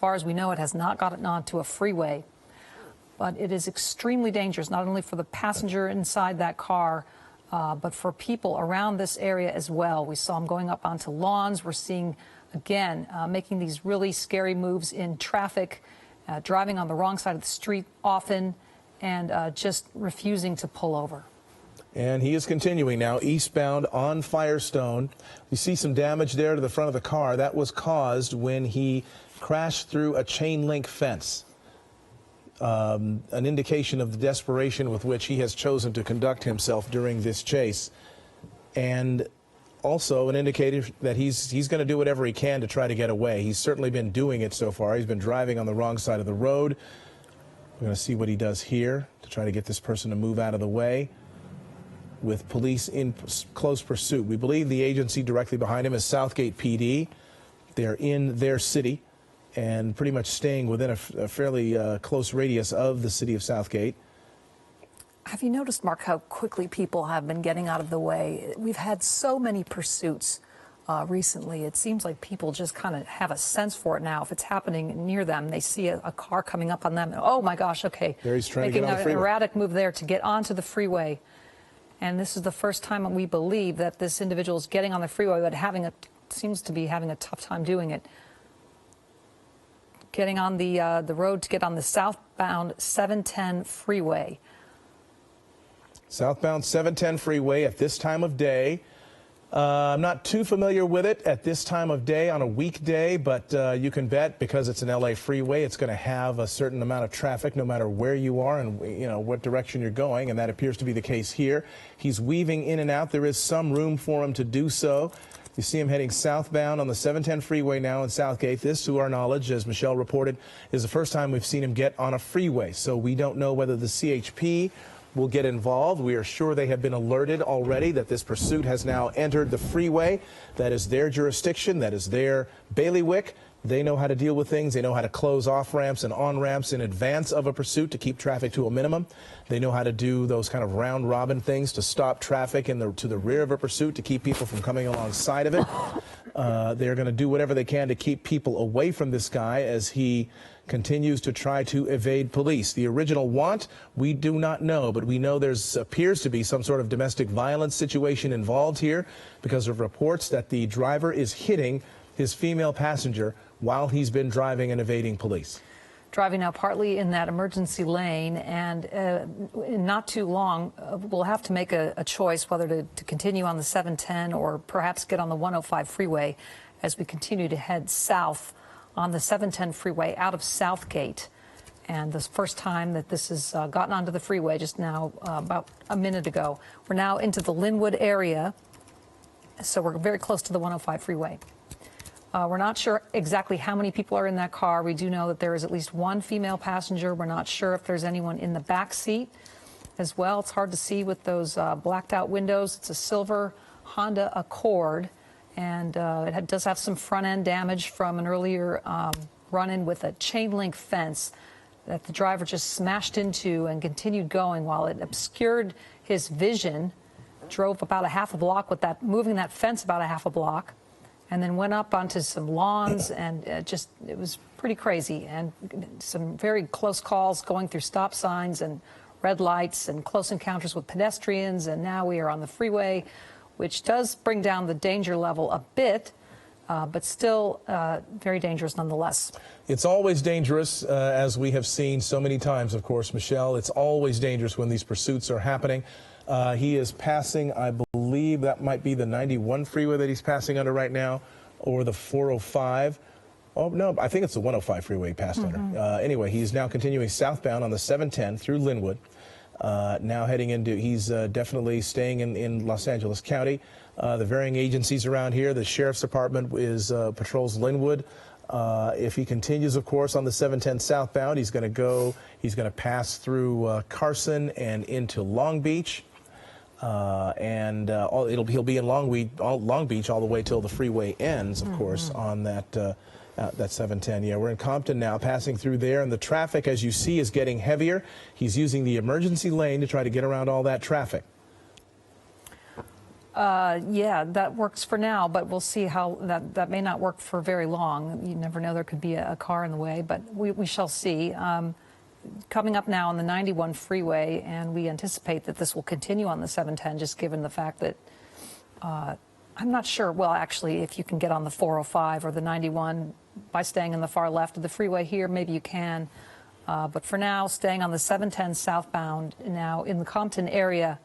far as we know, it has not gotten onto a freeway. But it is extremely dangerous, not only for the passenger inside that car, but for people around this area as well. We saw them going up onto lawns. We're seeing, again, making these really scary moves in traffic, driving on the wrong side of the street often, and just refusing to pull over. And he is continuing now eastbound on Firestone. You see some damage there to the front of the car. That was caused when he crashed through a chain link fence. An indication of the desperation with which he has chosen to conduct himself during this chase. And also an indicator that he's going to do whatever he can to try to get away. He's certainly been doing it so far. He's been driving on the wrong side of the road. We're going to see what he does here to try to get this person to move out of the way, with police in close pursuit. We believe the agency directly behind him is Southgate PD. They're in their city and pretty much staying within a fairly close radius of the city of Southgate. Have you noticed, Mark, how quickly people have been getting out of the way? We've had so many pursuits recently. It seems like people just kind of have a sense for it now. If it's happening near them, they see a car coming up on them. And, oh, my gosh, okay. There he's trying to get on the freeway. Making an erratic move there to get onto the freeway. And this is the first time we believe that this individual is getting on the freeway, but seems to be having a tough time doing it. Getting on the road to get on the southbound 710 freeway. Southbound 710 freeway at this time of day. I'm not too familiar with it at this time of day on a weekday, but you can bet, because it's an LA freeway, it's going to have a certain amount of traffic no matter where you are and what direction you're going, and that appears to be the case here. He's weaving in and out. There is some room for him to do so. You see him heading southbound on the 710 freeway now in Southgate. This, to our knowledge, as Michelle reported, is the first time we've seen him get on a freeway, so we don't know whether the CHP will get involved. We are sure they have been alerted already that this pursuit has now entered the freeway. That is their jurisdiction. That is their bailiwick. They know how to deal with things. They know how to close off ramps and on ramps in advance of a pursuit to keep traffic to a minimum. They know how to do those kind of round robin things to stop traffic to the rear of a pursuit to keep people from coming alongside of it. They're going to do whatever they can to keep people away from this guy as he continues to try to evade police. The original want, we do not know, but we know appears to be some sort of domestic violence situation involved here because of reports that the driver is hitting his female passenger while he's been driving and evading police. Driving now partly in that emergency lane, and in not too long, we'll have to make a choice whether to continue on the 710 or perhaps get on the 105 freeway as we continue to head south on the 710 freeway out of Southgate. And the first time that this has gotten onto the freeway just now, about a minute ago. We're now into the Linwood area, so we're very close to the 105 freeway. We're not sure exactly how many people are in that car. We do know that there is at least one female passenger. We're not sure if there's anyone in the back seat as well. It's hard to see with those blacked out windows. It's a silver Honda Accord, and it does have some front end damage from an earlier run-in with a chain link fence that the driver just smashed into and continued going while it obscured his vision. Drove about a half a block with that, moving that fence about a half a block, and then went up onto some lawns, and it was pretty crazy. And some very close calls going through stop signs and red lights and close encounters with pedestrians. And now we are on the freeway, which does bring down the danger level a bit, but still very dangerous nonetheless. It's always dangerous, as we have seen so many times, of course, Michelle. It's always dangerous when these pursuits are happening. He is passing, I believe that might be the 91 freeway that he's passing under right now, or the 405. Oh, no, I think it's the 105 freeway he passed under. Anyway, he's now continuing southbound on the 710 through Linwood. Now heading into, he's definitely staying in Los Angeles County. The varying agencies around here, the Sheriff's Department patrols Linwood. If he continues, of course, on the 710 southbound, he's going to pass through Carson and into Long Beach. He'll be in Long Beach all the way till the freeway ends, of course, on that 710. Yeah, we're in Compton now, passing through there, and the traffic, as you see, is getting heavier. He's using the emergency lane to try to get around all that traffic. Yeah, that works for now, but we'll see how that may not work for very long. You never know, there could be a car in the way, but we shall see. Coming up now on the 91 freeway, and we anticipate that this will continue on the 710, just given the fact that I'm not sure, well, actually, if you can get on the 405 or the 91 by staying in the far left of the freeway here, maybe you can. But for now, staying on the 710 southbound now in the Compton area,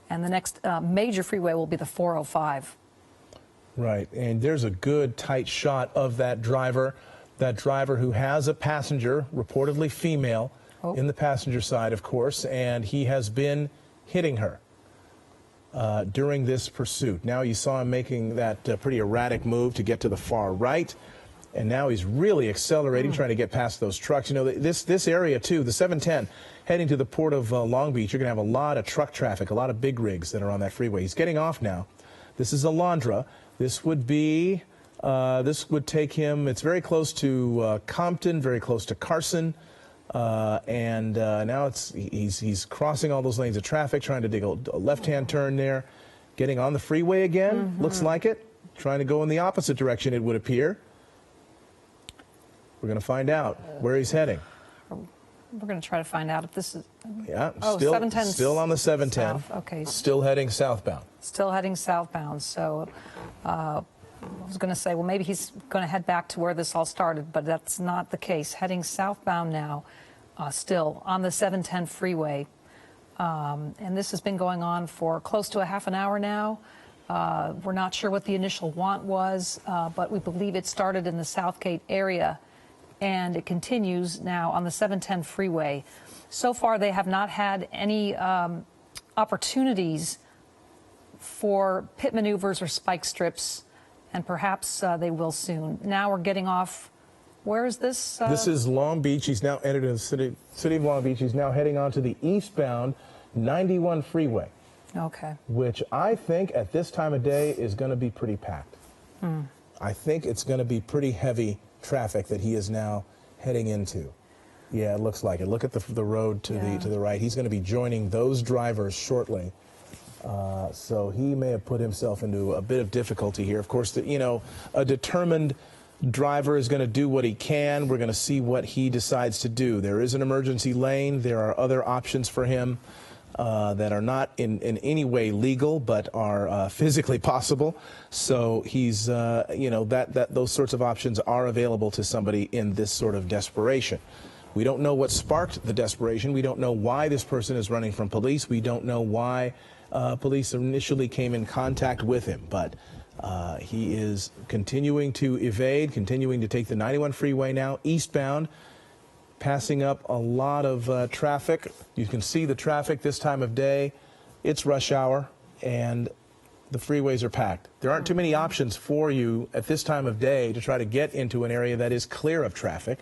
and the next major freeway will be the 405. Right, and there's a good tight shot of that driver who has a passenger, reportedly female, in the passenger side, of course, and he has been hitting her during this pursuit. Now you saw him making that pretty erratic move to get to the far right, and now he's really accelerating, trying to get past those trucks. You know, this area, too, the 710, heading to the port of Long Beach, you're going to have a lot of truck traffic, a lot of big rigs that are on that freeway. He's getting off now. This is Alondra. This would be, this would take him, it's very close to Compton, very close to Carson, and now he's crossing all those lanes of traffic, trying to dig a left-hand turn there, getting on the freeway again, looks like it, trying to go in the opposite direction, it would appear. We're going to find out where he's heading. We're going to try to find out if this is... Yeah, oh, still on the 710. South. Okay. Still heading southbound. Still heading southbound. So I was going to say, well, maybe he's going to head back to where this all started, but that's not the case. Heading southbound now, still on the 710 freeway. And this has been going on for close to a half an hour now. We're not sure what the initial want was, but we believe it started in the Southgate area, and it continues now on the 710 freeway. So far, they have not had any opportunities for pit maneuvers or spike strips, and perhaps they will soon. Now we're getting off. Where is this? This is Long Beach. He's now entered in the city of Long Beach. He's now heading on to the eastbound 91 freeway. Okay. Which I think at this time of day is going to be pretty packed. I think it's going to be pretty heavy traffic that he is now heading into. Yeah, it looks like it. Look at the road to the right. He's going to be joining those drivers shortly. So he may have put himself into a bit of difficulty here. Of course, you know, a determined driver is going to do what he can. We're going to see what he decides to do. There is an emergency lane. There are other options for him that are not in any way legal, but are physically possible. So he's, you know, those sorts of options are available to somebody in this sort of desperation. We don't know what sparked the desperation. We don't know why this person is running from police. We don't know why police initially came in contact with him, but he is continuing to evade, continuing to take the 91 freeway now eastbound, passing up a lot of traffic. You can see the traffic this time of day. It's rush hour, and the freeways are packed. There aren't too many options for you at this time of day to try to get into an area that is clear of traffic.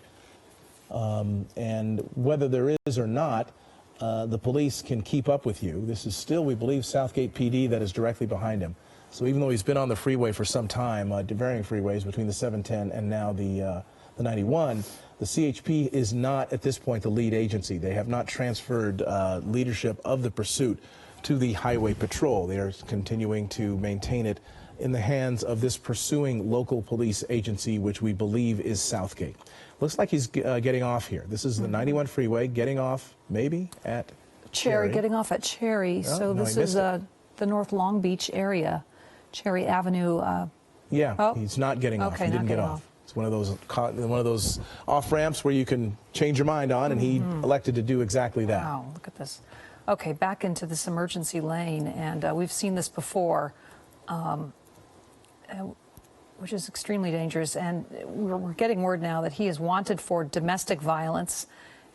And whether there is or not, the police can keep up with you. This is still, we believe, Southgate PD that is directly behind him. So even though he's been on the freeway for some time, varying freeways between the 710 and now the 91, the CHP is not, at this point, the lead agency. They have not transferred leadership of the pursuit to the Highway Patrol. They are continuing to maintain it in the hands of this pursuing local police agency, which we believe is Southgate. Looks like he's getting off here. This is the 91 freeway, getting off maybe at Cherry. Getting off at Cherry. Oh, so this is the North Long Beach area, Cherry Avenue. Yeah, he's not getting off. Okay, he didn't get off. It's one of those off ramps where you can change your mind on, and he elected to do exactly that. Wow, look at this. Okay, back into this emergency lane, and we've seen this before, which is extremely dangerous. And we're getting word now that he is wanted for domestic violence,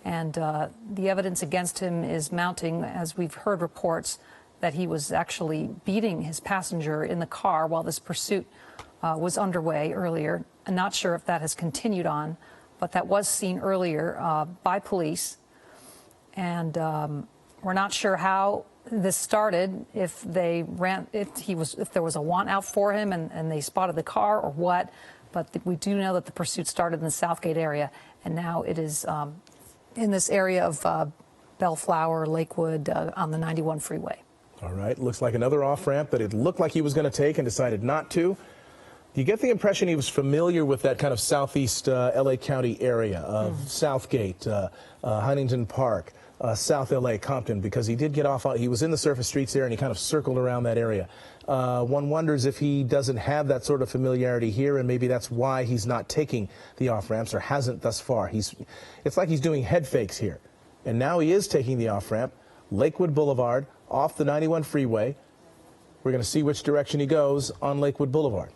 and the evidence against him is mounting, as we've heard reports that he was actually beating his passenger in the car while this pursuit was underway earlier. I'm not sure if that has continued on, but that was seen earlier by police. And we're not sure how this started, if there was a want out for him and they spotted the car or what. But we do know that the pursuit started in the Southgate area, and now it is in this area of Bellflower, Lakewood, on the 91 freeway. All right, looks like another off-ramp that it looked like he was going to take and decided not to. You get the impression he was familiar with that kind of southeast L.A. County area of Southgate, Huntington Park, South L.A., Compton, because he did get off. He was in the surface streets there, and he kind of circled around that area. One wonders if he doesn't have that sort of familiarity here, and maybe that's why he's not taking the off-ramps, or hasn't thus far. It's like he's doing head fakes here. And now he is taking the off-ramp, Lakewood Boulevard, off the 91 freeway. We're going to see which direction he goes on Lakewood Boulevard.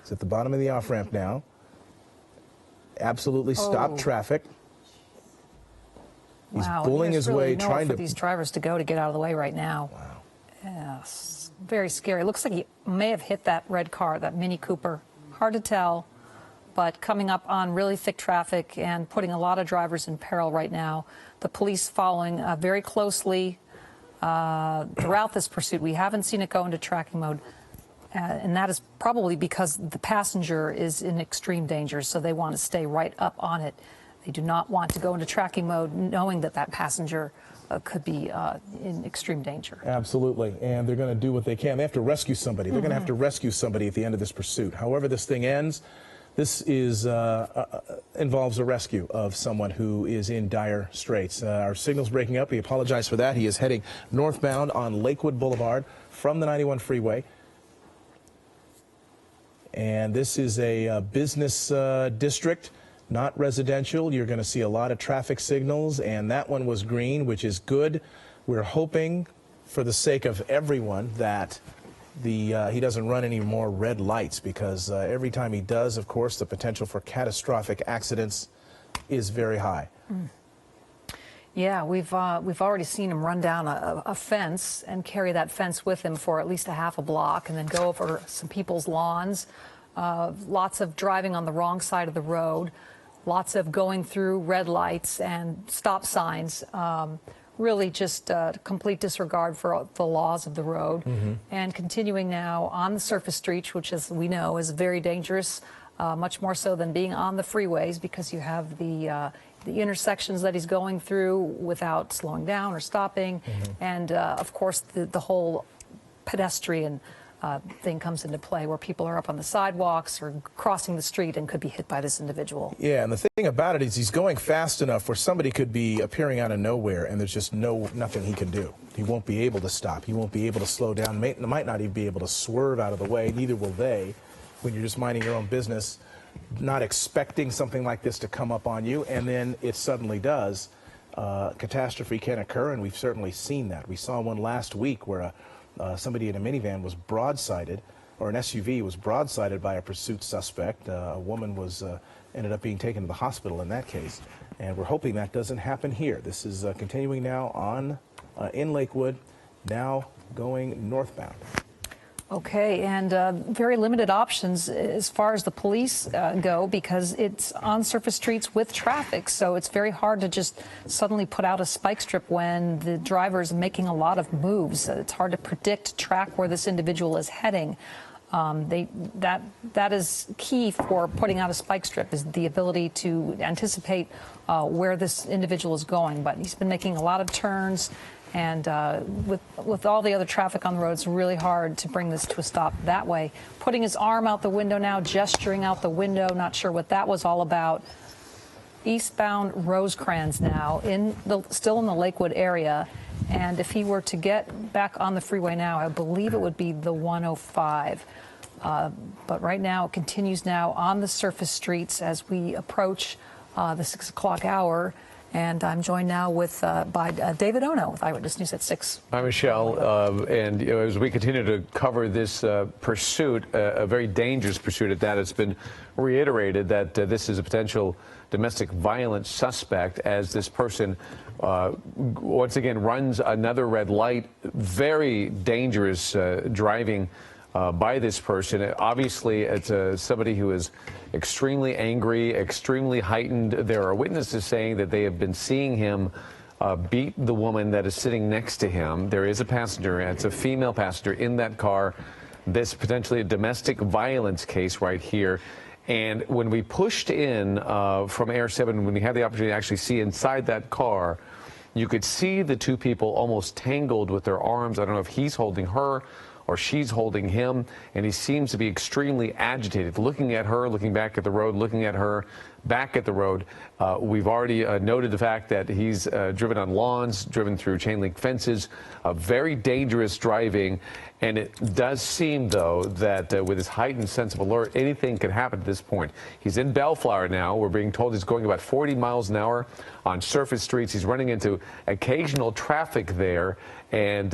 It's at the bottom of the off-ramp now. Absolutely stopped traffic. He's pulling his way, trying to... for these drivers to get out of the way right now. Wow. Yes, very scary. It looks like he may have hit that red car, that Mini Cooper. Hard to tell, but coming up on really thick traffic and putting a lot of drivers in peril right now. The police following very closely throughout this pursuit. We haven't seen it go into tracking mode. And that is probably because the passenger is in extreme danger, so they want to stay right up on it. They do not want to go into tracking mode knowing that that passenger could be in extreme danger. Absolutely, and they're going to do what they can. They have to rescue somebody. They're going to have to rescue somebody at the end of this pursuit. However this thing ends, this is involves a rescue of someone who is in dire straits. Our signal's breaking up. We apologize for that. He is heading northbound on Lakewood Boulevard from the 91 freeway. And this is a business district, not residential. You're going to see a lot of traffic signals, and that one was green, which is good. We're hoping, for the sake of everyone, that he doesn't run any more red lights, because every time he does, of course, the potential for catastrophic accidents is very high. Yeah, we've already seen him run down a fence and carry that fence with him for at least a half a block, and then go over some people's lawns. Lots of driving on the wrong side of the road, lots of going through red lights and stop signs. Really just complete disregard for the laws of the road. And continuing now on the surface streets, which, as we know, is very dangerous, much more so than being on the freeways, because you have the intersections that he's going through without slowing down or stopping. And of course, the whole pedestrian thing comes into play, where people are up on the sidewalks or crossing the street and could be hit by this individual. Yeah, and the thing about it is he's going fast enough where somebody could be appearing out of nowhere, and there's just nothing he can do. He won't be able to stop. He won't be able to slow down. Might not even be able to swerve out of the way. Neither will they, when you're just minding your own business, not expecting something like this to come up on you, and then it suddenly does. Catastrophe can occur, and we've certainly seen that. We saw one last week where somebody in a minivan was broadsided, or an SUV was broadsided by a pursuit suspect. A woman was ended up being taken to the hospital in that case, and we're hoping that doesn't happen here. This is continuing now on in Lakewood, now going northbound. Okay, and very limited options as far as the police go, because it's on surface streets with traffic, so it's very hard to just suddenly put out a spike strip when the driver is making a lot of moves. It's hard to track where this individual is heading. That is key for putting out a spike strip, is the ability to anticipate where this individual is going. But he's been making a lot of turns, and with all the other traffic on the road, it's really hard to bring this to a stop that way. Putting his arm out the window now, gesturing out the window, not sure what that was all about. Eastbound Rosecrans now, still in the Lakewood area. And if he were to get back on the freeway now, I believe it would be the 105. But right now, it continues now on the surface streets as we approach the 6 o'clock hour. And I'm joined now by David Ono with Eyewitness News at 6. Hi, Michelle. And as we continue to cover this pursuit, a very dangerous pursuit at that, it's been reiterated that this is a potential domestic violence suspect, as this person once again runs another red light. Very dangerous driving by this person. Obviously, it's somebody who is extremely angry, extremely heightened. There are witnesses saying that they have been seeing him beat the woman that is sitting next to him. There is a passenger, and it's a female passenger in that car. This potentially a domestic violence case right here. And when we pushed in from Air 7, when we had the opportunity to actually see inside that car, You could see the two people almost tangled with their arms. I don't know if he's holding her or she's holding him, and he seems to be extremely agitated, looking at her, looking back at the road, looking at her, back at the road. We've already noted the fact that he's driven on lawns, driven through chain link fences, very dangerous driving. And it does seem, though, that with his heightened sense of alert, anything could happen at this point. He's in Bellflower now. We're being told he's going about 40 miles an hour on surface streets. He's running into occasional traffic there. And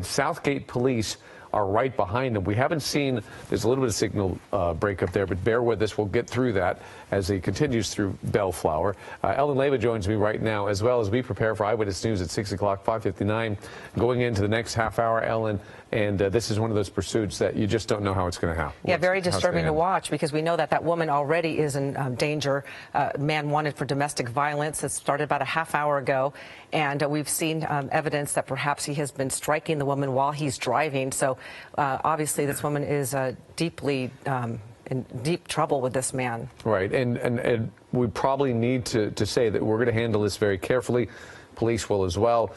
Southgate police are right behind him. We haven't seen, there's a little bit of signal breakup there, but bear with us. We'll get through that as he continues through Bellflower. Ellen Leva joins me right now, as well as we prepare for Eyewitness News at 6 o'clock, 5:59. Going into the next half hour, Ellen, and this is one of those pursuits that you just don't know how it's going to happen. Yeah, very disturbing to watch, because we know that that woman already is in danger. Man wanted for domestic violence. It started about a half hour ago, and we've seen evidence that perhaps he has been striking the woman while he's driving. So obviously this woman is deeply in deep trouble with this man. Right, and we probably need to say that we're going to handle this very carefully. Police will as well.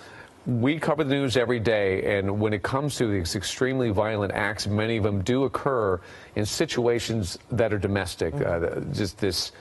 We cover the news every day, and when it comes to these extremely violent acts, many of them do occur in situations that are domestic. Just this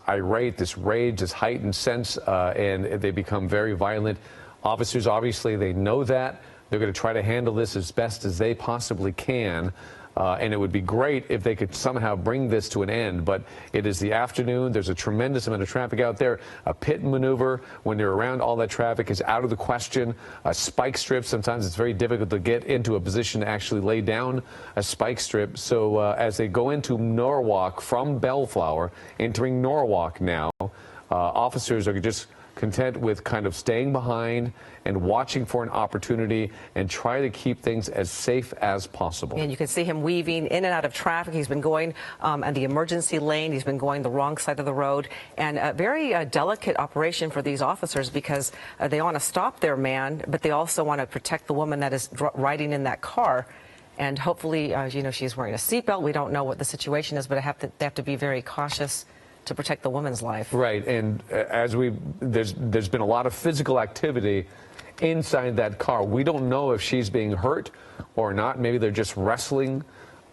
irate, this rage, this heightened sense, and they become very violent. Officers, obviously, they know that. They're going to try to handle this as best as they possibly can. And it would be great if they could somehow bring this to an end. But it is the afternoon. There's a tremendous amount of traffic out there. A pit maneuver, when they're around all that traffic, is out of the question. A spike strip, sometimes it's very difficult to get into a position to actually lay down a spike strip. So as they go into Norwalk from Bellflower, entering Norwalk now, officers are just content with kind of staying behind and watching for an opportunity and try to keep things as safe as possible. And you can see him weaving in and out of traffic. He's been going on the emergency lane. He's been going the wrong side of the road. And a very delicate operation for these officers, because they want to stop their man, but they also want to protect the woman that is riding in that car. And hopefully, you know, she's wearing a seatbelt. We don't know what the situation is, but they have to be very cautious to protect the woman's life. Right, and as there's been a lot of physical activity inside that car. We don't know if she's being hurt or not. Maybe they're just wrestling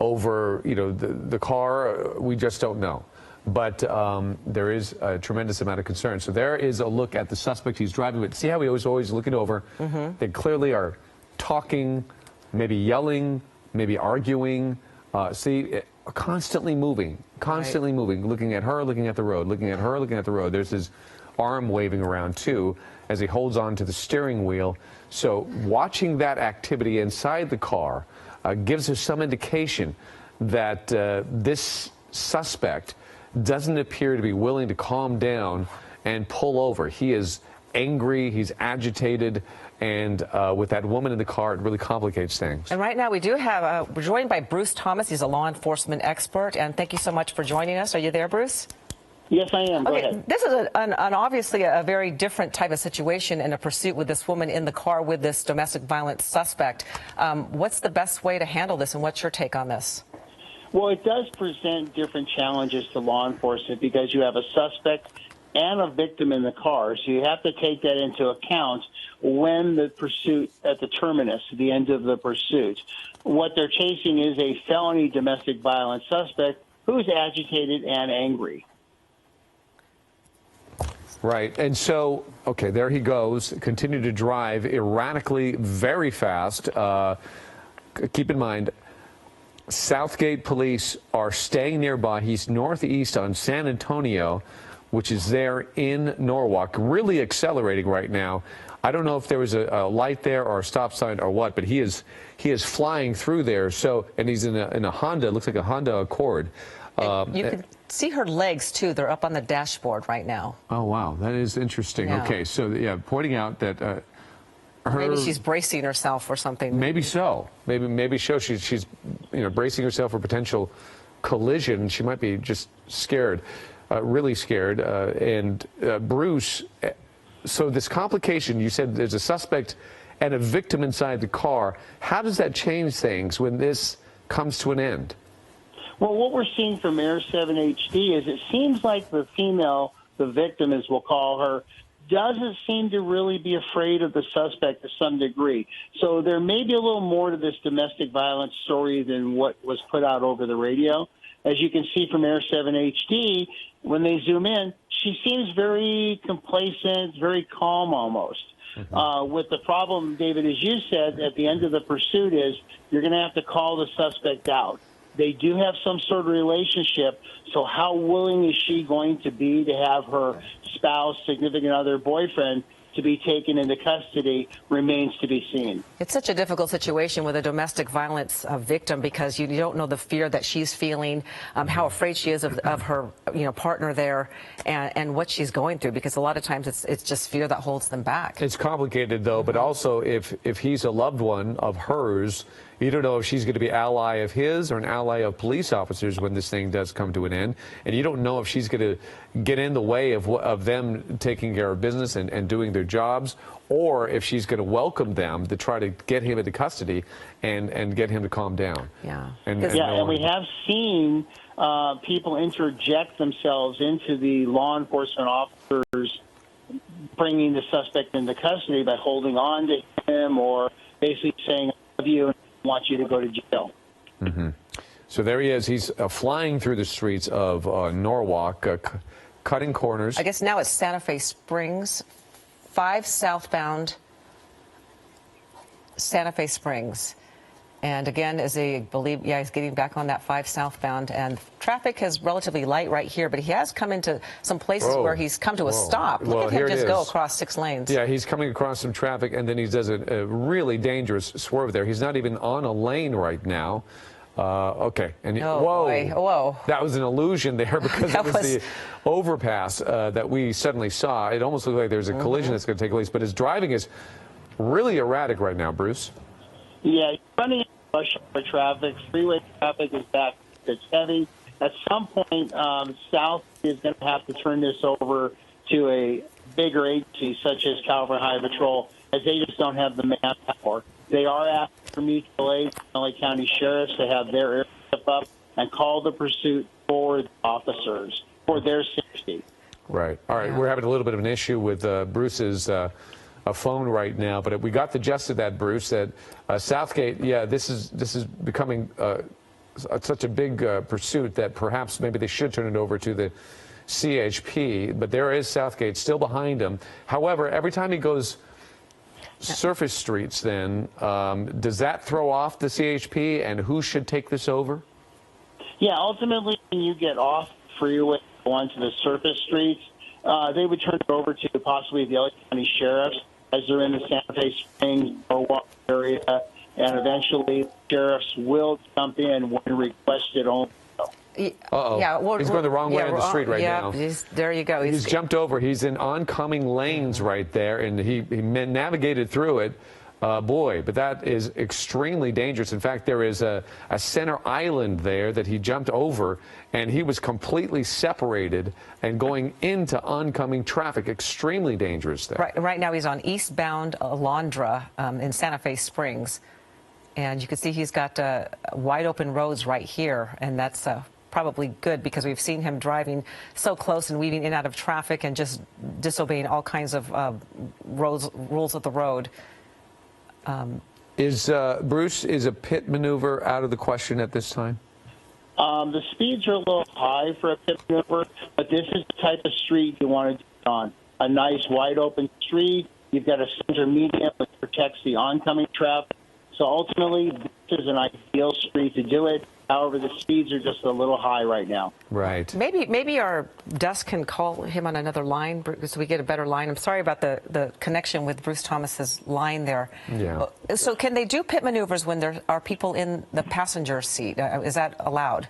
over, you know, the car. We just don't know. But there is a tremendous amount of concern. So there is a look at the suspect. He's driving, but see how he was always looking over? They clearly are talking, maybe yelling, maybe arguing. Constantly moving, moving, looking at her, looking at the road, looking at her, looking at the road. There's his arm waving around, too, as he holds on to the steering wheel. So watching that activity inside the car gives us some indication that this suspect doesn't appear to be willing to calm down and pull over. He is angry, he's agitated, and with that woman in the car, it really complicates things. And right now we do have, we're joined by Bruce Thomas. He's a law enforcement expert, and thank you so much for joining us. Are you there, Bruce? Yes, I am. Go ahead. This is an obviously a very different type of situation in a pursuit with this woman in the car with this domestic violence suspect. What's the best way to handle this, and what's your take on this? Well, it does present different challenges to law enforcement, because you have a suspect and a victim in the car, so you have to take that into account when the pursuit at the terminus, the end of the pursuit. What they're chasing is a felony domestic violence suspect who's agitated and angry. Right, and so, okay, there he goes, continue to drive erratically, very fast. Keep in mind, Southgate police are staying nearby. He's northeast on San Antonio, which is there in Norwalk, really accelerating right now. I don't know if there was a light there or a stop sign or what, but he is flying through there. So, and he's in a Honda, looks like a Honda Accord. You can see her legs too. They're up on the dashboard right now. Oh wow, that is interesting. Yeah. Okay, so yeah, pointing out that maybe she's bracing herself or something. Maybe so. Maybe so. She's bracing herself for potential collision. She might be just scared. Really scared. Bruce, so this complication, you said there's a suspect and a victim inside the car. How does that change things when this comes to an end? Well, what we're seeing from Air 7 HD is it seems like the female, the victim, as we'll call her, doesn't seem to really be afraid of the suspect to some degree. So there may be a little more to this domestic violence story than what was put out over the radio. As you can see from Air 7 HD, when they zoom in, she seems very complacent, very calm almost. With the problem, David, as you said, at the end of the pursuit is you're going to have to call the suspect out. They do have some sort of relationship, so how willing is she going to be to have her spouse, significant other, boyfriend to be taken into custody remains to be seen. It's such a difficult situation with a domestic violence victim because you don't know the fear that she's feeling, how afraid she is of her partner there, and what she's going through, because a lot of times it's just fear that holds them back. It's complicated, though, but also if he's a loved one of hers, you don't know if she's going to be ally of his or an ally of police officers when this thing does come to an end. And you don't know if she's going to get in the way of them taking care of business and doing their jobs, or if she's going to welcome them to try to get him into custody and get him to calm down. Yeah. And we have seen people interject themselves into the law enforcement officers bringing the suspect into custody by holding on to him or basically saying, I love you and I want you to go to jail. So there he is. He's flying through the streets of Norwalk, cutting corners. I guess now it's Santa Fe Springs, 5 southbound Santa Fe Springs. And again, as I believe, he's getting back on that 5 southbound, and traffic is relatively light right here, but he has come into some places where he's come to a stop. Look at him just go across 6 lanes. Yeah, he's coming across some traffic, and then he does a really dangerous swerve there. He's not even on a lane right now. Okay. And whoa. That was an illusion there because it was the overpass that we suddenly saw. It almost looked like there's a collision that's going to take place, but his driving is really erratic right now, Bruce. Yeah, running into rush hour traffic, freeway traffic is back. It's heavy. At some point, South is going to have to turn this over to a bigger agency such as California Highway Patrol, as they just don't have the manpower. They are asking for mutual aid from LA County sheriffs to have their air step up and call the pursuit for the officers, for their safety. Right. All right. We're having a little bit of an issue with Bruce's phone right now, but we got the gist of that, Bruce, that Southgate, this is becoming such a big pursuit that perhaps maybe they should turn it over to the CHP, but there is Southgate still behind him. However, every time he goes surface streets, then does that throw off the CHP, and who should take this over? Yeah, ultimately, when you get off freeway onto the surface streets, they would turn it over to possibly the LA County sheriffs as they're in the Santa Fe Springs or area, and eventually sheriffs will jump in when requested only. Uh-oh. Yeah, he's going the wrong way on the street right now. There you go. He's jumped over. He's in oncoming lanes right there, and he navigated through it. Boy, but that is extremely dangerous. In fact, there is a center island there that he jumped over, and he was completely separated and going into oncoming traffic. Extremely dangerous there. Right now he's on eastbound Alondra in Santa Fe Springs, and you can see he's got wide open roads right here, and that's probably good because we've seen him driving so close and weaving in and out of traffic and just disobeying all kinds of rules of the road. Bruce, is a pit maneuver out of the question at this time? The speeds are a little high for a pit maneuver, but this is the type of street you want to do it on. A nice wide open street. You've got a center median that protects the oncoming traffic. So ultimately, this is an ideal street to do it. However, the speeds are just a little high right now. Right. Maybe our desk can call him on another line so we get a better line. I'm sorry about the connection with Bruce Thomas's line there. Yeah. So can they do pit maneuvers when there are people in the passenger seat? Is that allowed?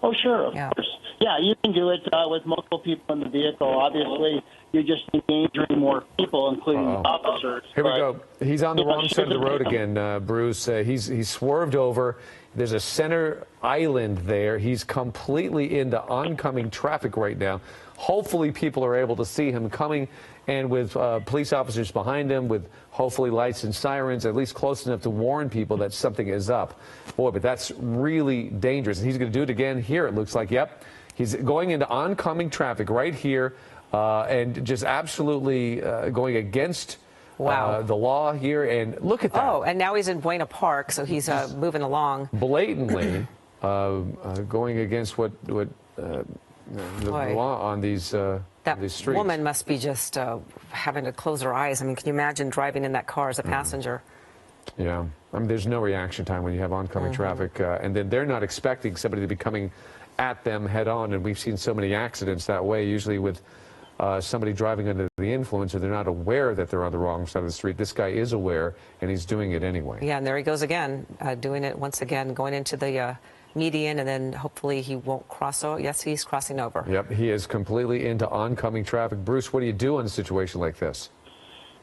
Oh, sure, of course. Yeah, you can do it with multiple people in the vehicle. Obviously, you're just endangering more people, including the officers. Here we go. He's on the wrong side of the road again, Bruce. He's swerved over. There's a center island there. He's completely into oncoming traffic right now. Hopefully people are able to see him coming, and with police officers behind him with hopefully lights and sirens, at least close enough to warn people that something is up. Boy, but that's really dangerous. He's going to do it again here, it looks like. Yep. He's going into oncoming traffic right here. and just absolutely going against the law here. And look at that. Oh, and now he's in Buena Park, so he's moving along. Blatantly going against what the law on these streets. That woman must be just having to close her eyes. I mean, can you imagine driving in that car as a passenger? Yeah, I mean, there's no reaction time when you have oncoming traffic, and then they're not expecting somebody to be coming at them head on, and we've seen so many accidents that way, usually with somebody driving under the influence, or they're not aware that they're on the wrong side of the street. This guy is aware, and he's doing it anyway. Yeah, and there he goes again, doing it once again, going into the median, and then hopefully he won't cross over. Yes, he's crossing over. Yep, he is completely into oncoming traffic. Bruce, what do you do in a situation like this?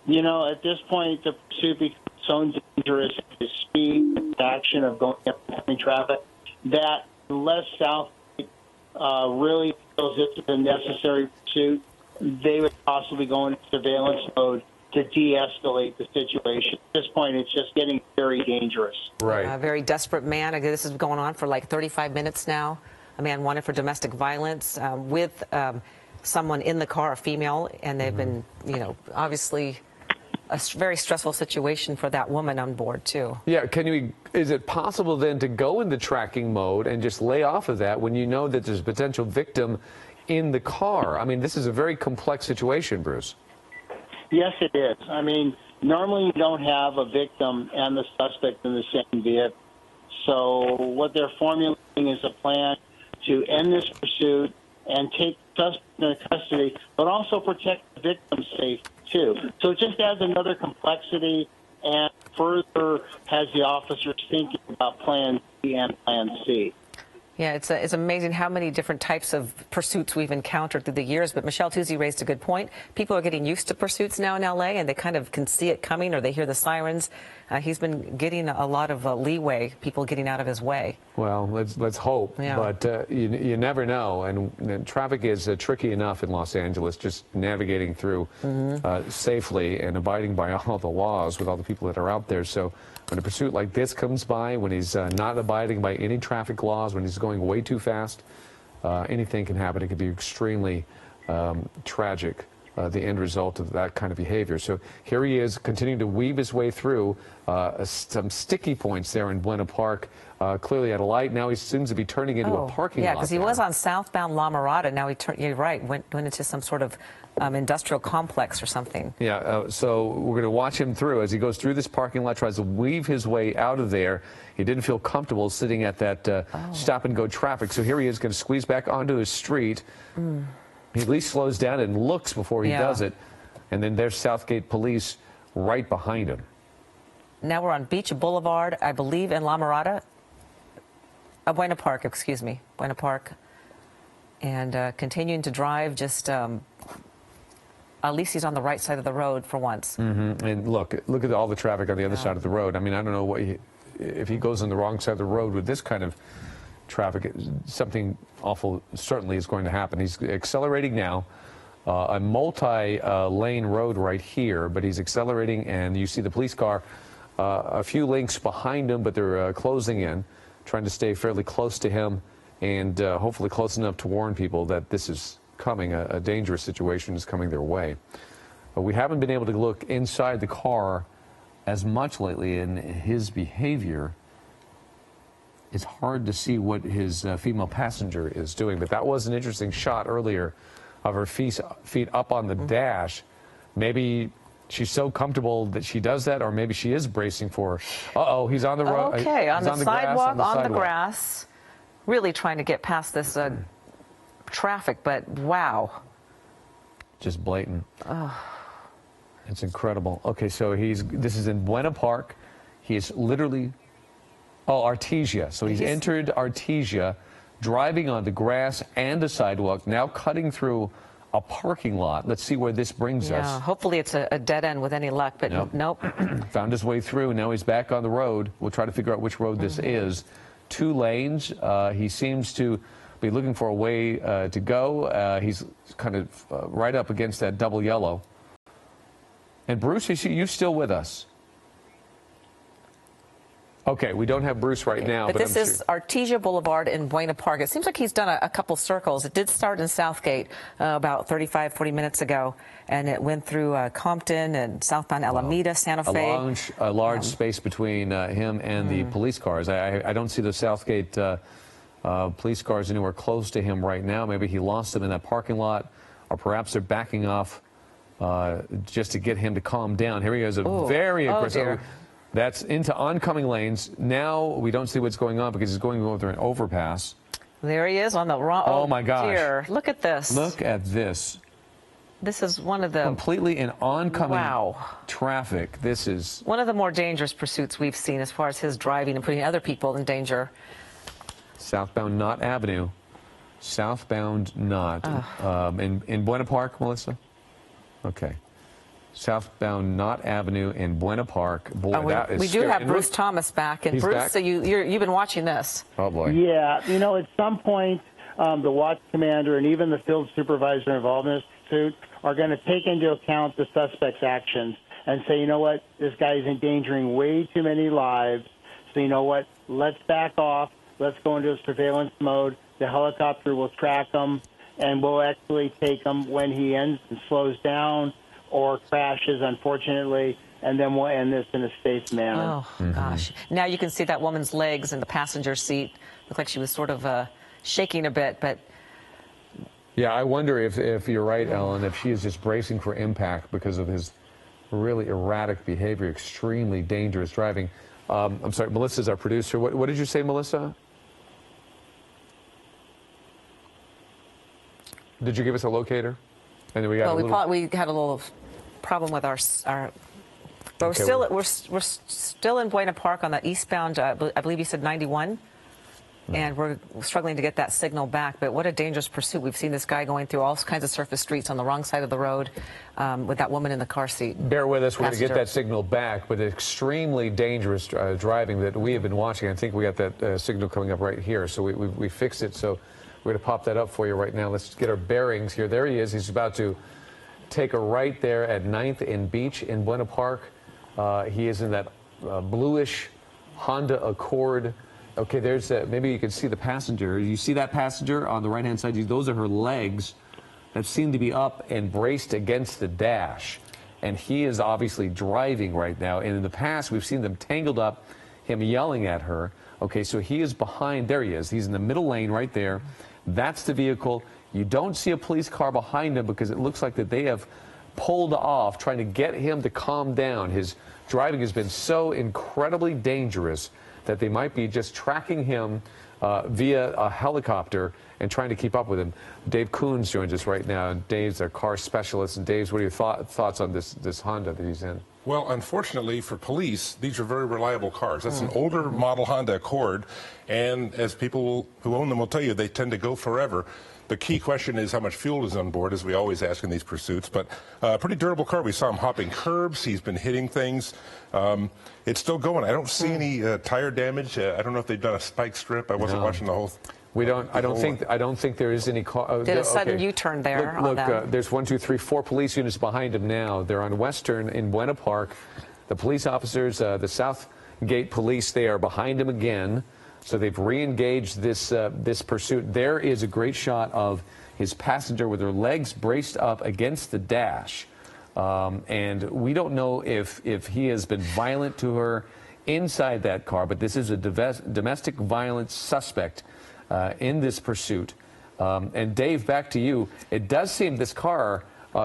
You know, at this point, the pursuit becomes so dangerous, the speed, the action of going up in traffic, that unless South really feels it's a necessary pursuit, they would possibly go into surveillance mode to de-escalate the situation. At this point, it's just getting very dangerous. Right. A very desperate man. This is going on for like 35 minutes now. A man wanted for domestic violence with someone in the car, a female, and they've been, you know, obviously a very stressful situation for that woman on board, too. Yeah, is it possible then to go into tracking mode and just lay off of that when you know that there's a potential victim in the car? I mean, this is a very complex situation, Bruce. Yes, it is. I mean, normally you don't have a victim and the suspect in the same vehicle. So what they're formulating is a plan to end this pursuit and take the suspect into custody, but also protect the victim's safety, too. So it just adds another complexity and further has the officers thinking about Plan B and Plan C. Yeah, it's amazing how many different types of pursuits we've encountered through the years. But Michelle Tuzzi raised a good point. People are getting used to pursuits now in L.A., and they kind of can see it coming, or they hear the sirens. He's been getting a lot of leeway, people getting out of his way. Well, let's hope. Yeah. But you never know. And traffic is tricky enough in Los Angeles, just navigating through safely and abiding by all the laws with all the people that are out there. So when a pursuit like this comes by, when he's not abiding by any traffic laws, when he's going way too fast, anything can happen. It can be extremely tragic, the end result of that kind of behavior. So here he is continuing to weave his way through some sticky points there in Buena Park, clearly at a light. Now he seems to be turning into a parking lot. Yeah, because he was on southbound La Mirada. Now you're right, went into some sort of industrial complex or something. Yeah, so we're going to watch him through as he goes through this parking lot, tries to weave his way out of there. He didn't feel comfortable sitting at that stop-and-go traffic. So here he is going to squeeze back onto his street. He at least slows down and looks before he does it. And then there's Southgate Police right behind him. Now we're on Beach Boulevard, I believe, in La Mirada. Buena Park, excuse me. Buena Park. And continuing to drive, just at least he's on the right side of the road for once. And look at all the traffic on the other side of the road. I mean, I don't know what if he goes on the wrong side of the road with this kind of traffic, something awful certainly is going to happen. He's accelerating now, a multi-lane road right here, but he's accelerating, and you see the police car a few lengths behind him, but they're closing in, trying to stay fairly close to him, and hopefully close enough to warn people that this is coming, a dangerous situation is coming their way. But we haven't been able to look inside the car as much lately in his behavior. It's hard to see what his female passenger is doing, but that was an interesting shot earlier of her feet up on the dash. Maybe she's so comfortable that she does that, or maybe she is bracing for, he's on the road. Okay, on the sidewalk, on the sidewalk. grass, really trying to get past this traffic, but wow. Just blatant. It's incredible. Okay, so this is in Buena Park. He's literally, Artesia. So he's entered Artesia, driving on the grass and the sidewalk, now cutting through a parking lot. Let's see where this brings us. Hopefully it's a dead end with any luck, but nope. Found his way through. Now he's back on the road. We'll try to figure out which road this is. 2 lanes. He seems to be looking for a way to go. He's kind of right up against that double yellow. And Bruce, are you still with us? Okay, we don't have Bruce right now, But this I'm is Artesia Boulevard in Buena Park. It seems like he's done a couple circles. It did start in Southgate about 35, 40 minutes ago, and it went through Compton and southbound Alameda, Santa Fe. A large space between him and the police cars. I don't see the Southgate police cars anywhere close to him right now. Maybe he lost them in that parking lot, or perhaps they're backing off just to get him to calm down. Here he is, very aggressive. Dear. That's into oncoming lanes. Now we don't see what's going on because he's going over an overpass. There he is on the wrong. Oh my gosh! Dear. Look at this. Look at this. This is one of the Completely in oncoming traffic. This is one of the more dangerous pursuits we've seen as far as his driving and putting other people in danger. southbound Knott Avenue. Southbound Knott. In Buena Park, Melissa? Okay. Southbound Knott Avenue in Buena Park. Boy, that is we do scary. have Bruce Thomas back. And He's Bruce, back? so you've been watching this. Oh, boy. Yeah, you know, at some point, the watch commander and even the field supervisor involved in this pursuit are going to take into account the suspect's actions and say, you know what, this guy is endangering way too many lives. So you know what, let's back off. Let's go into surveillance mode. The helicopter will track him, and we'll actually take him when he ends and slows down or crashes, unfortunately, and then we'll end this in a safe manner. Oh, gosh. Now you can see that woman's legs in the passenger seat. Looked like she was sort of shaking a bit, but... Yeah, I wonder if you're right, Ellen, if she is just bracing for impact because of his really erratic behavior, extremely dangerous driving. I'm sorry, Melissa's our producer. What did you say, Melissa? Did you give us a locator? And then we got we had a little problem with our but we're still in Buena Park on the eastbound. I believe you said 91, and we're struggling to get that signal back. But what a dangerous pursuit! We've seen this guy going through all kinds of surface streets on the wrong side of the road with that woman in the car seat. Bear with us. We're going to get Passenger. that signal back, but extremely dangerous driving that we have been watching. I think we got that signal coming up right here, so we fixed it. So we're going to pop that up for you right now. Let's get our bearings here. There he is. He's about to take a right there at 9th and Beach in Buena Park. He is in that bluish Honda Accord. Okay, there's maybe you can see the passenger. You see that passenger on the right-hand side? Those are her legs that seem to be up and braced against the dash. And he is obviously driving right now. And in the past, we've seen them tangled up, him yelling at her. Okay, so he is behind. There he is. He's in the middle lane right there. That's the vehicle. You don't see a police car behind him because it looks like that they have pulled off trying to get him to calm down. His driving has been so incredibly dangerous that they might be just tracking him via a helicopter and trying to keep up with him. Dave Coons joins us right now, and Dave's our car specialist. And Dave, what are your thoughts on this Honda that he's in? Well, unfortunately for police, these are very reliable cars. That's an older model Honda Accord, and as people who own them will tell you, they tend to go forever. The key question is how much fuel is on board, as we always ask in these pursuits. But a pretty durable car. We saw him hopping curbs. He's been hitting things. It's still going. I don't see any tire damage. I don't know if they've done a spike strip. I wasn't watching the whole. We don't. I don't think there is any car. Did a sudden U-turn there. Look, there's 1, 2, 3, 4 police units behind him now. They're on Western in Buena Park. The police officers, the Southgate police, they are behind him again. So they've re-engaged this pursuit. There is a great shot of his passenger with her legs braced up against the dash. And we don't know if he has been violent to her inside that car, but this is a domestic violence suspect in this pursuit. And Dave, back to you. It does seem this car,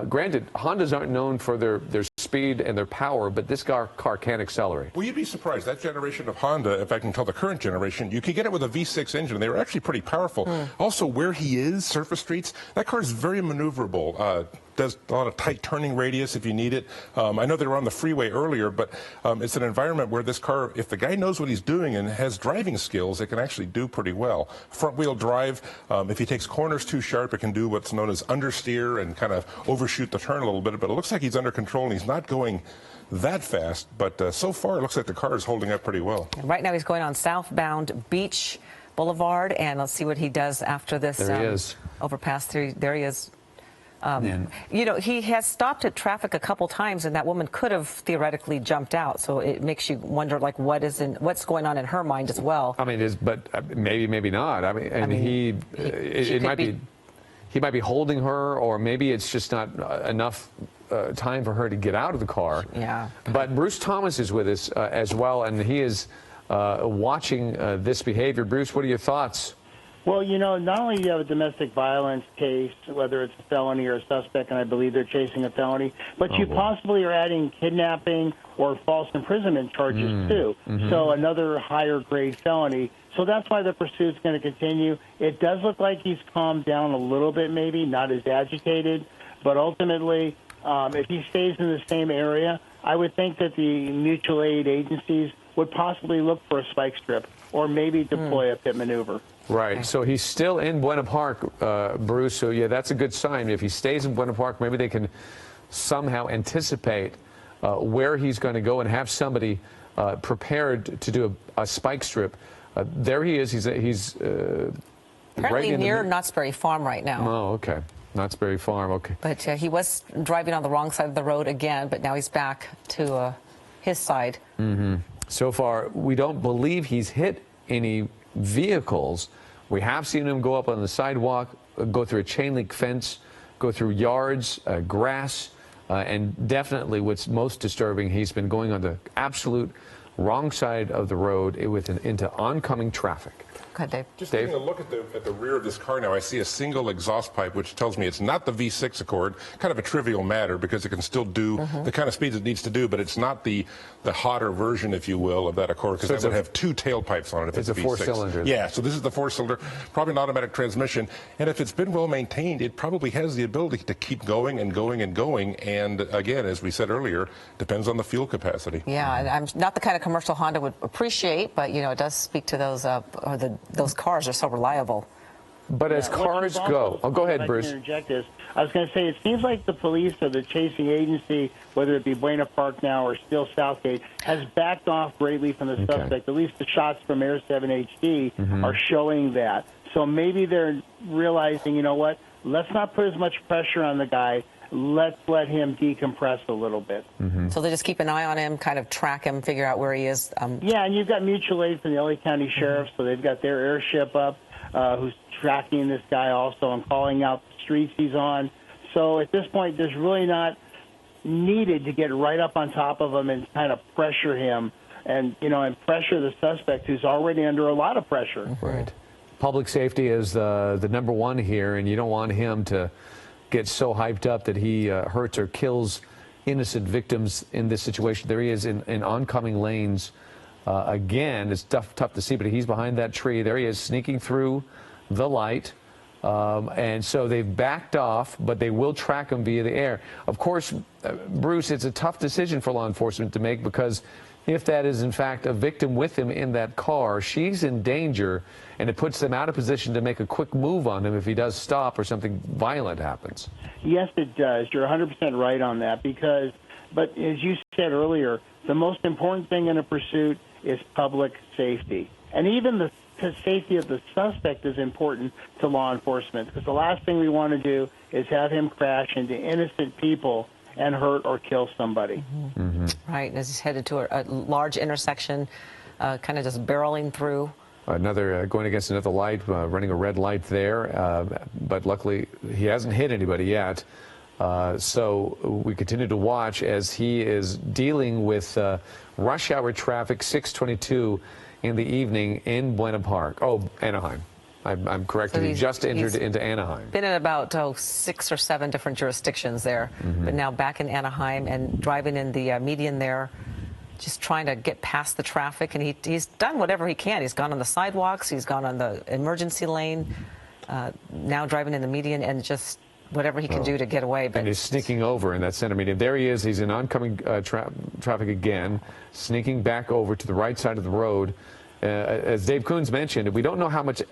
granted, Hondas aren't known for their speed and their power, but this car can accelerate. Well, you'd be surprised. That generation of Honda, if I can tell the current generation, you could get it with a V6 engine. They were actually pretty powerful. Also, where he is, surface streets, that car is very maneuverable. Does a lot of tight turning radius if you need it. I know they were on the freeway earlier, but it's an environment where this car, if the guy knows what he's doing and has driving skills, it can actually do pretty well. Front wheel drive, if he takes corners too sharp, it can do what's known as understeer and kind of overshoot the turn a little bit, but it looks like he's under control and he's not going that fast, but so far it looks like the car is holding up pretty well. Right now he's going on southbound Beach Boulevard, and let's see what he does after this There he is. overpass. There he is. You know, he has stopped at traffic a couple times, and that woman could have theoretically jumped out. So it makes you wonder, like, what's going on in her mind as well. I mean, but maybe not. I mean, it might be. He might be holding her, or maybe it's just not enough time for her to get out of the car. Yeah. But Bruce Thomas is with us as well, and he is watching this behavior. Bruce, what are your thoughts? Well, you know, not only do you have a domestic violence case, whether it's a felony or a suspect, and I believe they're chasing a felony, but you possibly are adding kidnapping or false imprisonment charges too. So another higher grade felony. So that's why the pursuit's going to continue. It does look like he's calmed down a little bit, maybe not as agitated, but ultimately, if he stays in the same area, I would think that the mutual aid agencies would possibly look for a spike strip or maybe deploy a pit maneuver. Right. So he's still in Buena Park, Bruce. So, yeah, that's a good sign. If he stays in Buena Park, maybe they can somehow anticipate where he's going to go and have somebody prepared to do a spike strip. There he is. He's apparently right near Knott's Berry Farm right now. Oh, okay. Knott's Berry Farm. Okay. But he was driving on the wrong side of the road again, but now he's back to his side. So far, we don't believe he's hit any vehicles. We have seen him go up on the sidewalk, go through a chain link fence, go through yards, grass, and definitely what's most disturbing, he's been going on the absolute wrong side of the road into oncoming traffic. Okay, Dave. Just taking a look at the rear of this car now, I see a single exhaust pipe, which tells me it's not the V6 Accord. Kind of a trivial matter because it can still do the kind of speeds it needs to do, but it's not the hotter version, if you will, of that Accord, because it would have two tailpipes on it if it's a V6. Four-cylinder. Yeah, so this is the four-cylinder, probably an automatic transmission, and if it's been well maintained, it probably has the ability to keep going and going and going, and again, as we said earlier, depends on the fuel capacity. Yeah, and I'm not the kind of commercial Honda would appreciate, but, you know, it does speak to those, those cars are so reliable. But as cars go, go ahead, Bruce. I was going to say, it seems like the police or the chasing agency, whether it be Buena Park now or still Southgate, has backed off greatly from the suspect. At least the shots from Air 7 HD are showing that. So maybe they're realizing, you know what, let's not put as much pressure on the guy. Let's let him decompress a little bit. So they just keep an eye on him, kind of track him, figure out where he is. Yeah, and you've got mutual aid from the LA County Sheriff, so they've got their airship up who's tracking this guy also and calling out the streets he's on. So at this point, there's really not needed to get right up on top of him and kind of pressure him and, you know, and pressure the suspect who's already under a lot of pressure. Right. Public safety is the number one here, and you don't want him to get so hyped up that he hurts or kills innocent victims in this situation. There he is in oncoming lanes. Again, it's tough to see, but he's behind that tree. There he is, sneaking through the light. And so they've backed off, but they will track him via the air. Of course, Bruce, it's a tough decision for law enforcement to make, because if that is, in fact, a victim with him in that car, she's in danger, and it puts them out of position to make a quick move on him if he does stop or something violent happens. Yes, it does. You're 100% right on that, but as you said earlier, the most important thing in a pursuit is public safety. And even the safety of the suspect is important to law enforcement, because the last thing we want to do is have him crash into innocent people and hurt or kill somebody. Right, as he's headed to a large intersection, kind of just barreling through. Going against another light, running a red light there, but luckily he hasn't hit anybody yet. So we continue to watch as he is dealing with rush hour traffic, 6:22 in the evening in Buena Park. Oh, Anaheim. I'm correct. So he just entered into Anaheim. Been in about 6 or 7 different jurisdictions there, but now back in Anaheim and driving in the median there, just trying to get past the traffic. And he's done whatever he can. He's gone on the sidewalks. He's gone on the emergency lane. Now driving in the median and just whatever he can do to get away. But and he's sneaking over in that center median. There he is. He's in oncoming traffic again, sneaking back over to the right side of the road. As Dave Coons mentioned, we don't know how much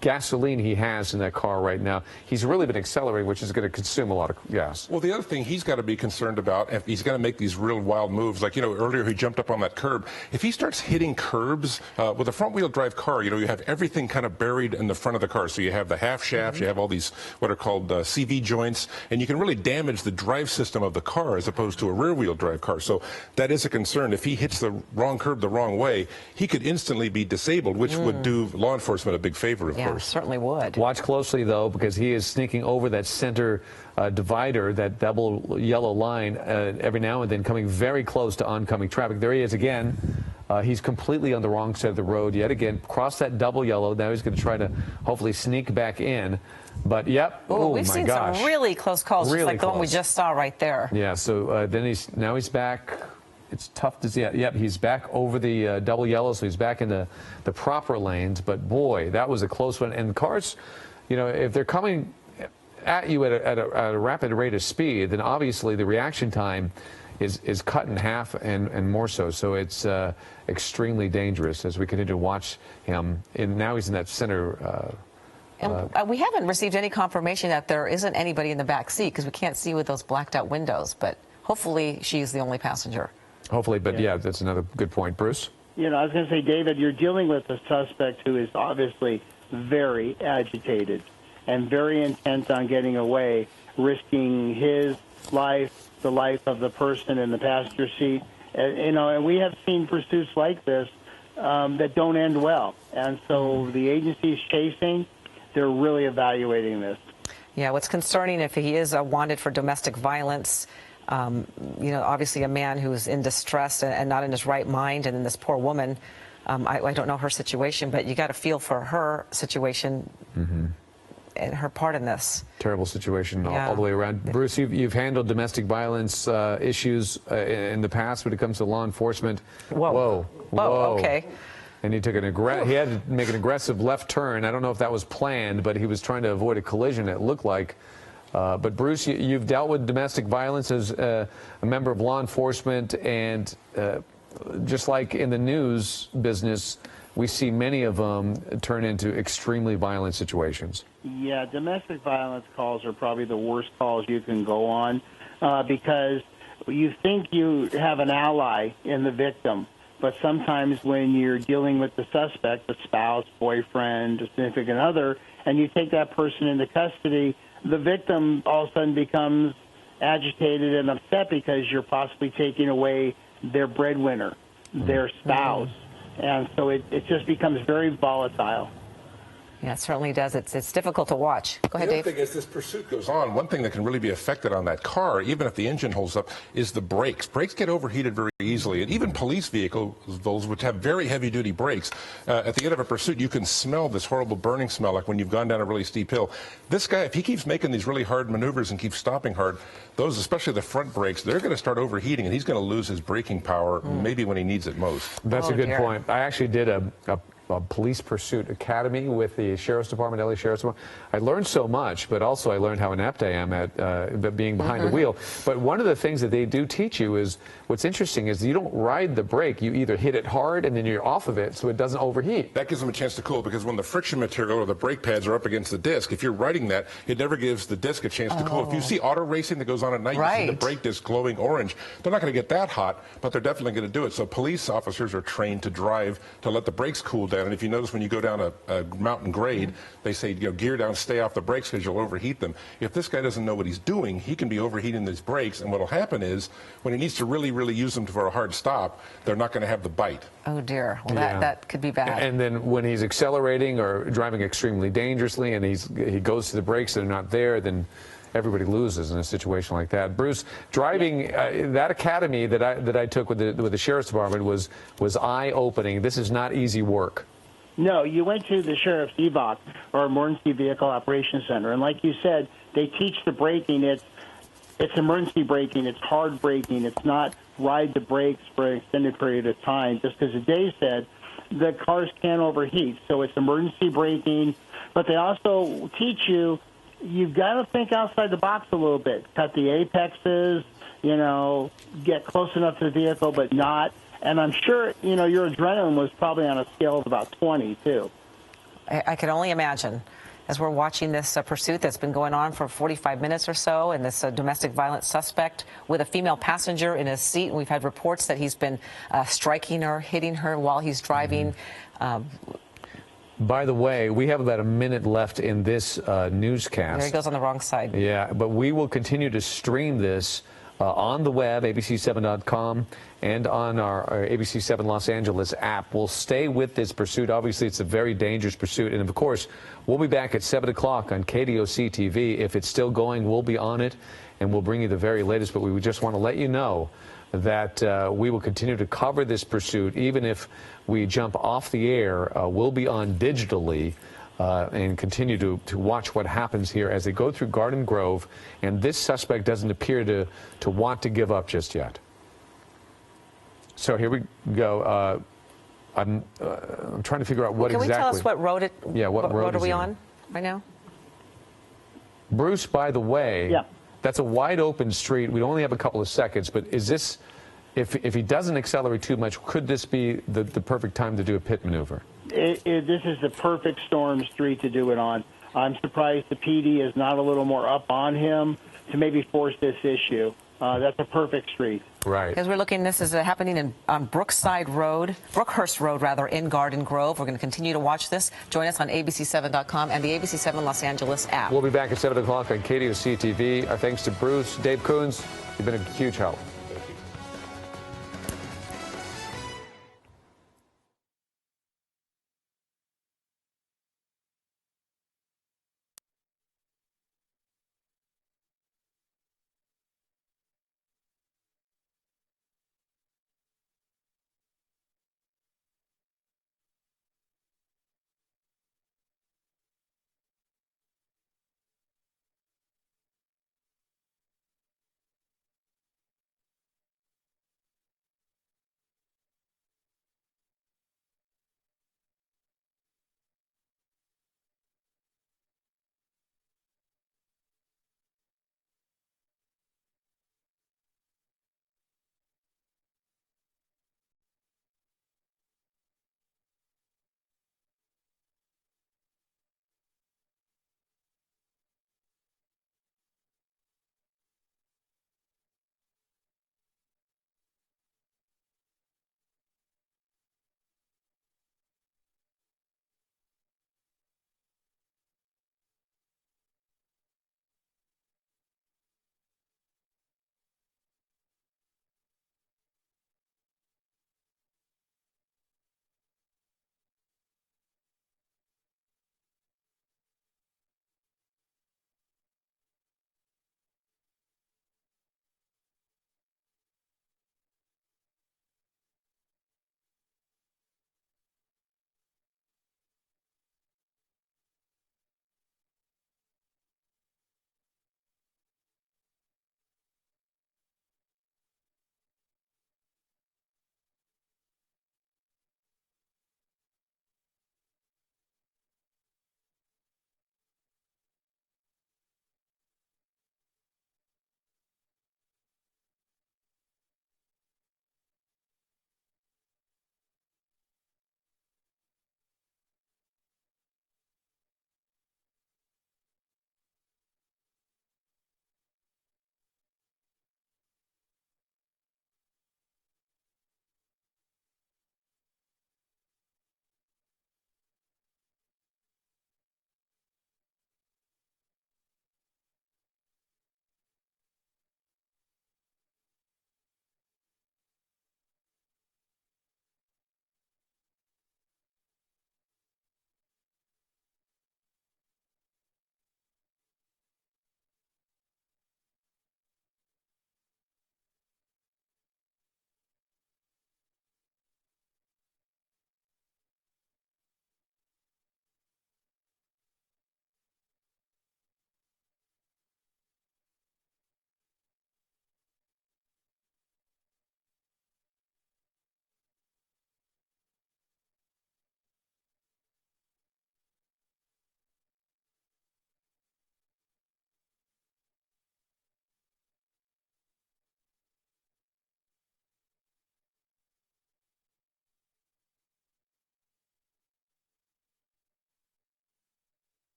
gasoline he has in that car right now. He's really been accelerating, which is going to consume a lot of gas. Well, the other thing he's got to be concerned about, if he's going to make these real wild moves, like, earlier he jumped up on that curb. If he starts hitting curbs with a front-wheel drive car, you have everything kind of buried in the front of the car. So you have the half shafts, you have all these what are called CV joints, and you can really damage the drive system of the car as opposed to a rear-wheel drive car. So that is a concern. If he hits the wrong curb the wrong way, he could instantly be disabled, which would do law enforcement a big favor, of course. Certainly would. Watch closely, though, because he is sneaking over that center divider, that double yellow line, every now and then, coming very close to oncoming traffic. There he is again. He's completely on the wrong side of the road yet again. Cross that double yellow. Now he's going to try to hopefully sneak back in. But, yep. Oh, we've seen some really close calls, really just like close. the one we just saw right there. Yeah, so then he's back. It's tough to see. Yep, he's back over the double yellow, so he's back in the proper lanes. But, boy, that was a close one. And cars, if they're coming at you at a rapid rate of speed, then obviously the reaction time is cut in half and more so. So it's extremely dangerous as we continue to watch him. And now he's in that center. And we haven't received any confirmation that there isn't anybody in the back seat because we can't see with those blacked out windows. But hopefully she's the only passenger. Hopefully, but yeah, that's another good point. Bruce? I was going to say, David, you're dealing with a suspect who is obviously very agitated and very intent on getting away, risking his life, the life of the person in the passenger seat. And we have seen pursuits like this that don't end well. And so the agency's chasing, they're really evaluating this. Yeah, what's concerning if he is wanted for domestic violence, obviously a man who's in distress and not in his right mind, and then this poor woman, I don't know her situation, but you got to feel for her situation and her part in this. Terrible situation all the way around. Bruce, you've handled domestic violence issues in the past when it comes to law enforcement. Whoa, okay. And he took he had to make an aggressive left turn. I don't know if that was planned, but he was trying to avoid a collision, it looked like. But Bruce, you've dealt with domestic violence as a member of law enforcement, and just like in the news business, we see many of them turn into extremely violent situations. Yeah, domestic violence calls are probably the worst calls you can go on because you think you have an ally in the victim, but sometimes when you're dealing with the suspect, the spouse, boyfriend, a significant other, and you take that person into custody, the victim all of a sudden becomes agitated and upset because you're possibly taking away their breadwinner, their spouse. And so it just becomes very volatile. Yeah, it certainly does. It's difficult to watch. Go ahead, Dave. The other thing is, this pursuit goes on. One thing that can really be affected on that car, even if the engine holds up, is the brakes. Brakes get overheated very easily. And even police vehicles, those which have very heavy-duty brakes, at the end of a pursuit, you can smell this horrible burning smell, like when you've gone down a really steep hill. This guy, if he keeps making these really hard maneuvers and keeps stopping hard, those, especially the front brakes, they're going to start overheating, and he's going to lose his braking power maybe when he needs it most. That's a good point. I actually did a police pursuit academy with the Sheriff's Department, LA Sheriff's Department. I learned so much, but also I learned how inept I am at being behind the wheel. But one of the things that they do teach you is, what's interesting is you don't ride the brake. You either hit it hard and then you're off of it so it doesn't overheat. That gives them a chance to cool, because when the friction material or the brake pads are up against the disc, if you're riding that, it never gives the disc a chance to cool. If you see auto racing that goes on at night, you see the brake disc glowing orange. They're not going to get that hot, but they're definitely going to do it. So police officers are trained to drive to let the brakes cool down. And if you notice, when you go down a mountain grade, they say, gear down, stay off the brakes because you'll overheat them. If this guy doesn't know what he's doing, he can be overheating these brakes, and what will happen is when he needs to really, really use them for a hard stop, they're not going to have the bite. Oh, dear. Well, that could be bad. And then when he's accelerating or driving extremely dangerously and he goes to the brakes and they're not there, then everybody loses in a situation like that. Bruce, driving that academy that I took with the Sheriff's Department was eye-opening. This is not easy work. No, you went to the Sheriff's EVOC, or Emergency Vehicle Operations Center, and like you said, they teach the braking. It's emergency braking. It's hard braking. It's not ride the brakes for an extended period of time. Just because, as Dave said, the cars can overheat. So it's emergency braking, but they also teach you've got to think outside the box a little bit. Cut the apexes, get close enough to the vehicle, but not. And I'm sure, your adrenaline was probably on a scale of about 20, too. I can only imagine. As we're watching this pursuit that's been going on for 45 minutes or so, and this domestic violence suspect with a female passenger in his seat. We've had reports that he's been striking her, hitting her while he's driving. By the way, we have about a minute left in this newscast. There he goes on the wrong side. Yeah, but we will continue to stream this on the web, abc7.com, and on our ABC7 Los Angeles app. We'll stay with this pursuit. Obviously, it's a very dangerous pursuit. And, of course, we'll be back at 7 o'clock on KDOC TV. If it's still going, we'll be on it, and we'll bring you the very latest. But we just want to let you know that we will continue to cover this pursuit. Even if we jump off the air, we'll be on digitally and continue to watch what happens here as they go through Garden Grove. And this suspect doesn't appear to want to give up just yet. So here we go. I'm trying to figure out what exactly. Can we tell us what road it? Yeah, what road are we he on right now? Bruce, by the way, yeah. That's a wide open street. We only have a couple of seconds, but is this, if he doesn't accelerate too much, could this be the perfect time to do a pit maneuver? This is the perfect storm street to do it on. I'm surprised the PD is not a little more up on him to maybe force this issue. That's a perfect street. Right. Because we're looking, this is happening on Brookhurst Road, rather, in Garden Grove. We're going to continue to watch this. Join us on abc7.com and the ABC7 Los Angeles app. We'll be back at 7 o'clock on KDOC TV. Our thanks to Bruce, Dave Coons. You've been a huge help.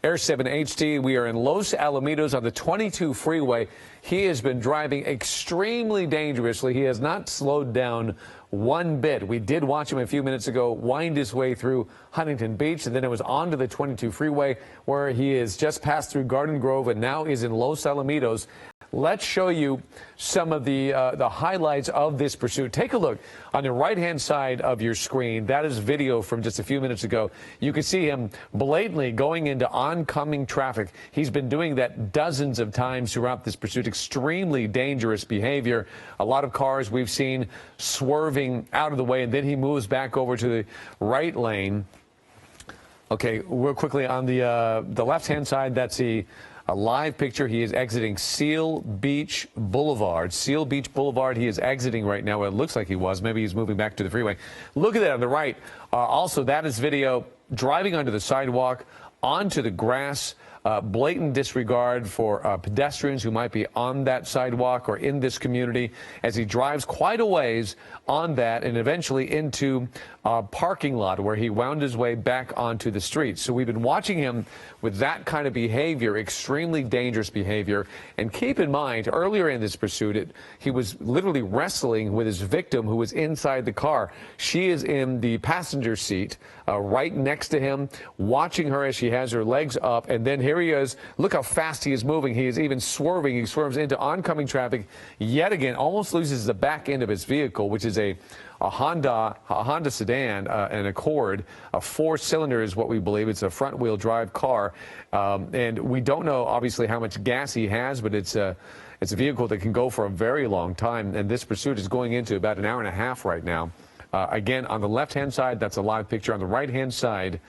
Air 7 HD, we are in Los Alamitos on the 22 freeway. He has been driving extremely dangerously. He has not slowed down one bit. We did watch him a few minutes ago wind his way through Huntington Beach, and then it was onto the 22 freeway where he has just passed through Garden Grove and now is in Los Alamitos. Let's show you some of the highlights of this pursuit. Take a look on the right-hand side of your screen. That is video from just a few minutes ago. You can see him blatantly going into oncoming traffic. He's been doing that dozens of times throughout this pursuit. Extremely dangerous behavior. A lot of cars we've seen swerving out of the way, and then he moves back over to the right lane. Okay, real quickly on the left-hand side, that's a live picture. He is exiting Seal Beach Boulevard. Seal Beach Boulevard, he is exiting right now. It looks like he was. Maybe he's moving back to the freeway. Look at that on the right. Also, that is video driving onto the sidewalk, onto the grass. Blatant disregard for pedestrians who might be on that sidewalk or in this community as he drives quite a ways on that and eventually into a parking lot where he wound his way back onto the street. So we've been watching him with that kind of behavior, extremely dangerous behavior. And keep in mind, earlier in this pursuit, he was literally wrestling with his victim who was inside the car. She is in the passenger seat right next to him, watching her as she has her legs up. And then here he is. Look how fast he is moving. He is even swerving. He swerves into oncoming traffic yet again, almost loses the back end of his vehicle, which is a Honda sedan, an Accord. A 4-cylinder is what we believe. It's a front-wheel drive car. And we don't know, obviously, how much gas he has, but it's a vehicle that can go for a very long time. And this pursuit is going into about an hour and a half right now. Again, on the left-hand side, that's a live picture. On the right-hand side,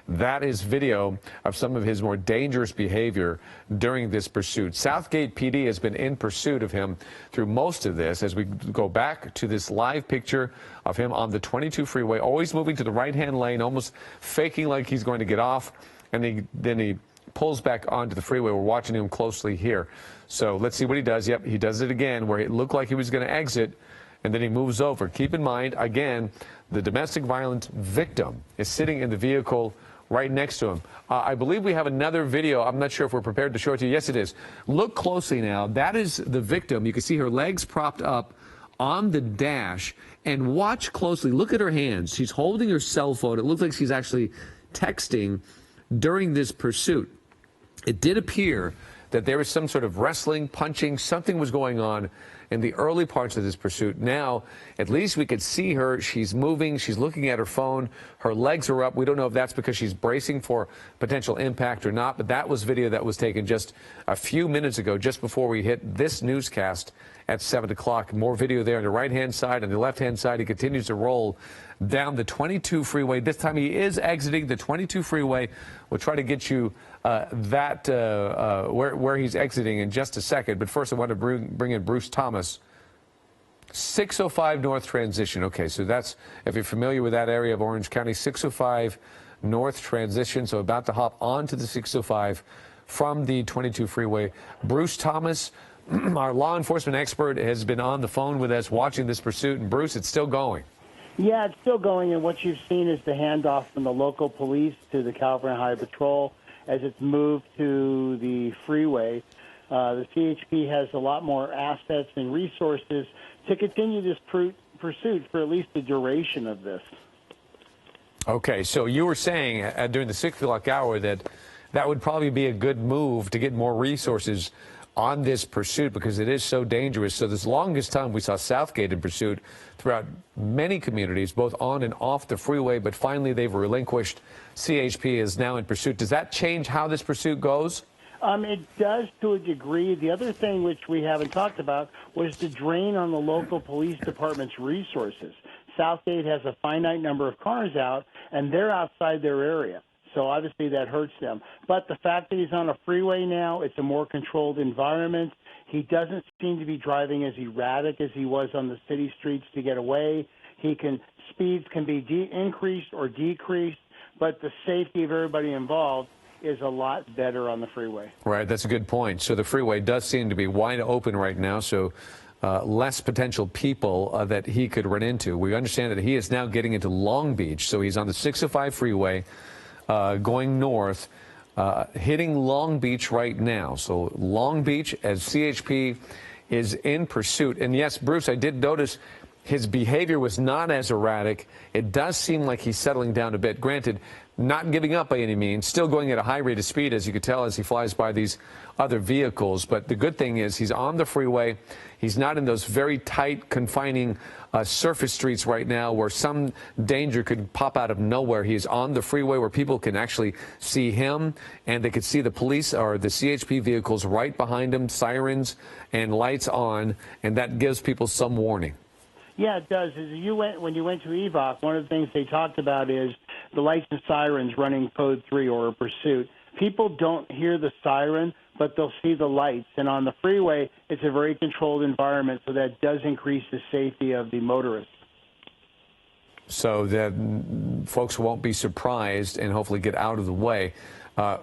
that is video of some of his more dangerous behavior during this pursuit. Southgate PD has been in pursuit of him through most of this. As we go back to this live picture of him on the 22 freeway, always moving to the right-hand lane, almost faking like he's going to get off, and then he pulls back onto the freeway. We're watching him closely here. So let's see what he does. Yep, he does it again where it looked like he was going to exit, and then he moves over. Keep in mind, again, the domestic violence victim is sitting in the vehicle right next to him. I believe we have another video. I'm not sure if we're prepared to show it to you. Yes, it is. Look closely now. That is the victim. You can see her legs propped up on the dash. And watch closely. Look at her hands. She's holding her cell phone. It looks like she's actually texting during this pursuit. It did appear that there was some sort of wrestling, punching, something was going on in the early parts of this pursuit. Now, at least we could see her. She's moving. She's looking at her phone. Her legs are up. We don't know if that's because she's bracing for potential impact or not, but that was video that was taken just a few minutes ago, just before we hit this newscast at 7 o'clock. More video there on the right-hand side. On the left-hand side, he continues to roll down the 22 freeway. This time he is exiting the 22 freeway. We'll try to get you where he's exiting in just a second. But first, I want to bring in Bruce Thomas. 605 North Transition. Okay, so that's, if you're familiar with that area of Orange County, 605 North Transition. So about to hop onto the 605 from the 22 freeway. Bruce Thomas, our law enforcement expert, has been on the phone with us watching this pursuit. And Bruce, it's still going. Yeah, it's still going, and what you've seen is the handoff from the local police to the California Highway Patrol as it's moved to the freeway. The CHP has a lot more assets and resources to continue this pursuit for at least the duration of this. Okay, so you were saying during the 6 o'clock hour that would probably be a good move to get more resources on this pursuit because it is so dangerous. So this longest time we saw Southgate in pursuit throughout many communities, both on and off the freeway, but finally they've relinquished. CHP is now in pursuit. Does that change how this pursuit goes? It does to a degree. The other thing which we haven't talked about was the drain on the local police department's resources. Southgate has a finite number of cars out, and they're outside their area. So obviously that hurts them. But the fact that he's on a freeway now, it's a more controlled environment. He doesn't seem to be driving as erratic as he was on the city streets to get away. Speeds can be increased or decreased, but the safety of everybody involved is a lot better on the freeway. Right, that's a good point. So the freeway does seem to be wide open right now, so less potential people that he could run into. We understand that he is now getting into Long Beach, so he's on the 605 freeway going north. hitting Long Beach right now. So Long Beach, as CHP is in pursuit. And yes, Bruce, I did notice his behavior was not as erratic. It does seem like he's settling down a bit. Granted, not giving up by any means, still going at a high rate of speed, as you could tell, as he flies by these other vehicles. But the good thing is he's on the freeway. He's not in those very tight, confining surface streets right now where some danger could pop out of nowhere. He is on the freeway where people can actually see him, and they could see the police or the CHP vehicles right behind him, sirens and lights on, and that gives people some warning. Yeah, it does. When you went to EVOC, one of the things they talked about is the lights and sirens running code 3 or a pursuit. People don't hear the siren, but they'll see the lights. And on the freeway, it's a very controlled environment, so that does increase the safety of the motorists. So that folks won't be surprised and hopefully get out of the way.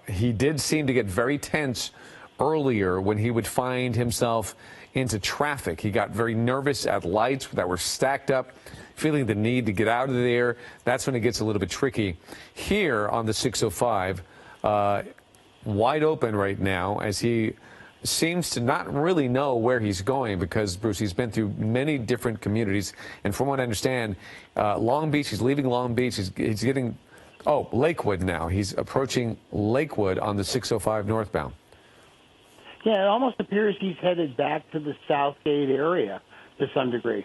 He did seem to get very tense earlier when he would find himself into traffic. He got very nervous at lights that were stacked up, feeling the need to get out of there. That's when it gets a little bit tricky. Here on the 605, wide open right now, as he seems to not really know where he's going because, Bruce, he's been through many different communities. And from what I understand, Long Beach, he's leaving Long Beach. He's getting, Lakewood now. He's approaching Lakewood on the 605 northbound. Yeah, it almost appears he's headed back to the Southgate area to some degree.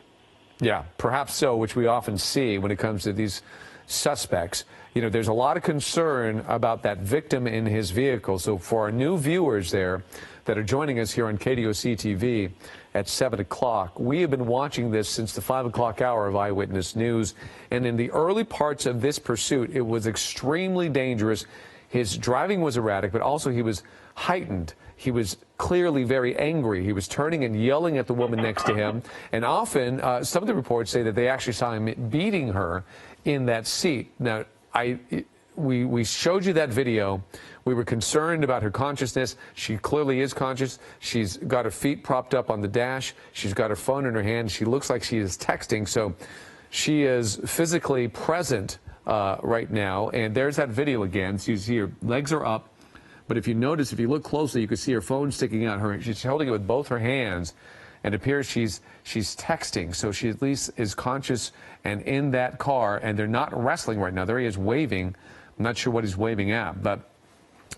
Yeah, perhaps so, which we often see when it comes to these suspects. You know, there's a lot of concern about that victim in his vehicle. So for our new viewers there that are joining us here on KDOC TV at 7 o'clock, we have been watching this since the 5 o'clock hour of Eyewitness News. And in the early parts of this pursuit, it was extremely dangerous. His driving was erratic, but also he was heightened. He was clearly very angry. He was turning and yelling at the woman next to him. And often, some of the reports say that they actually saw him beating her in that seat. Now, we showed you that video. We were concerned about her consciousness. She clearly is conscious. She's got her feet propped up on the dash. She's got her phone in her hand. She looks like she is texting. So she is physically present right now. And there's that video again. So you see her legs are up. But if you notice, if you look closely, you can see her phone sticking out. She's holding it with both her hands, and it appears she's texting. So she at least is conscious and in that car, and they're not wrestling right now. There he is waving. I'm not sure what he's waving at, but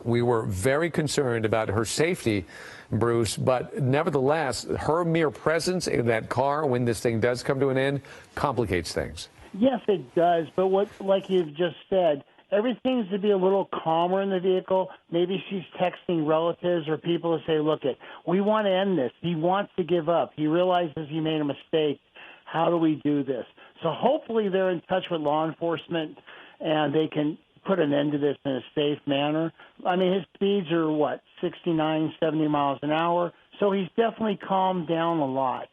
we were very concerned about her safety, Bruce. But nevertheless, her mere presence in that car when this thing does come to an end complicates things. Yes, it does. But like you've just said, everything seems to be a little calmer in the vehicle. Maybe she's texting relatives or people to say, look, we want to end this. He wants to give up. He realizes he made a mistake. How do we do this? So hopefully they're in touch with law enforcement and they can put an end to this in a safe manner. I mean, his speeds are, 69, 70 miles an hour. So he's definitely calmed down a lot.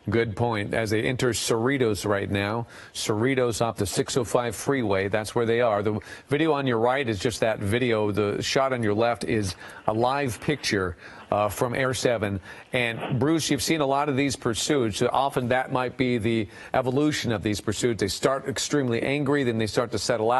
Good point. As they enter Cerritos right now, Cerritos off the 605 freeway, that's where they are. The video on your right is just that video. The shot on your left is a live picture from Air 7. And Bruce, you've seen a lot of these pursuits. Often that might be the evolution of these pursuits. They start extremely angry, then they start to settle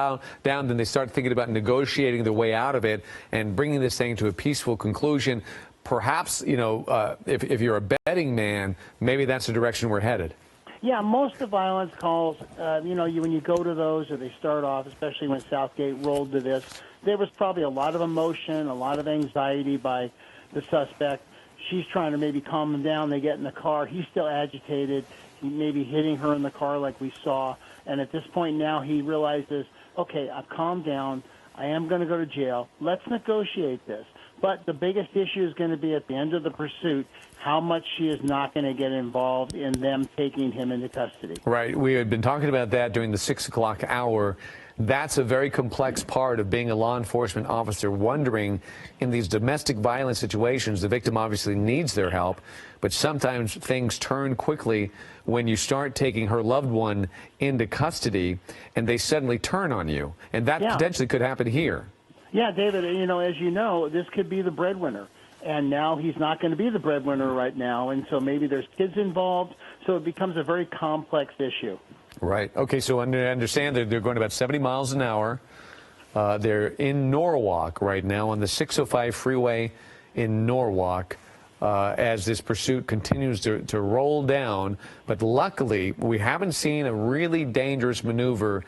down, then they start thinking about negotiating their way out of it and bringing this thing to a peaceful conclusion. Perhaps, if you're a betting man, maybe that's the direction we're headed. Yeah, most of the violence calls, when you go to those or they start off, especially when Southgate rolled to this, there was probably a lot of emotion, a lot of anxiety by the suspect. She's trying to maybe calm him down. They get in the car. He's still agitated, maybe hitting her in the car like we saw. And at this point now he realizes, okay, I've calmed down. I am going to go to jail. Let's negotiate this. But the biggest issue is going to be at the end of the pursuit, how much she is not going to get involved in them taking him into custody. Right. We had been talking about that during the 6 o'clock hour. That's a very complex part of being a law enforcement officer, wondering in these domestic violence situations, the victim obviously needs their help, but sometimes things turn quickly when you start taking her loved one into custody and they suddenly turn on you. And that potentially could happen here. Yeah, David, as you know, this could be the breadwinner. And now he's not going to be the breadwinner right now. And so maybe there's kids involved. So it becomes a very complex issue. Right. Okay, so I understand that they're going about 70 miles an hour. They're in Norwalk right now on the 605 freeway in Norwalk as this pursuit continues to roll down. But luckily, we haven't seen a really dangerous maneuver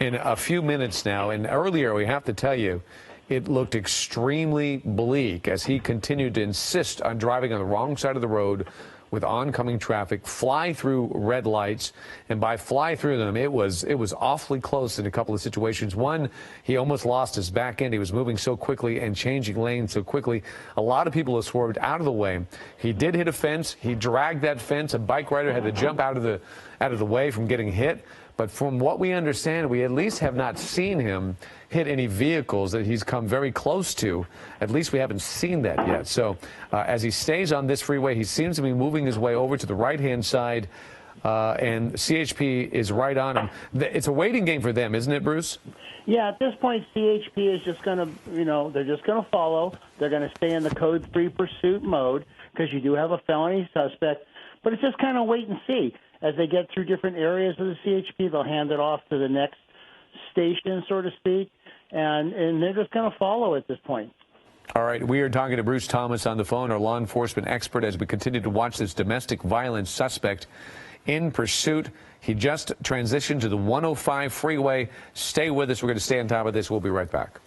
in a few minutes now. And earlier, we have to tell you, it looked extremely bleak as he continued to insist on driving on the wrong side of the road with oncoming traffic, fly through red lights, and by fly through them, it was awfully close in a couple of situations. One, he almost lost his back end. He was moving so quickly and changing lanes so quickly. A lot of people have swerved out of the way. He did hit a fence. He dragged that fence. A bike rider had to jump out of the way from getting hit. But from what we understand, we at least have not seen him hit any vehicles that he's come very close to. At least we haven't seen that yet. So as he stays on this freeway, he seems to be moving his way over to the right-hand side, and CHP is right on him. It's a waiting game for them, isn't it, Bruce? Yeah, at this point, CHP is just going to, they're just going to follow. They're going to stay in the Code 3 pursuit mode because you do have a felony suspect. But it's just kind of wait and see. As they get through different areas of the CHP, they'll hand it off to the next station, so to speak, and they're just going to follow at this point. All right, we are talking to Bruce Thomas on the phone, our law enforcement expert, as we continue to watch this domestic violence suspect in pursuit. He just transitioned to the 105 freeway. Stay with us. We're going to stay on top of this. We'll be right back.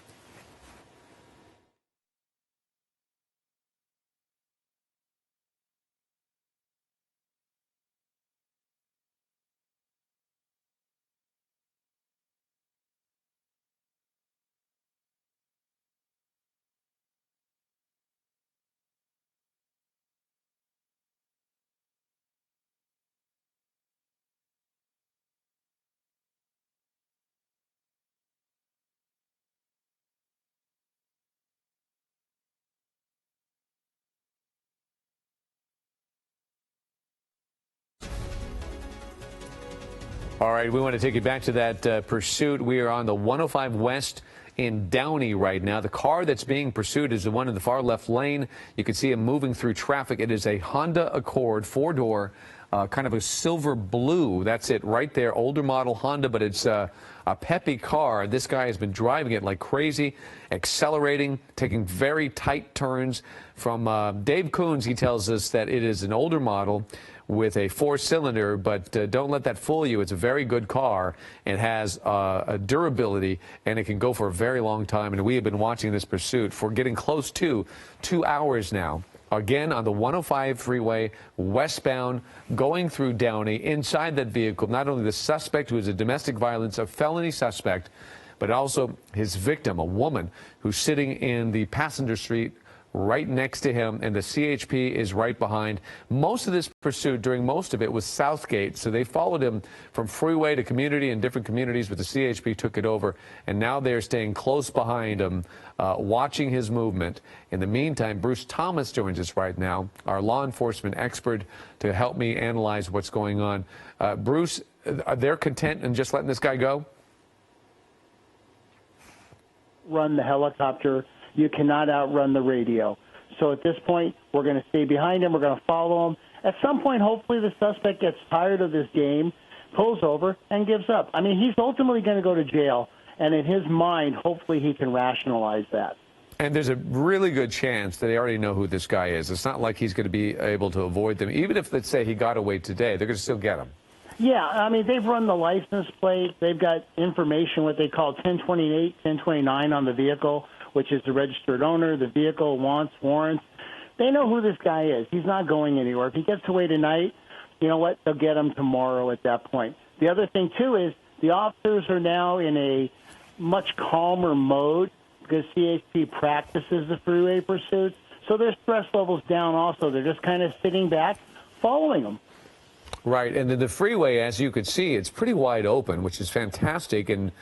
All right, we want to take you back to that pursuit. We are on the 105 West in Downey right now. The car that's being pursued is the one in the far left lane. You can see him moving through traffic. It is a Honda Accord, four-door, kind of a silver blue. That's it right there. Older model Honda, but it's a peppy car. This guy has been driving it like crazy, accelerating, taking very tight turns. From Dave Coons, he tells us that it is an older model with a four-cylinder, but don't let that fool you. It's a very good car. It has a durability, and it can go for a very long time. And we have been watching this pursuit for getting close to 2 hours now. Again, on the 105 freeway, westbound, going through Downey. Inside that vehicle, not only the suspect, who is a domestic violence, a felony suspect, but also his victim, a woman who's sitting in the passenger seat right next to him, and the CHP is right behind. Most of this pursuit, during most of it, was Southgate, so they followed him from freeway to community and different communities, but the CHP took it over, and now they're staying close behind him, watching his movement. In the meantime, Bruce Thomas joins us right now, our law enforcement expert, to help me analyze what's going on. Bruce, they're content in just letting this guy go? Run the helicopter. You cannot outrun the radio. So at this point, we're going to stay behind him. We're going to follow him. At some point, hopefully the suspect gets tired of this game, pulls over, and gives up. I mean, he's ultimately going to go to jail, and in his mind, hopefully he can rationalize that. And there's a really good chance that they already know who this guy is. It's not like he's going to be able to avoid them. Even if, let's say, he got away today, they're going to still get him. Yeah, I mean, they've run the license plate. They've got information, what they call 1028, 1029 on the vehicle, which is the registered owner, the vehicle, wants, warrants. They know who this guy is. He's not going anywhere. If he gets away tonight, you know what? They'll get him tomorrow at that point. The other thing, too, is the officers are now in a much calmer mode because CHP practices the freeway pursuits. So their stress level's down also. They're just kind of sitting back, following them. Right. And the freeway, as you could see, it's pretty wide open, which is fantastic and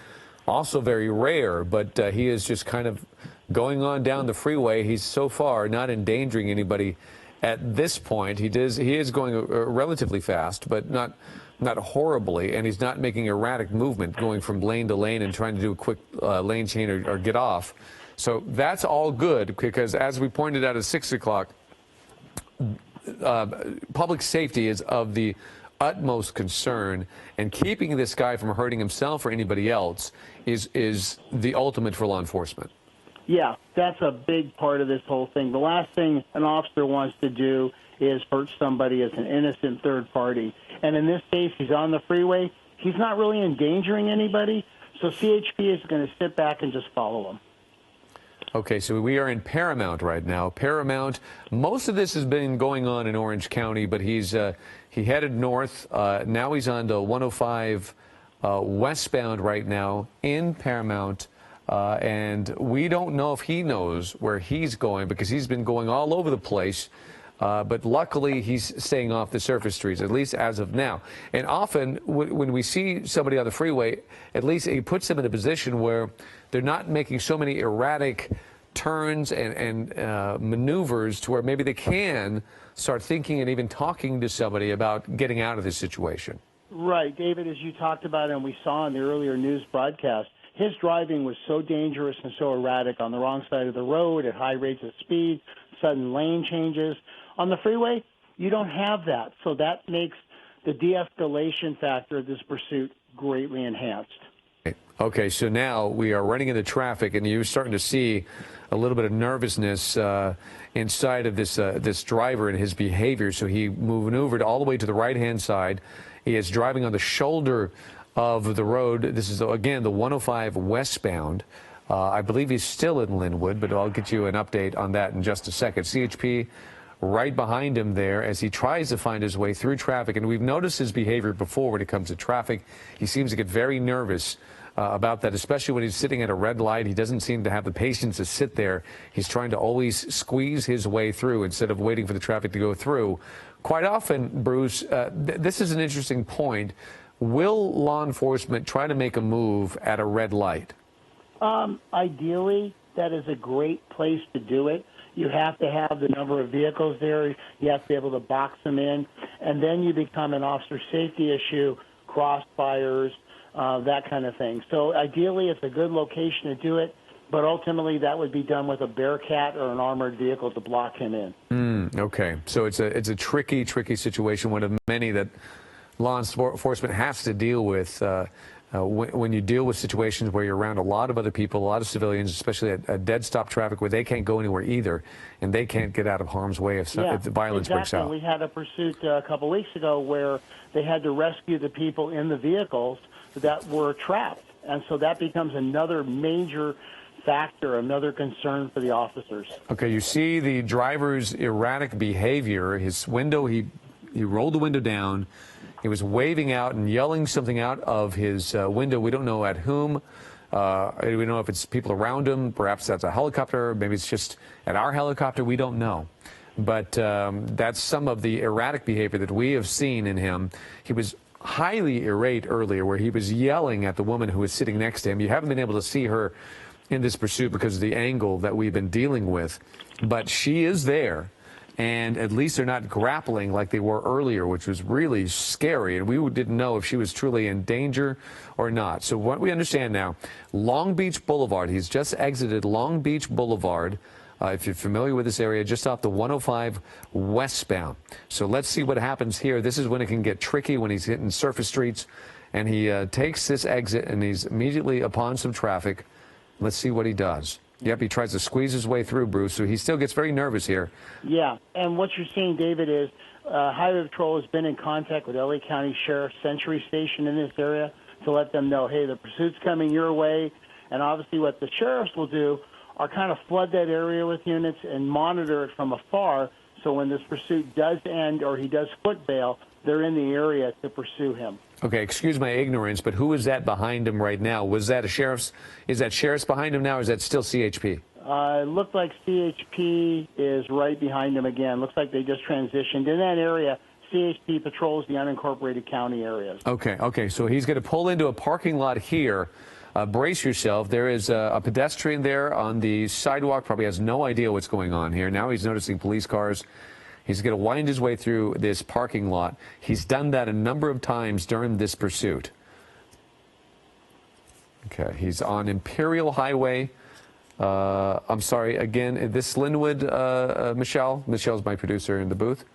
also very rare, but he is just kind of going on down the freeway. He's so far not endangering anybody at this point. He is going relatively fast, but not horribly, and he's not making erratic movement going from lane to lane and trying to do a quick lane change or get off. So that's all good because, as we pointed out at 6 o'clock, public safety is of the utmost concern, and keeping this guy from hurting himself or anybody else is the ultimate for law enforcement. Yeah, that's a big part of this whole thing. The last thing an officer wants to do is hurt somebody as an innocent third party. And in this case, he's on the freeway. He's not really endangering anybody, so CHP is going to sit back and just follow him. Okay, so we are in Paramount right now. Paramount, most of this has been going on in Orange County, but he headed north. Now he's on the 105 westbound right now in Paramount. And we don't know if he knows where he's going because he's been going all over the place. But luckily, he's staying off the surface streets, at least as of now. And often, when we see somebody on the freeway, at least it puts them in a position where they're not making so many erratic turns and maneuvers to where maybe they can start thinking and even talking to somebody about getting out of this situation. Right, David, as you talked about and we saw in the earlier news broadcast, his driving was so dangerous and so erratic on the wrong side of the road at high rates of speed, sudden lane changes. On the freeway, you don't have that, so that makes the de-escalation factor of this pursuit greatly enhanced. Okay, so now we are running into traffic, and you're starting to see a little bit of nervousness inside of this driver and his behavior. So he maneuvered all the way to the right-hand side. He is driving on the shoulder of the road. This is, again, the 105 westbound. I believe he's still in Linwood, but I'll get you an update on that in just a second. CHP right behind him there as he tries to find his way through traffic. And we've noticed his behavior before when it comes to traffic. He seems to get very nervous about that, especially when he's sitting at a red light. He doesn't seem to have the patience to sit there. He's trying to always squeeze his way through instead of waiting for the traffic to go through. Quite often, Bruce, this is an interesting point. Will law enforcement try to make a move at a red light? Ideally, that is a great place to do it. You have to have the number of vehicles there. You have to be able to box them in. And then you become an officer safety issue, crossfires, that kind of thing. So ideally, it's a good location to do it. But ultimately, that would be done with a Bearcat or an armored vehicle to block him in. Okay. So it's a tricky situation, one of many that law enforcement has to deal with when you deal with situations where you're around a lot of other people, a lot of civilians, especially at dead stop traffic where they can't go anywhere either, and they can't get out of harm's way if the violence breaks out. We had a pursuit a couple weeks ago where they had to rescue the people in the vehicles that were trapped, and so that becomes another major factor, another concern for the officers. Okay, you see the driver's erratic behavior. His window, he rolled the window down. He was waving out and yelling something out of his window. We don't know at whom. We don't know if it's people around him. Perhaps that's a helicopter. Maybe it's just at our helicopter. We don't know. But that's some of the erratic behavior that we have seen in him. He was highly irate earlier where he was yelling at the woman who was sitting next to him. You haven't been able to see her in this pursuit because of the angle that we've been dealing with. But she is there. And at least they're not grappling like they were earlier, which was really scary. And we didn't know if she was truly in danger or not. So what we understand now, Long Beach Boulevard, he's just exited Long Beach Boulevard. If you're familiar with this area, just off the 105 westbound. So let's see what happens here. This is when it can get tricky, when he's hitting surface streets. And he takes this exit, and he's immediately upon some traffic. Let's see what he does. Yep, he tries to squeeze his way through, Bruce, so he still gets very nervous here. Yeah, and what you're seeing, David, is Highway Patrol has been in contact with LA County Sheriff's Century Station in this area to let them know, hey, the pursuit's coming your way. And obviously what the sheriffs will do are kind of flood that area with units and monitor it from afar, so when this pursuit does end or he does foot bail, they're in the area to pursue him. Okay, excuse my ignorance, but who is that behind him right now? Was that a sheriff's? Is that sheriff's behind him now, or is that still CHP? It looked like CHP is right behind him again. Looks like they just transitioned. In that area, CHP patrols the unincorporated county areas. Okay, so he's going to pull into a parking lot here. Brace yourself. There is a pedestrian there on the sidewalk, probably has no idea what's going on here. Now he's noticing police cars. He's going to wind his way through this parking lot. He's done that a number of times during this pursuit. Okay, he's on Imperial Highway. I'm sorry, again, this Linwood, Michelle. Michelle's my producer in the booth.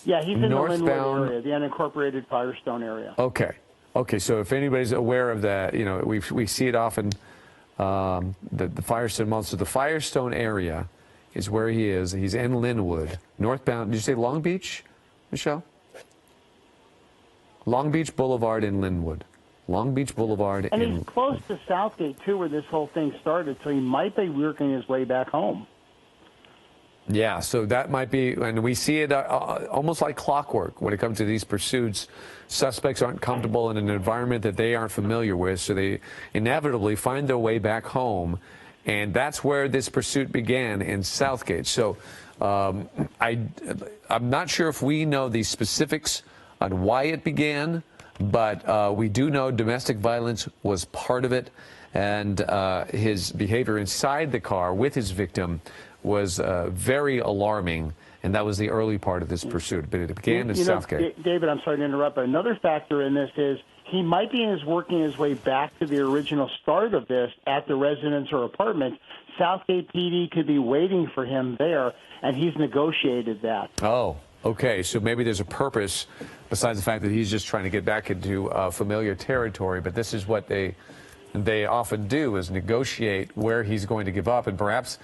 Yeah, he's in the Linwood northbound area, the unincorporated Firestone area. Okay. Okay, so if anybody's aware of that, you know, we see it often, the Firestone Mall. So the Firestone area is where he is. He's in Linwood, northbound. Did you say Long Beach, Michelle? Long Beach Boulevard in Linwood. Long Beach Boulevard And in... he's close to Southgate, too, where this whole thing started, so he might be working his way back home. Yeah, so that might be, and we see it almost like clockwork when it comes to these pursuits. Suspects aren't comfortable in an environment that they aren't familiar with, so they inevitably find their way back home, and that's where this pursuit began in Southgate. So I'm not sure if we know the specifics on why it began, but we do know domestic violence was part of it, and his behavior inside the car with his victim was very alarming, and that was the early part of this pursuit. But it began in Southgate. David, I'm sorry to interrupt, but another factor in this is he might be working his way back to the original start of this at the residence or apartment. Southgate PD could be waiting for him there, and he's negotiated that. Oh, okay. So maybe there's a purpose besides the fact that he's just trying to get back into familiar territory. But this is what they often do, is negotiate where he's going to give up, and perhaps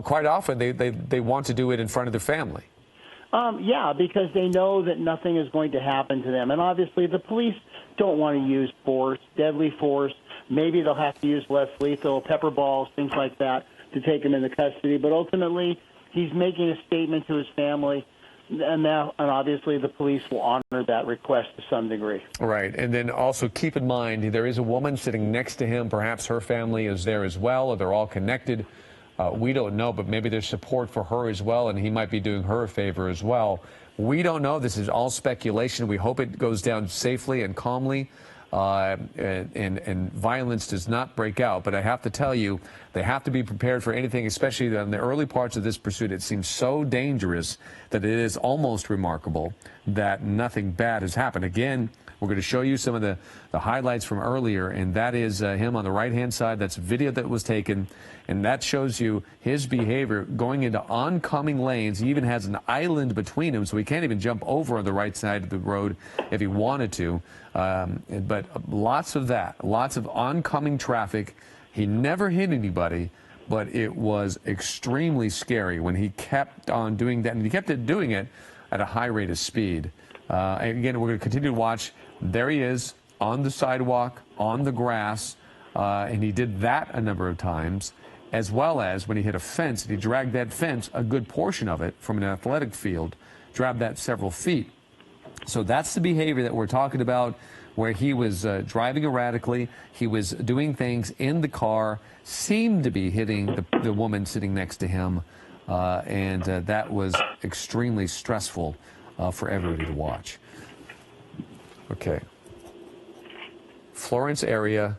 quite often they want to do it in front of their family. Yeah, because they know that nothing is going to happen to them. And obviously the police don't want to use force, deadly force. Maybe they'll have to use less lethal, pepper balls, things like that, to take him into custody. But ultimately, he's making a statement to his family, and obviously the police will honor that request to some degree. Right. And then also keep in mind, there is a woman sitting next to him. Perhaps her family is there as well, or they're all connected. We don't know, but maybe there's support for her as well, and he might be doing her a favor as well. We don't know. This is all speculation. We hope it goes down safely and calmly, and violence does not break out. But I have to tell you, they have to be prepared for anything, especially in the early parts of this pursuit. It seems so dangerous that it is almost remarkable that nothing bad has happened. Again, we're going to show you some of the highlights from earlier, and that is him on the right-hand side. That's video that was taken, and that shows you his behavior going into oncoming lanes. He even has an island between him, so he can't even jump over on the right side of the road if he wanted to. But lots of that, lots of oncoming traffic. He never hit anybody, but it was extremely scary when he kept on doing that, and he kept doing it at a high rate of speed. And again, we're going to continue to watch. There he is on the sidewalk, on the grass, and he did that a number of times, as well as when he hit a fence, and he dragged that fence, a good portion of it, from an athletic field, dragged that several feet. So that's the behavior that we're talking about, where he was driving erratically, he was doing things in the car, seemed to be hitting the woman sitting next to him, and that was extremely stressful for everybody to watch. Okay. Florence area,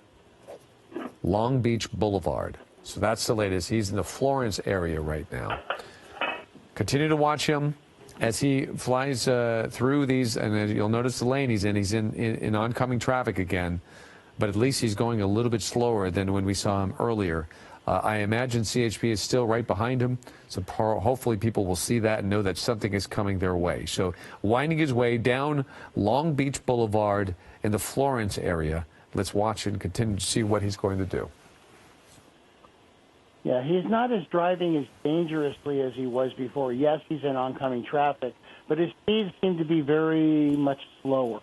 Long Beach Boulevard. So that's the latest. He's in the Florence area right now. Continue to watch him as he flies through these, and as you'll notice the lane he's in oncoming traffic again, but at least he's going a little bit slower than when we saw him earlier. I imagine CHP is still right behind him, so hopefully people will see that and know that something is coming their way. So winding his way down Long Beach Boulevard in the Florence area. Let's watch and continue to see what he's going to do. Yeah, he's not driving as dangerously as he was before. Yes, he's in oncoming traffic, but his speeds seem to be very much slower.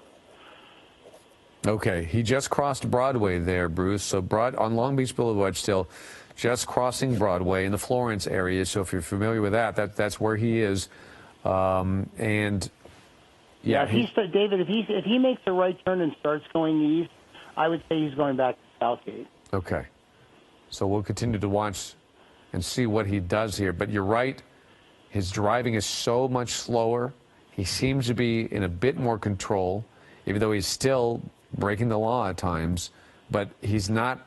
Okay, he just crossed Broadway there, Bruce. So on Long Beach Boulevard still, just crossing Broadway in the Florence area. So if you're familiar with that's where he is. And yeah, David, if he makes a right turn and starts going east, I would say he's going back to Southgate. Okay. So we'll continue to watch and see what he does here. But you're right, his driving is so much slower. He seems to be in a bit more control, even though he's still breaking the law at times. But he's not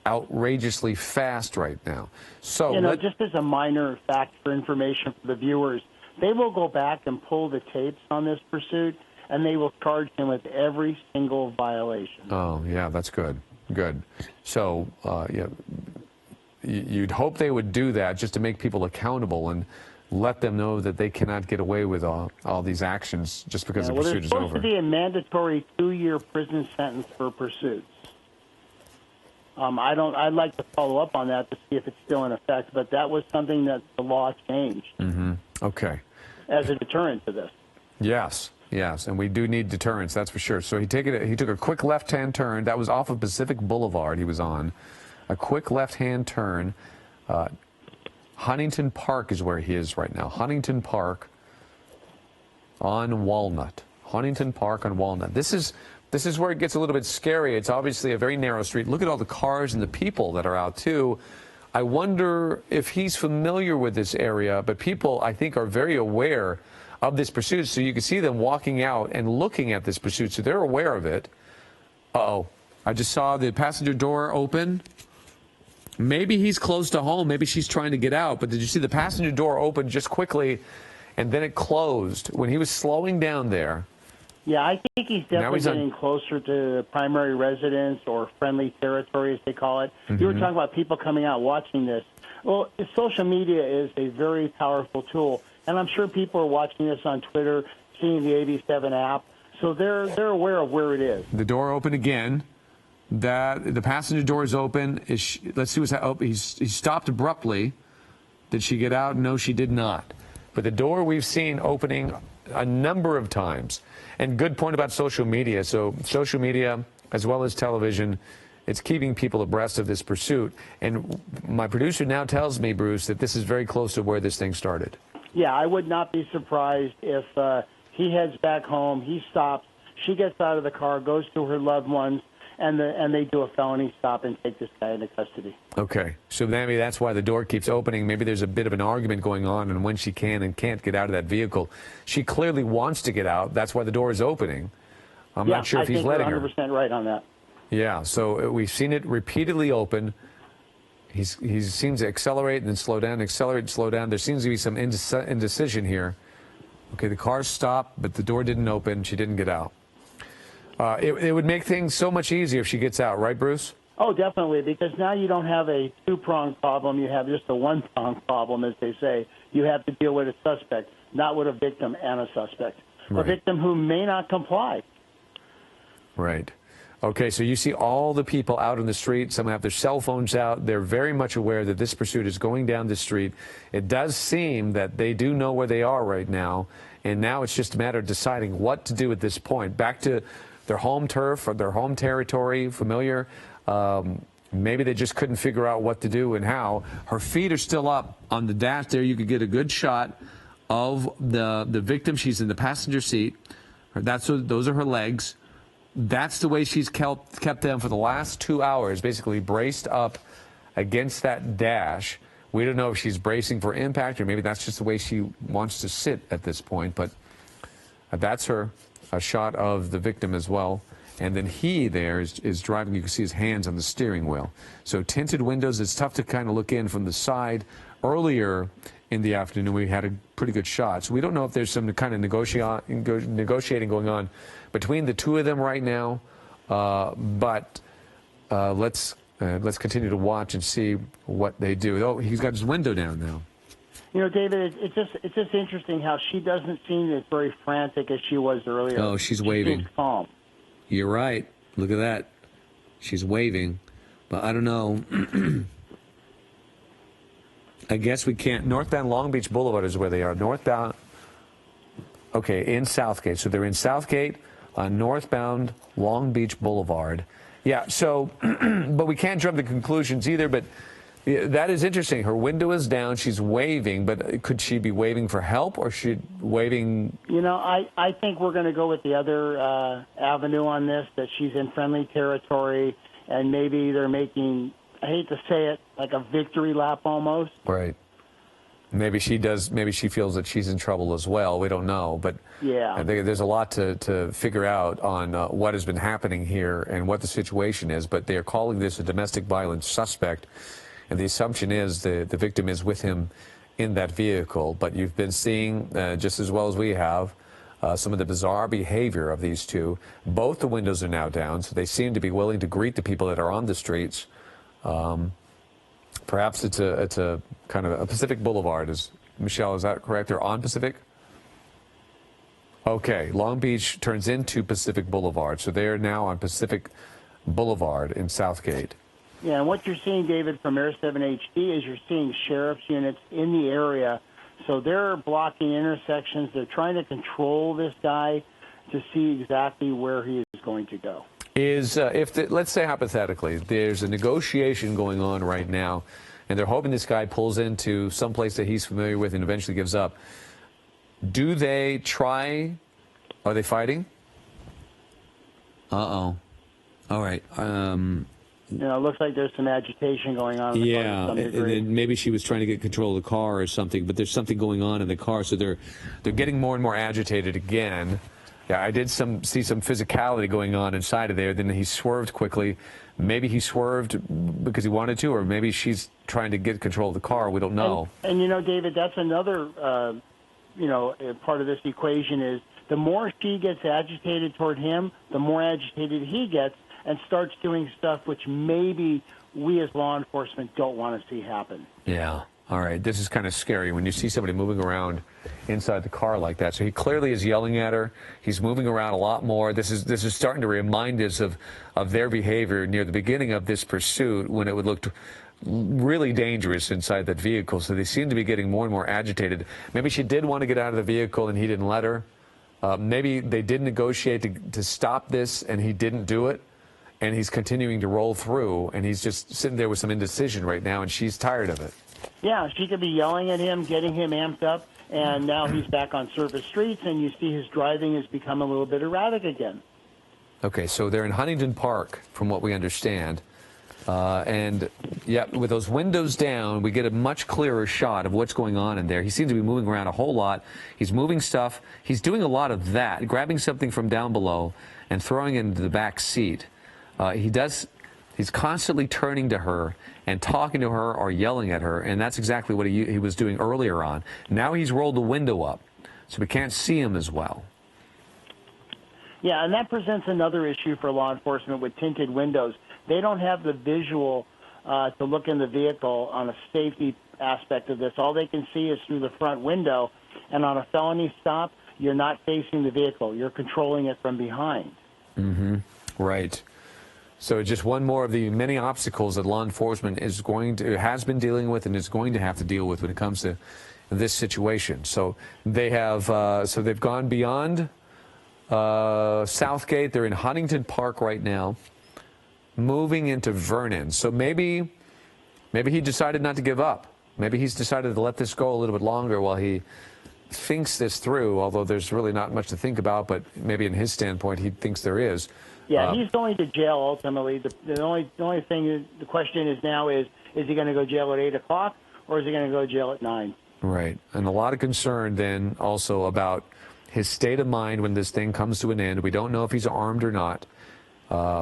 outrageously fast right now. So just as a minor fact for information for the viewers, they will go back and pull the tapes on this pursuit, and they will charge him with every single violation. Oh, yeah, that's good. Good. So, yeah, you'd hope they would do that just to make people accountable, and let them know that they cannot get away with all these actions just because the pursuit is over. There's supposed to be a mandatory 2-year prison sentence for pursuits. I'd like to follow up on that to see if it's still in effect, but that was something that the law changed. Okay. As a deterrent to this. Yes, yes, and we do need deterrence, that's for sure. So he took a quick left-hand turn. That was off of Pacific Boulevard he was on. A quick left-hand turn. Huntington Park is where he is right now. Huntington Park on Walnut. Huntington Park on Walnut. This is where it gets a little bit scary. It's obviously a very narrow street. Look at all the cars and the people that are out, too. I wonder if he's familiar with this area, but people, I think, are very aware of this pursuit. So you can see them walking out and looking at this pursuit, so they're aware of it. Uh-oh. I just saw the passenger door open. Maybe he's close to home. Maybe she's trying to get out. But did you see the passenger door open just quickly, and then it closed when he was slowing down there? Yeah, I think he's definitely getting closer to primary residence or friendly territory, as they call it. You were talking about people coming out watching this. Well, social media is a very powerful tool, and I'm sure people are watching this on Twitter, seeing the AB7 app, so they're aware of where it is. The door opened again. The passenger door is open. Let's see what's happening. He stopped abruptly. Did she get out? No, she did not. But the door we've seen opening a number of times. And good point about social media. So social media, as well as television, it's keeping people abreast of this pursuit. And my producer now tells me, Bruce, that this is very close to where this thing started. Yeah, I would not be surprised if he heads back home, he stops, she gets out of the car, goes to her loved ones, and they do a felony stop and take this guy into custody. Okay, so maybe that's why the door keeps opening. Maybe there's a bit of an argument going on, and when she can and can't get out of that vehicle. She clearly wants to get out. That's why the door is opening. I'm not sure if he's letting her. I think you're 100% right on that. Yeah, so we've seen it repeatedly open. He seems to accelerate and then slow down, accelerate and slow down. There seems to be some indecision here. Okay, the car stopped, but the door didn't open. She didn't get out. It would make things so much easier if she gets out, right, Bruce? Oh, definitely, because now you don't have a two-pronged problem. You have just a one-pronged problem, as they say. You have to deal with a suspect, not with a victim and a suspect. Right. A victim who may not comply. Right. Okay, so you see all the people out in the street. Some have their cell phones out. They're very much aware that this pursuit is going down the street. It does seem that they do know where they are right now, and now it's just a matter of deciding what to do at this point. Back to their home turf or their home territory, familiar. Maybe they just couldn't figure out what to do and how. Her feet are still up on the dash there. You could get a good shot of the victim. She's in the passenger seat. Those are her legs. That's the way she's kept them for the last 2 hours, basically braced up against that dash. We don't know if she's bracing for impact or maybe that's just the way she wants to sit at this point, but that's her. A shot of the victim as well. And then he there is driving. You can see his hands on the steering wheel. So tinted windows, it's tough to kind of look in from the side. Earlier in the afternoon, we had a pretty good shot. So we don't know if there's some kind of negotiating going on between the two of them right now. But let's continue to watch and see what they do. Oh, he's got his window down now. You know, David, it's just interesting how she doesn't seem as very frantic as she was earlier. Oh, she's waving. She seems calm. You're right. Look at that. She's waving. But I don't know. I guess we can't. Northbound Long Beach Boulevard is where they are. Northbound. Okay, in Southgate. So they're in Southgate on northbound Long Beach Boulevard. Yeah, so, but we can't jump to conclusions either, but that is interesting. Her window is down. She's waving, but could she be waving for help or she waving? You know, I think we're going to go with the other avenue on this, that she's in friendly territory and maybe they're making, I hate to say it, like a victory lap almost. Right. Maybe she does. Maybe she feels that she's in trouble as well. We don't know. But yeah, I think there's a lot to figure out on what has been happening here and what the situation is. But they are calling this a domestic violence suspect. And the assumption is the victim is with him in that vehicle. But you've been seeing, just as well as we have, some of the bizarre behavior of these two. Both the windows are now down, so they seem to be willing to greet the people that are on the streets. Perhaps it's a kind of a Pacific Boulevard is Michelle, is that correct? They're on Pacific? Okay, Long Beach turns into Pacific Boulevard, so they are now on Pacific Boulevard in Southgate. Yeah, and what you're seeing, David, from Air 7 HD is you're seeing sheriff's units in the area. So they're blocking intersections. They're trying to control this guy to see exactly where he is going to go. Let's say hypothetically, there's a negotiation going on right now, and they're hoping this guy pulls into some place that he's familiar with and eventually gives up. Do they try? Are they fighting? Uh-oh. All right. You know, it looks like there's some agitation going on. Yeah, and then maybe she was trying to get control of the car or something, but there's something going on in the car, so they're getting more and more agitated again. Yeah, I did see some physicality going on inside of there. Then he swerved quickly. Maybe he swerved because he wanted to, or maybe she's trying to get control of the car. We don't know. And you know, David, that's another, part of this equation is the more she gets agitated toward him, the more agitated he gets and starts doing stuff which maybe we as law enforcement don't want to see happen. Yeah. All right. This is kind of scary when you see somebody moving around inside the car like that. So he clearly is yelling at her. He's moving around a lot more. This is starting to remind us of their behavior near the beginning of this pursuit when it would look really dangerous inside that vehicle. So they seem to be getting more and more agitated. Maybe she did want to get out of the vehicle and he didn't let her. Maybe they did negotiate to stop this and he didn't do it. And he's continuing to roll through, and he's just sitting there with some indecision right now, and she's tired of it. Yeah, she could be yelling at him, getting him amped up, and now he's back on surface streets, and you see his driving has become a little bit erratic again. Okay, so they're in Huntington Park, from what we understand. And, yeah, with those windows down, we get a much clearer shot of what's going on in there. He seems to be moving around a whole lot. He's moving stuff. He's doing a lot of that, grabbing something from down below and throwing it into the back seat. He's constantly turning to her and talking to her or yelling at her, and that's exactly what he was doing earlier on. Now he's rolled the window up, so we can't see him as well. Yeah, and that presents another issue for law enforcement with tinted windows. They don't have the visual to look in the vehicle on a safety aspect of this. All they can see is through the front window, and on a felony stop, you're not facing the vehicle. You're controlling it from behind. Mm-hmm. Right. So just one more of the many obstacles that law enforcement has been dealing with and is going to have to deal with when it comes to this situation. So they have, they've gone beyond Southgate. They're in Huntington Park right now, moving into Vernon. So maybe he decided not to give up. Maybe he's decided to let this go a little bit longer while he thinks this through, although there's really not much to think about, but maybe in his standpoint, he thinks there is. Yeah, he's going to jail ultimately. The only thing, the question is now is he going to go jail at 8 o'clock or is he going to go jail at 9? Right. And a lot of concern then also about his state of mind when this thing comes to an end. We don't know if he's armed or not.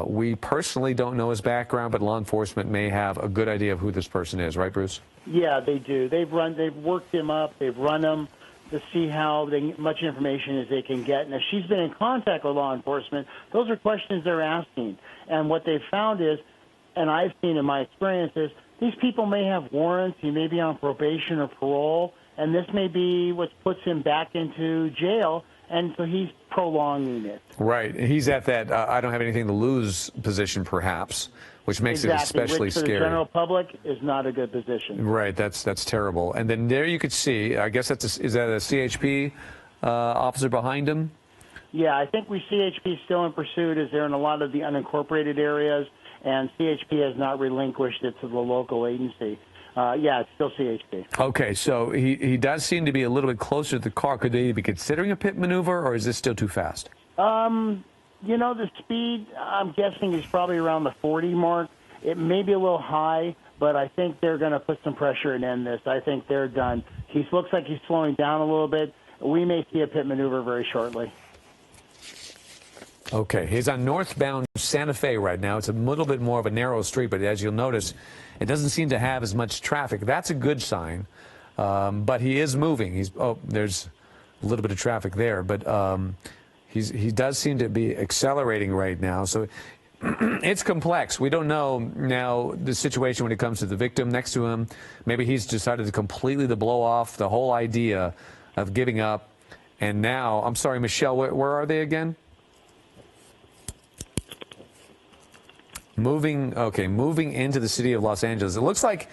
We personally don't know his background, but law enforcement may have a good idea of who this person is. Right, Bruce? Yeah, they do. They've worked him up. They've run him to see how much information as they can get. And if she's been in contact with law enforcement, those are questions they're asking. And what they've found is, and I've seen in my experiences, these people may have warrants. He may be on probation or parole, and this may be what puts him back into jail, and so he's prolonging it. Right. He's at that I don't have anything to lose position, perhaps, which makes it especially which for scary. The general public is not a good position. Right. That's terrible. And then there you could see, I guess is that a CHP officer behind him? Yeah, I think CHP is still in pursuit as they're in a lot of the unincorporated areas, and CHP has not relinquished it to the local agency. Yeah, it's still CHP. Okay, so he does seem to be a little bit closer to the car. Could they be considering a pit maneuver, or is this still too fast? You know, the speed, I'm guessing, is probably around the 40 mark. It may be a little high, but I think they're going to put some pressure and end this. I think they're done. He looks like he's slowing down a little bit. We may see a pit maneuver very shortly. Okay, he's on northbound Santa Fe right now. It's a little bit more of a narrow street, but as you'll notice, it doesn't seem to have as much traffic. That's a good sign, but he is moving. There's a little bit of traffic there, but he does seem to be accelerating right now. So it's complex. We don't know now the situation when it comes to the victim next to him. Maybe he's decided to completely blow off the whole idea of giving up. And now, I'm sorry, Michelle, where are they again? Moving into the city of Los Angeles. It looks like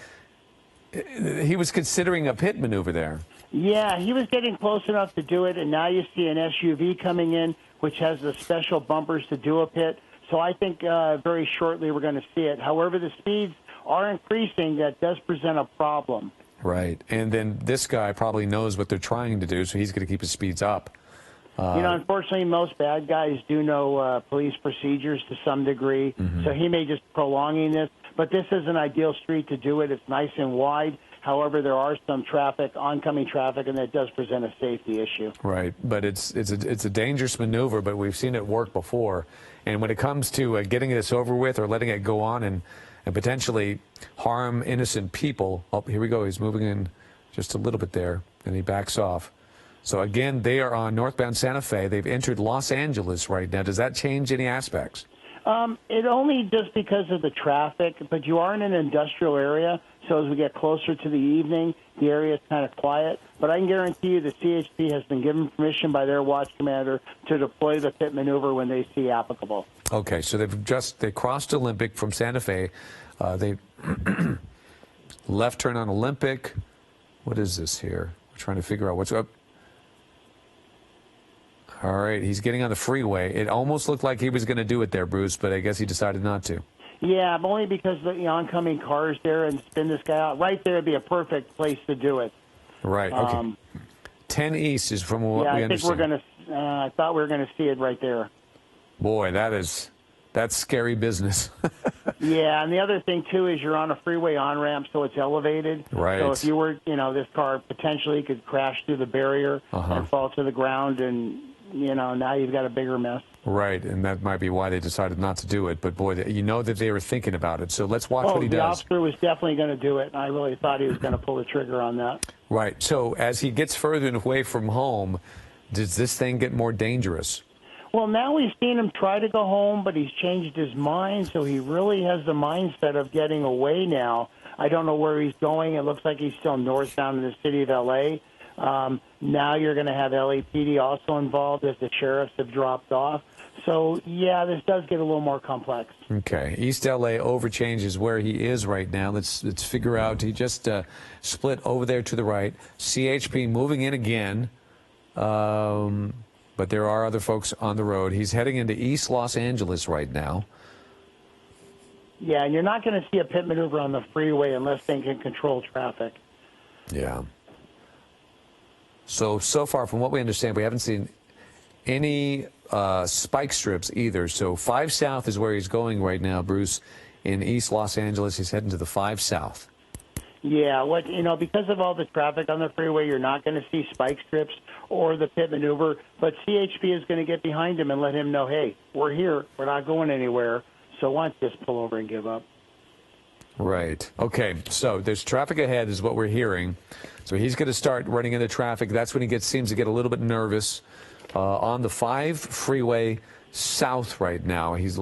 he was considering a pit maneuver there. Yeah, he was getting close enough to do it, and now you see an SUV coming in, which has the special bumpers to do a pit. So I think very shortly we're going to see it. However, the speeds are increasing. That does present a problem. Right. And then this guy probably knows what they're trying to do, so he's going to keep his speeds up. Unfortunately, most bad guys do know police procedures to some degree, so he may just prolonging this. But this is an ideal street to do it. It's nice and wide. However, there are some oncoming traffic, and that does present a safety issue. Right, but it's a dangerous maneuver, but we've seen it work before. And when it comes to getting this over with or letting it go on and potentially harm innocent people, oh, here we go. He's moving in just a little bit there, and he backs off. So again, they are on northbound Santa Fe. They've entered Los Angeles right now. Does that change any aspects? It only just because of the traffic, but you are in an industrial area, so as we get closer to the evening, the area is kind of quiet. But I can guarantee you the CHP has been given permission by their watch commander to deploy the pit maneuver when they see applicable. Okay, so they crossed Olympic from Santa Fe. They left turn on Olympic. What is this here? We're trying to figure out what's up. All right, he's getting on the freeway. It almost looked like he was going to do it there, Bruce, but I guess he decided not to. Yeah, but only because the oncoming cars there and spin this guy out. Right there would be a perfect place to do it. Right, okay. 10 East is from what we understand. I thought we were going to see it right there. Boy, that's scary business. Yeah, and the other thing, too, is you're on a freeway on-ramp, so it's elevated. Right. So if you were, this car potentially could crash through the barrier and fall to the ground, and, now you've got a bigger mess. Right, and that might be why they decided not to do it. But, boy, you know that they were thinking about it. So let's watch what he does. The officer was definitely going to do it, and I really thought he was going to pull the trigger on that. Right. So as he gets further away from home, does this thing get more dangerous? Well, now we've seen him try to go home, but he's changed his mind, so he really has the mindset of getting away now. I don't know where he's going. It looks like he's still northbound in the city of L.A. Now you're going to have LAPD also involved as the sheriffs have dropped off. So, yeah, this does get a little more complex. Okay. East L.A. overchanges where he is right now. Let's figure out. He just split over there to the right. CHP moving in again. But there are other folks on the road. He's heading into East Los Angeles right now. Yeah, and you're not going to see a pit maneuver on the freeway unless they can control traffic. Yeah. So far, from what we understand, we haven't seen any spike strips either. So 5 South is where he's going right now, Bruce. In East Los Angeles, he's heading to the 5 South. Yeah, because of all the traffic on the freeway, you're not going to see spike strips or the pit maneuver. But CHP is going to get behind him and let him know, hey, we're here. We're not going anywhere. So why don't you just pull over and give up? Right. Okay, so there's traffic ahead is what we're hearing. So he's going to start running into traffic. That's when he seems to get a little bit nervous. On the 5 freeway south right now, he's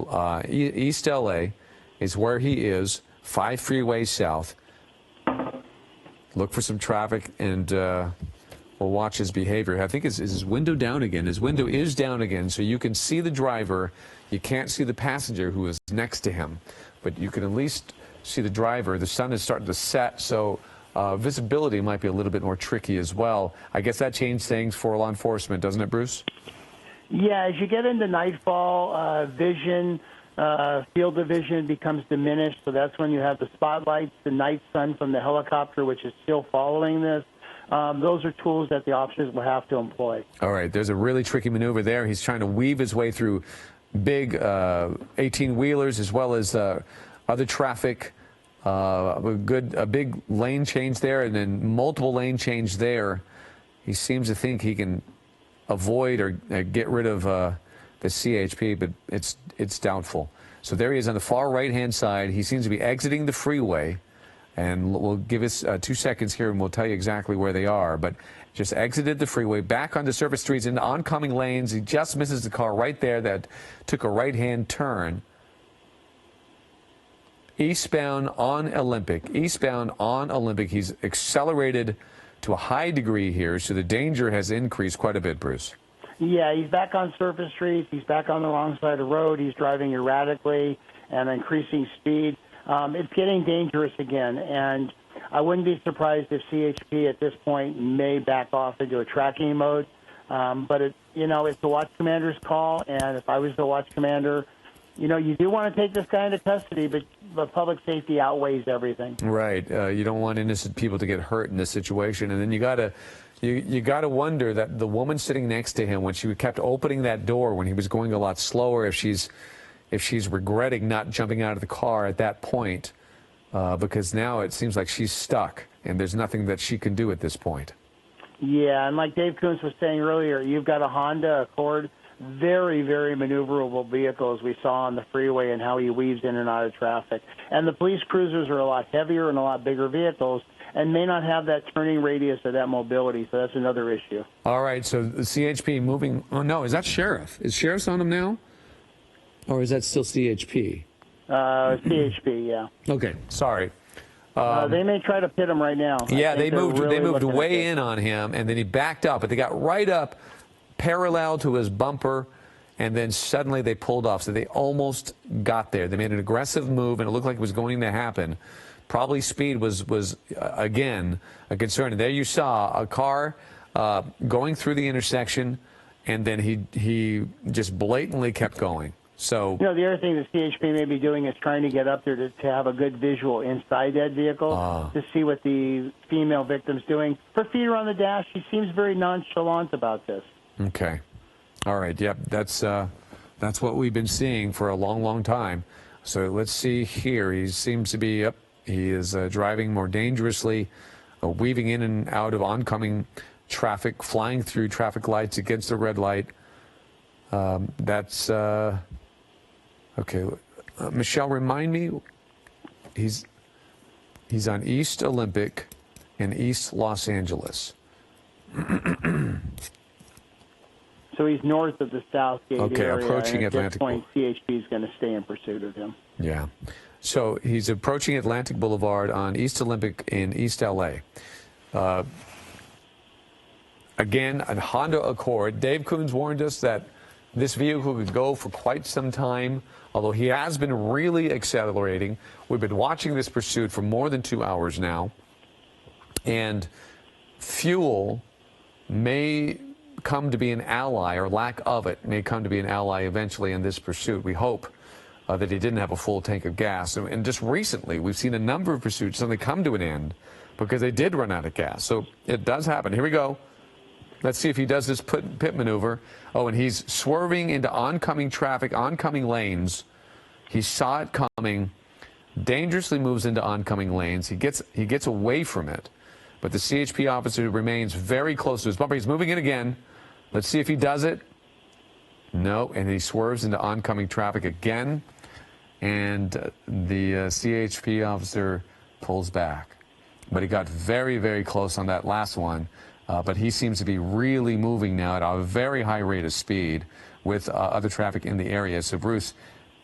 East L.A. is where he is, 5 freeway south. Look for some traffic, and we'll watch his behavior. I think is his window down again. His window is down again, so you can see the driver. You can't see the passenger who is next to him, but you can at least see the driver. The sun is starting to set, so visibility might be a little bit more tricky as well. I guess that changed things for law enforcement, doesn't it, Bruce? Yeah, as you get into nightfall, vision, field of vision becomes diminished, so that's when you have the spotlights, the night sun from the helicopter, which is still following this. Those are tools that the officers will have to employ. All right, there's a really tricky maneuver there. He's trying to weave his way through big 18-wheelers as well as other traffic. A big lane change there, and then multiple lane change there. He seems to think he can avoid or get rid of the CHP, but it's doubtful. So there he is on the far right-hand side. He seems to be exiting the freeway, and we'll give us 2 seconds here, and we'll tell you exactly where they are. But just exited the freeway, back onto surface streets into oncoming lanes. He just misses the car right there that took a right-hand turn. eastbound on Olympic. Eastbound on Olympic. He's accelerated to a high degree here, so the danger has increased quite a bit, Bruce. Yeah, he's back on surface streets. He's back on the wrong side of the road. He's driving erratically and increasing speed. It's getting dangerous again, and I wouldn't be surprised if CHP at this point may back off into a tracking mode. But it's the watch commander's call, and if I was the watch commander, you do want to take this guy into custody, but public safety outweighs everything. Right. You don't want innocent people to get hurt in this situation, and then you gotta wonder that the woman sitting next to him, when she kept opening that door when he was going a lot slower, if she's regretting not jumping out of the car at that point, because now it seems like she's stuck and there's nothing that she can do at this point. Yeah, and like Dave Koontz was saying earlier, you've got a Honda Accord, very, very maneuverable vehicle, as we saw on the freeway, and how he weaves in and out of traffic. And the police cruisers are a lot heavier and a lot bigger vehicles and may not have that turning radius or that mobility, so that's another issue. All right, so the CHP moving. Oh, no, is that Sheriff? Is Sheriff's on him now? Or is that still CHP? CHP, yeah. Okay, sorry. They may try to pit him right now. Yeah, they moved way in on him, and then he backed up, but they got right up parallel to his bumper, and then suddenly they pulled off. So they almost got there. They made an aggressive move, and it looked like it was going to happen. Probably speed was again, a concern. And there you saw a car going through the intersection, and then he just blatantly kept going. So, the other thing that CHP may be doing is trying to get up there to have a good visual inside that vehicle to see what the female victim's doing. Her feet are on the dash. She seems very nonchalant about this. Okay. All right. Yep. That's what we've been seeing for a long, long time. So let's see here. He seems to be he is driving more dangerously, weaving in and out of oncoming traffic, flying through traffic lights against the red light. That's okay. Michelle, remind me. He's on East Olympic in East Los Angeles. So he's north of the Southgate area. Okay, approaching Atlantic. At this point, CHP is going to stay in pursuit of him. Yeah. So he's approaching Atlantic Boulevard on East Olympic in East L.A. Again, a Honda Accord. Dave Koontz warned us that this vehicle could go for quite some time, although he has been really accelerating. We've been watching this pursuit for more than 2 hours now, and fuel may come to be an ally, or lack of it may come to be an ally eventually in this pursuit. We hope that he didn't have a full tank of gas. And just recently, we've seen a number of pursuits suddenly come to an end because they did run out of gas. So it does happen. Here we go. Let's see if he does this pit maneuver. Oh, and he's swerving into oncoming traffic, oncoming lanes. He saw it coming, dangerously moves into oncoming lanes. He gets away from it. But the CHP officer remains very close to his bumper. He's moving in again. Let's see if he does it. No, and he swerves into oncoming traffic again. And the CHP officer pulls back. But he got very, very close on that last one. But he seems to be really moving now at a very high rate of speed with other traffic in the area. So, Bruce,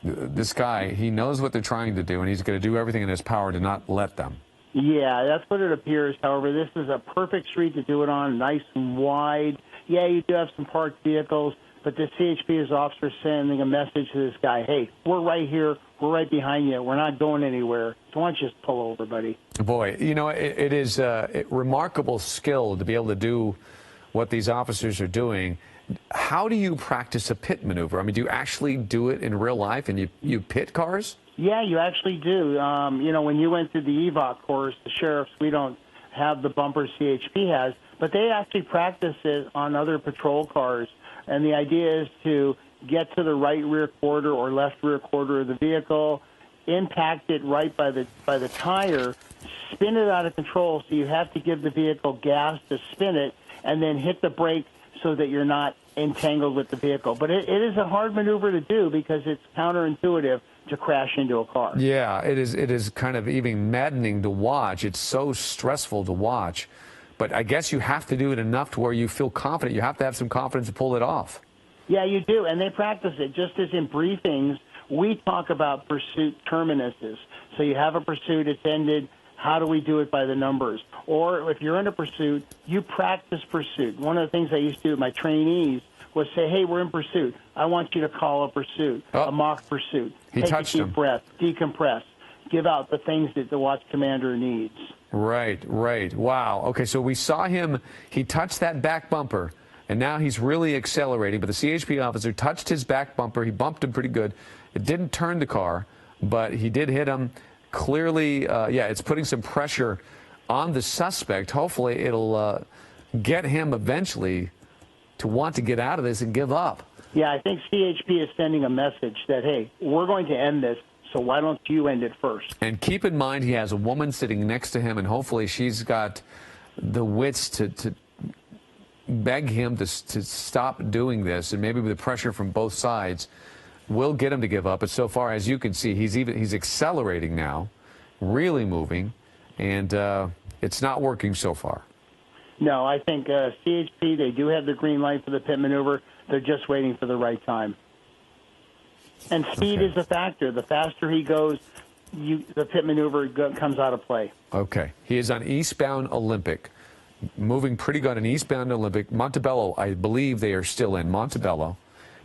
this guy, he knows what they're trying to do, and he's going to do everything in his power to not let them. Yeah, that's what it appears. However, this is a perfect street to do it on, nice and wide. Yeah, you do have some parked vehicles, but the CHP is officer sending a message to this guy, hey, we're right here, we're right behind you, we're not going anywhere, so why don't you just pull over, buddy? Boy, it is a remarkable skill to be able to do what these officers are doing. How do you practice a pit maneuver? I mean, do you actually do it in real life, and you pit cars? Yeah, you actually do. When you went through the EVOC course, the sheriffs, we don't have the bumper CHP has, but they actually practice it on other patrol cars. And the idea is to get to the right rear quarter or left rear quarter of the vehicle, impact it right by the tire, spin it out of control, so you have to give the vehicle gas to spin it, and then hit the brake so that you're not entangled with the vehicle. But it is a hard maneuver to do because it's counterintuitive to crash into a car. Yeah, it is kind of even maddening to watch. It's so stressful to watch. But I guess you have to do it enough to where you feel confident. You have to have some confidence to pull it off. Yeah, you do, and they practice it. Just as in briefings, we talk about pursuit terminuses. So you have a pursuit, it's ended. How do we do it by the numbers? Or if you're in a pursuit, you practice pursuit. One of the things I used to do with my trainees was say, hey, we're in pursuit. I want you to call a pursuit, a mock pursuit. He touched Take a him. deep breath, decompress, give out the things that the watch commander needs. Right, right. Wow. Okay, so we saw him, he touched that back bumper, and now he's really accelerating. But the CHP officer touched his back bumper. He bumped him pretty good. It didn't turn the car, but he did hit him. Clearly, yeah, it's putting some pressure on the suspect. Hopefully, it'll get him eventually to want to get out of this and give up. Yeah, I think CHP is sending a message that, hey, we're going to end this, so why don't you end it first? And keep in mind, he has a woman sitting next to him, and hopefully she's got the wits to beg him to stop doing this, and maybe with the pressure from both sides will get him to give up. But so far, as you can see, he's accelerating now, really moving, and it's not working so far. No, I think CHP, they do have the green light for the pit maneuver. They're just waiting for the right time. And speed is a factor. The faster he goes, the pit maneuver comes out of play. Okay. He is on eastbound Olympic, moving pretty good on eastbound Olympic. Montebello, I believe they are still in Montebello.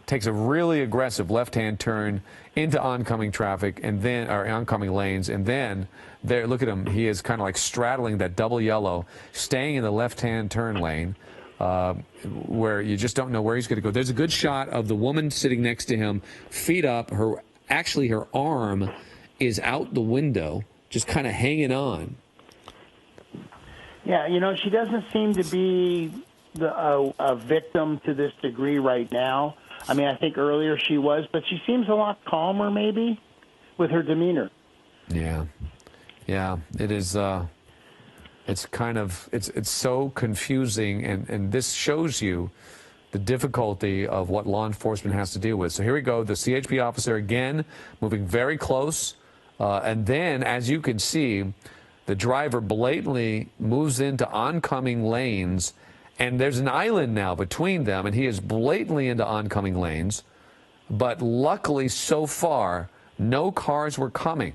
Takes a really aggressive left-hand turn into oncoming traffic, and then, or oncoming lanes, and then there, look at him. He is kind of like straddling that double yellow, staying in the left-hand turn lane, where you just don't know where he's going to go. There's a good shot of the woman sitting next to him, feet up. Actually, her arm is out the window, just kind of hanging on. Yeah, you know, she doesn't seem to be a victim to this degree right now. I mean, I think earlier she was, but she seems a lot calmer, maybe, with her demeanor. Yeah, yeah, it is. It's kind of it's so confusing, and this shows you the difficulty of what law enforcement has to deal with. So here we go. The CHP officer again moving very close, and then, as you can see, the driver blatantly moves into oncoming lanes. And there's an island now between them, and he is blatantly into oncoming lanes. But luckily, so far, no cars were coming.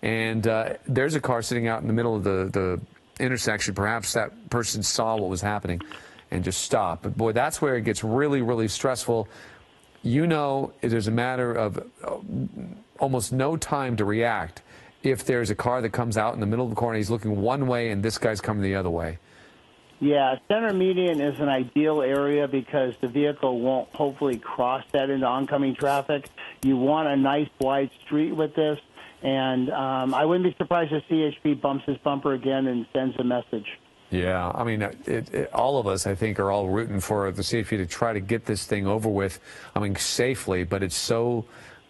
And there's a car sitting out in the middle of the intersection. Perhaps that person saw what was happening and just stopped. But, boy, that's where it gets really, really stressful. You know, there's a matter of almost no time to react if there's a car that comes out in the middle of the corner. He's looking one way, and this guy's coming the other way. Yeah, center median is an ideal area because the vehicle won't hopefully cross that into oncoming traffic. You want a nice wide street with this, and I wouldn't be surprised if CHP bumps his bumper again and sends a message. Yeah, I mean, all of us, I think, are all rooting for the CHP to try to get this thing over with, I mean, safely, but it's so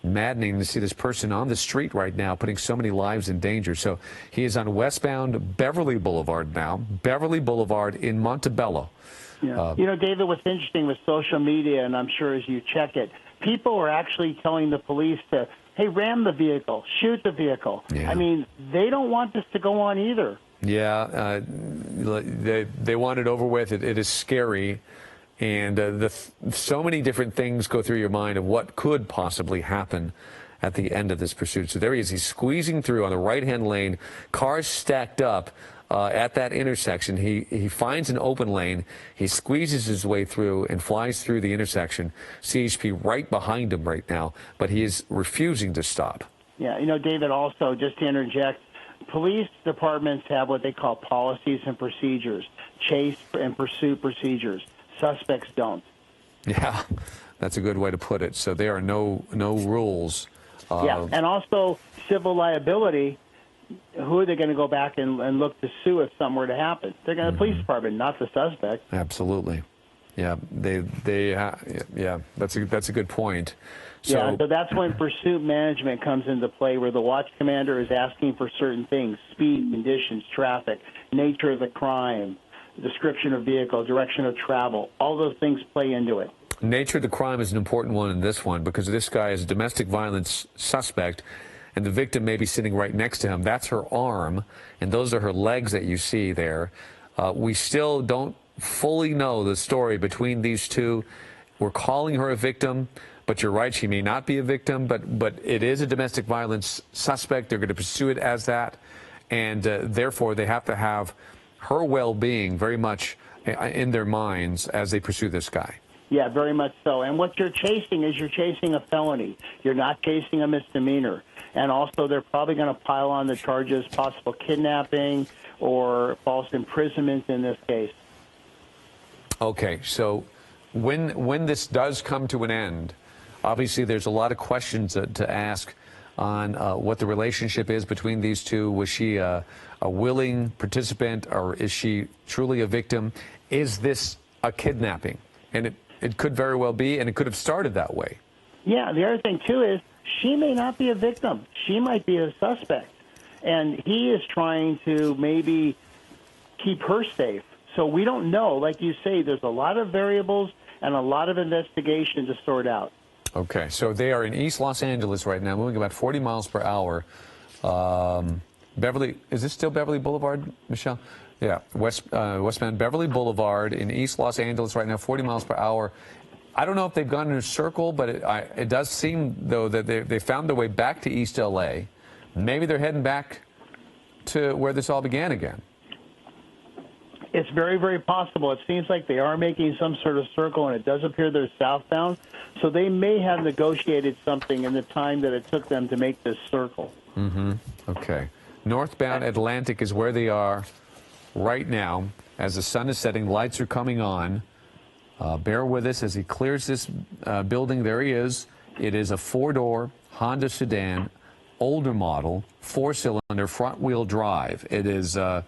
maddening to see this person on the street right now putting so many lives in danger. So he is on westbound Beverly Boulevard now, Beverly Boulevard in Montebello. Yeah. You know, David, what's interesting with social media, and I'm sure as you check it, people are actually telling the police to, hey, ram the vehicle, shoot the vehicle. Yeah. I mean, they don't want this to go on either. Yeah, they want it over with. It is scary. And so many different things go through your mind of what could possibly happen at the end of this pursuit. So there he is. He's squeezing through on the right-hand lane, cars stacked up at that intersection. He finds an open lane. He squeezes his way through and flies through the intersection. CHP right behind him right now, but he is refusing to stop. Yeah, you know, David, also, just to interject, police departments have what they call policies and procedures, chase and pursuit procedures. Suspects don't. Yeah, that's a good way to put it. So there are no rules. Yeah, and also civil liability. Who are they going to go back and look to sue if something were to happen? They're going to the police department, not the suspect. Absolutely. Yeah, yeah, that's a good point. So that's when pursuit management comes into play, where the watch commander is asking for certain things: speed, conditions, traffic, nature of the crime, description of vehicle, direction of travel. All those things play into it. Nature of the crime is an important one in this one because this guy is a domestic violence suspect, and the victim may be sitting right next to him. That's her arm, and those are her legs that you see there. We still don't fully know the story between these two. We're calling her a victim, But you're right, she may not be a victim, but it is a domestic violence suspect. They're going to pursue it as that, and therefore they have to have her well-being very much in their minds as they pursue this guy. Yeah, very much so. And what you're chasing is you're chasing a felony. You're not chasing a misdemeanor. And also they're probably going to pile on the charges, possible kidnapping or false imprisonment in this case. Okay, so when this does come to an end, obviously there's a lot of questions to ask on what the relationship is between these two. Was she a willing participant, or is she truly a victim? Is this a kidnapping? And it could very well be, and it could have started that way. Yeah, the other thing, too, is she may not be a victim. She might be a suspect. And he is trying to maybe keep her safe. So we don't know. Like you say, there's a lot of variables and a lot of investigation to sort out. Okay, so they are in East Los Angeles right now, moving about 40 miles per hour. Beverly, is this still Beverly Boulevard, Michelle? Yeah, westbound Beverly Boulevard in East Los Angeles right now, 40 miles per hour. I don't know if they've gone in a circle, but it does seem, though, that they found their way back to East L.A. Maybe they're heading back to where this all began again. It's very, very possible. It seems like they are making some sort of circle, and it does appear they're southbound. So they may have negotiated something in the time that it took them to make this circle. Mm-hmm. Okay. Northbound Atlantic is where they are right now. As the sun is setting, lights are coming on. Bear with us as he clears this building. There he is. It is a four-door Honda sedan, older model, four-cylinder, front-wheel drive. It is a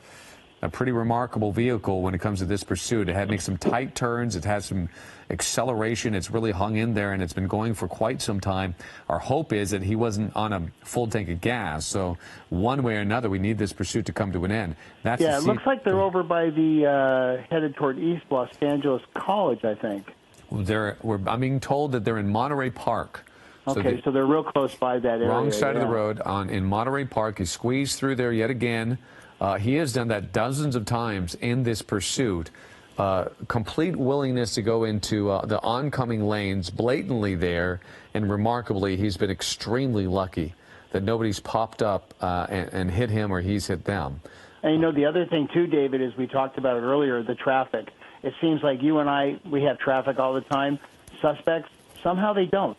pretty remarkable vehicle when it comes to this pursuit. It had to make some tight turns. It has some acceleration. It's really hung in there, and it's been going for quite some time. Our hope is that he wasn't on a full tank of gas. So one way or another, we need this pursuit to come to an end. That's it looks like they're over by the headed toward East Los Angeles College, I think. I'm being told that they're in Monterey Park. Okay, so they're real close by that area. Wrong side of the road in Monterey Park. He squeezed through there yet again. He has done that dozens of times in this pursuit. Complete willingness to go into the oncoming lanes blatantly there, and remarkably, he's been extremely lucky that nobody's popped up and hit him or he's hit them. And, you know, the other thing, too, David, is we talked about it earlier, the traffic. It seems like you and I, we have traffic all the time. Suspects, somehow they don't.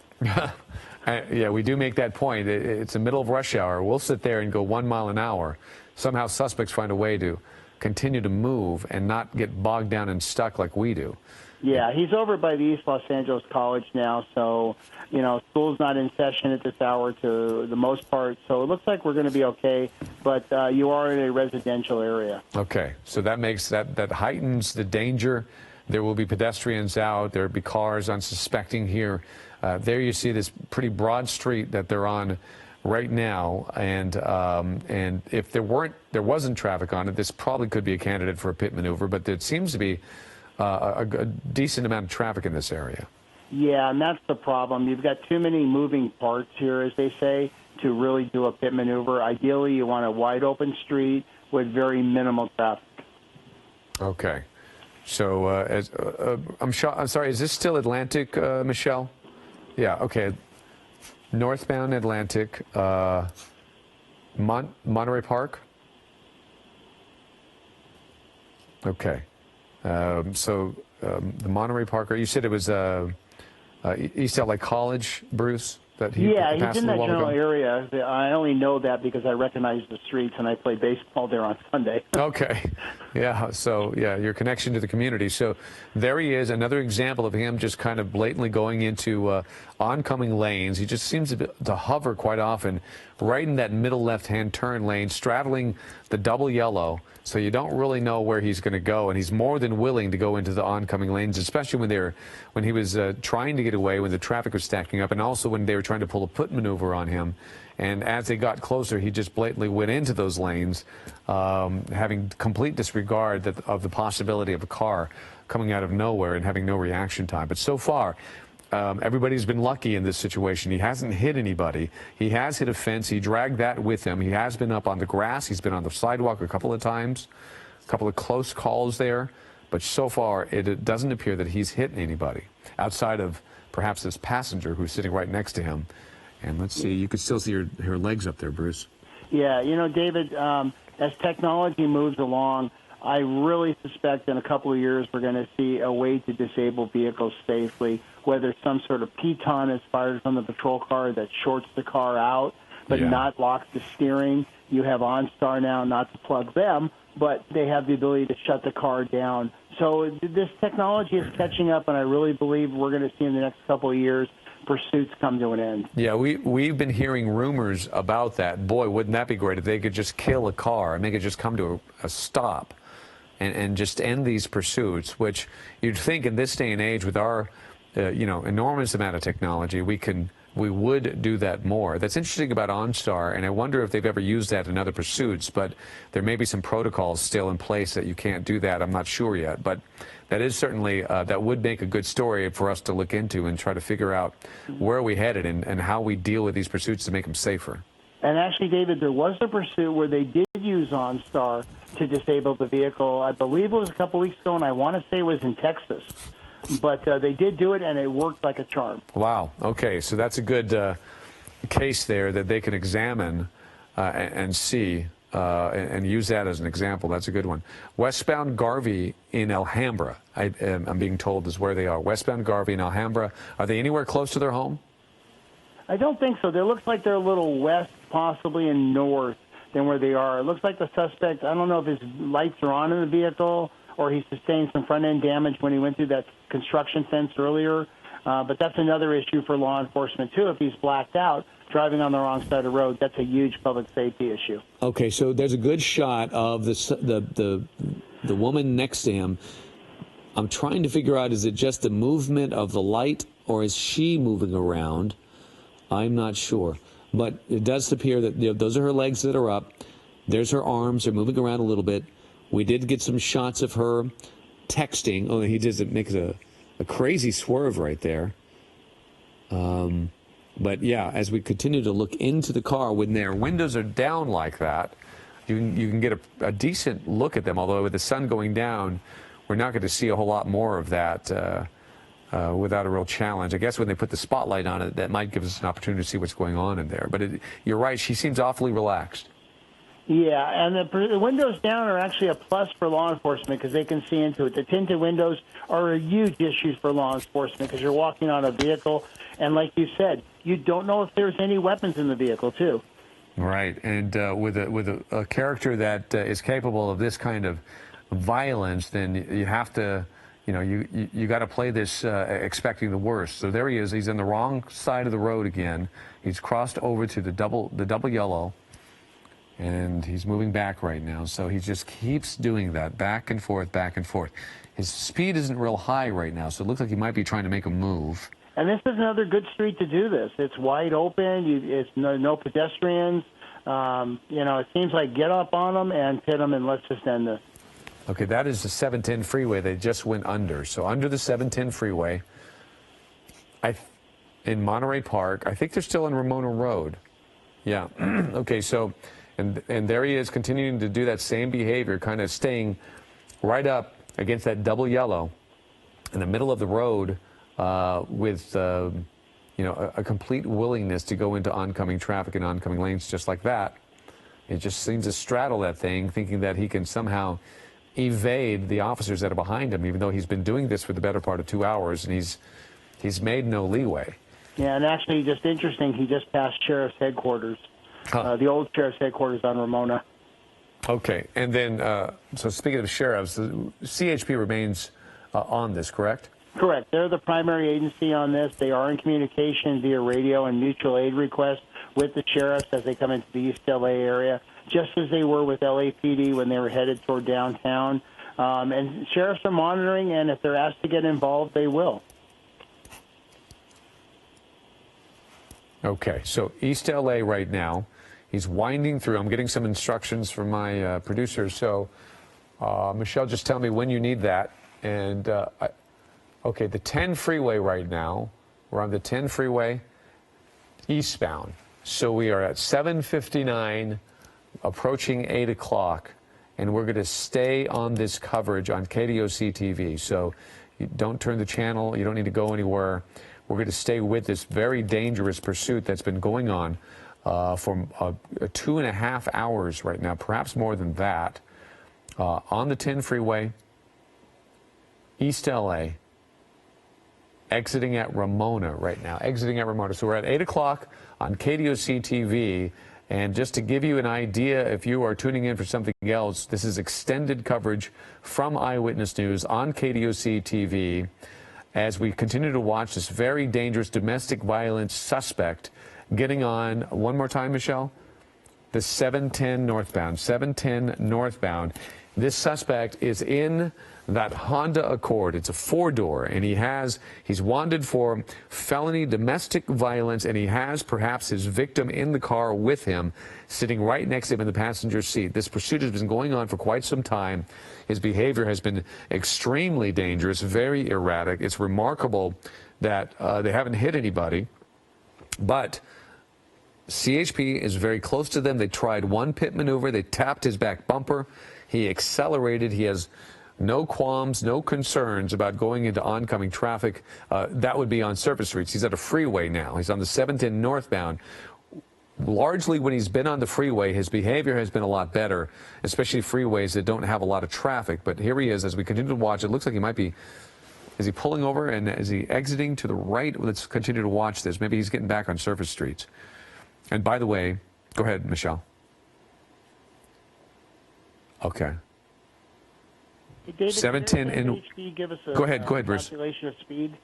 Yeah, we do make that point. It's the middle of rush hour. We'll sit there and go 1 mile an hour. Somehow suspects find a way to continue to move and not get bogged down and stuck like we do. Yeah, he's over by the East Los Angeles College now, so, you know, school's not in session at this hour to the most part, so it looks like we're going to be okay, but you are in a residential area. Okay, so that makes that heightens the danger. There will be pedestrians out. There will be cars unsuspecting here. There you see this pretty broad street that they're on right now, and if there wasn't traffic on it, this probably could be a candidate for a pit maneuver, but there seems to be a decent amount of traffic in this area. Yeah, and that's the problem. You've got too many moving parts here, as they say, to really do a pit maneuver. Ideally, you want a wide open street with very minimal traffic. Okay. So I'm sorry, is this still Atlantic, Michelle? Yeah, okay. Northbound Atlantic, Monterey Park? Okay. The Monterey Park, you said it was East LA College, Bruce? Yeah, he's in that general area. I only know that because I recognize the streets, and I play baseball there on Sunday. Okay. Yeah, so, yeah, your connection to the community. So there he is, another example of him just kind of blatantly going into oncoming lanes. He just seems to hover quite often right in that middle left-hand turn lane, straddling the double yellow, so you don't really know where he's going to go, and he's more than willing to go into the oncoming lanes, especially when he was trying to get away, when the traffic was stacking up, and also when they were trying to pull a put maneuver on him. And as they got closer, he just blatantly went into those lanes, having complete disregard of the possibility of a car coming out of nowhere and having no reaction time. But so far, everybody's been lucky in this situation. He hasn't hit anybody. He has hit a fence. He dragged that with him. He has been up on the grass. He's been on the sidewalk a couple of times, a couple of close calls there. But so far, it doesn't appear that he's hit anybody outside of perhaps this passenger who's sitting right next to him. And let's see, you can still see her legs up there, Bruce. Yeah, you know, David, as technology moves along, I really suspect in a couple of years we're going to see a way to disable vehicles safely, whether some sort of piton is fired from the patrol car that shorts the car out but not locks the steering. You have OnStar now, not to plug them, but they have the ability to shut the car down. So this technology is catching up, and I really believe we're going to see in the next couple of years pursuits come to an end. Yeah, we've been hearing rumors about that. Boy, wouldn't that be great if they could just kill a car and make it just come to a stop and just end these pursuits, which you'd think in this day and age with our enormous amount of technology, we would do that more. That's interesting about OnStar, and I wonder if they've ever used that in other pursuits, but there may be some protocols still in place that you can't do that. I'm not sure yet, but that is certainly, that would make a good story for us to look into and try to figure out where we headed and how we deal with these pursuits to make them safer. And actually, David, there was a pursuit where they did use OnStar to disable the vehicle. I believe it was a couple weeks ago, and I want to say it was in Texas. But they did do it, and it worked like a charm. Wow. Okay, so that's a good case there that they can examine and see and use that as an example. That's a good one. Westbound Garvey in Alhambra, I'm being told, is where they are. Westbound Garvey in Alhambra. Are they anywhere close to their home? I don't think so. It looks like they're a little west, possibly, and north than where they are. It looks like the suspect, I don't know if his lights are on in the vehicle or he sustained some front-end damage when he went through that construction fence earlier. But that's another issue for law enforcement, too. If he's blacked out, driving on the wrong side of the road, that's a huge public safety issue. Okay, so there's a good shot of the woman next to him. I'm trying to figure out, is it just the movement of the light, or is she moving around? I'm not sure. But it does appear that those are her legs that are up. There's her arms. They're moving around a little bit. We did get some shots of her texting. Oh, he does make a crazy swerve right there. But yeah, as we continue to look into the car, when their windows are down like that, you can get a decent look at them. Although with the sun going down, we're not going to see a whole lot more of that without a real challenge. I guess when they put the spotlight on it, that might give us an opportunity to see what's going on in there. But you're right, she seems awfully relaxed. Yeah, and the windows down are actually a plus for law enforcement because they can see into it. The tinted windows are a huge issue for law enforcement because you're walking on a vehicle, and like you said, you don't know if there's any weapons in the vehicle, too. Right, and with a character that is capable of this kind of violence, then you have to, you got to play this expecting the worst. So there he is. He's on the wrong side of the road again. He's crossed over to the double yellow. And he's moving back right now, so he just keeps doing that, back and forth, back and forth. His speed isn't real high right now, so it looks like he might be trying to make a move. And this is another good street to do this. It's wide open. It's no pedestrians. It seems like get up on them and pit them, and let's just end this. Okay, that is the 710 freeway they just went under. So under the 710 freeway, in Monterey Park, I think they're still in Ramona Road. Yeah. Okay, so... And there he is continuing to do that same behavior, kind of staying right up against that double yellow in the middle of the road with, a complete willingness to go into oncoming traffic and oncoming lanes just like that. He just seems to straddle that thing, thinking that he can somehow evade the officers that are behind him, even though he's been doing this for the better part of 2 hours, and he's made no leeway. Yeah, and actually, just interesting, he just passed Sheriff's headquarters. The old sheriff's headquarters on Ramona. Okay, and then, so speaking of sheriffs, the CHP remains on this, correct? Correct. They're the primary agency on this. They are in communication via radio and mutual aid requests with the sheriffs as they come into the East LA area, just as they were with LAPD when they were headed toward downtown. And sheriffs are monitoring, and if they're asked to get involved, they will. Okay, so East LA right now, he's winding through. I'm getting some instructions from my producer. So, Michelle, just tell me when you need that. And, okay, the 10 freeway right now, we're on the 10 freeway eastbound. So we are at 7:59, approaching 8 o'clock, and we're going to stay on this coverage on KDOC TV. So you don't turn the channel. You don't need to go anywhere. We're going to stay with this very dangerous pursuit that's been going on for 2.5 hours right now, perhaps more than that, on the 10 freeway, East LA, exiting at Ramona right now, exiting at Ramona. So we're at 8 o'clock on KDOC TV. And just to give you an idea, if you are tuning in for something else, this is extended coverage from Eyewitness News on KDOC TV as we continue to watch this very dangerous domestic violence suspect getting on, one more time, Michelle, the 710 northbound, 710 northbound. This suspect is in that Honda Accord. It's a 4-door, and he's wanted for felony domestic violence, and he has perhaps his victim in the car with him, sitting right next to him in the passenger seat. This pursuit has been going on for quite some time. His behavior has been extremely dangerous, very erratic. It's remarkable that they haven't hit anybody, but CHP is very close to them. They tried one pit maneuver. They tapped his back bumper. He accelerated. He has no qualms, no concerns about going into oncoming traffic. That would be on surface streets. He's at a freeway now. He's on the 710 northbound. Largely when he's been on the freeway, his behavior has been a lot better, especially freeways that don't have a lot of traffic. But here he is as we continue to watch. It looks like he might be, is he pulling over and is he exiting to the right? Let's continue to watch this. Maybe he's getting back on surface streets. And by the way, go ahead, Michelle. Okay. Hey, David, 710 and HD give us a go ahead, Bruce. Calculation of speed.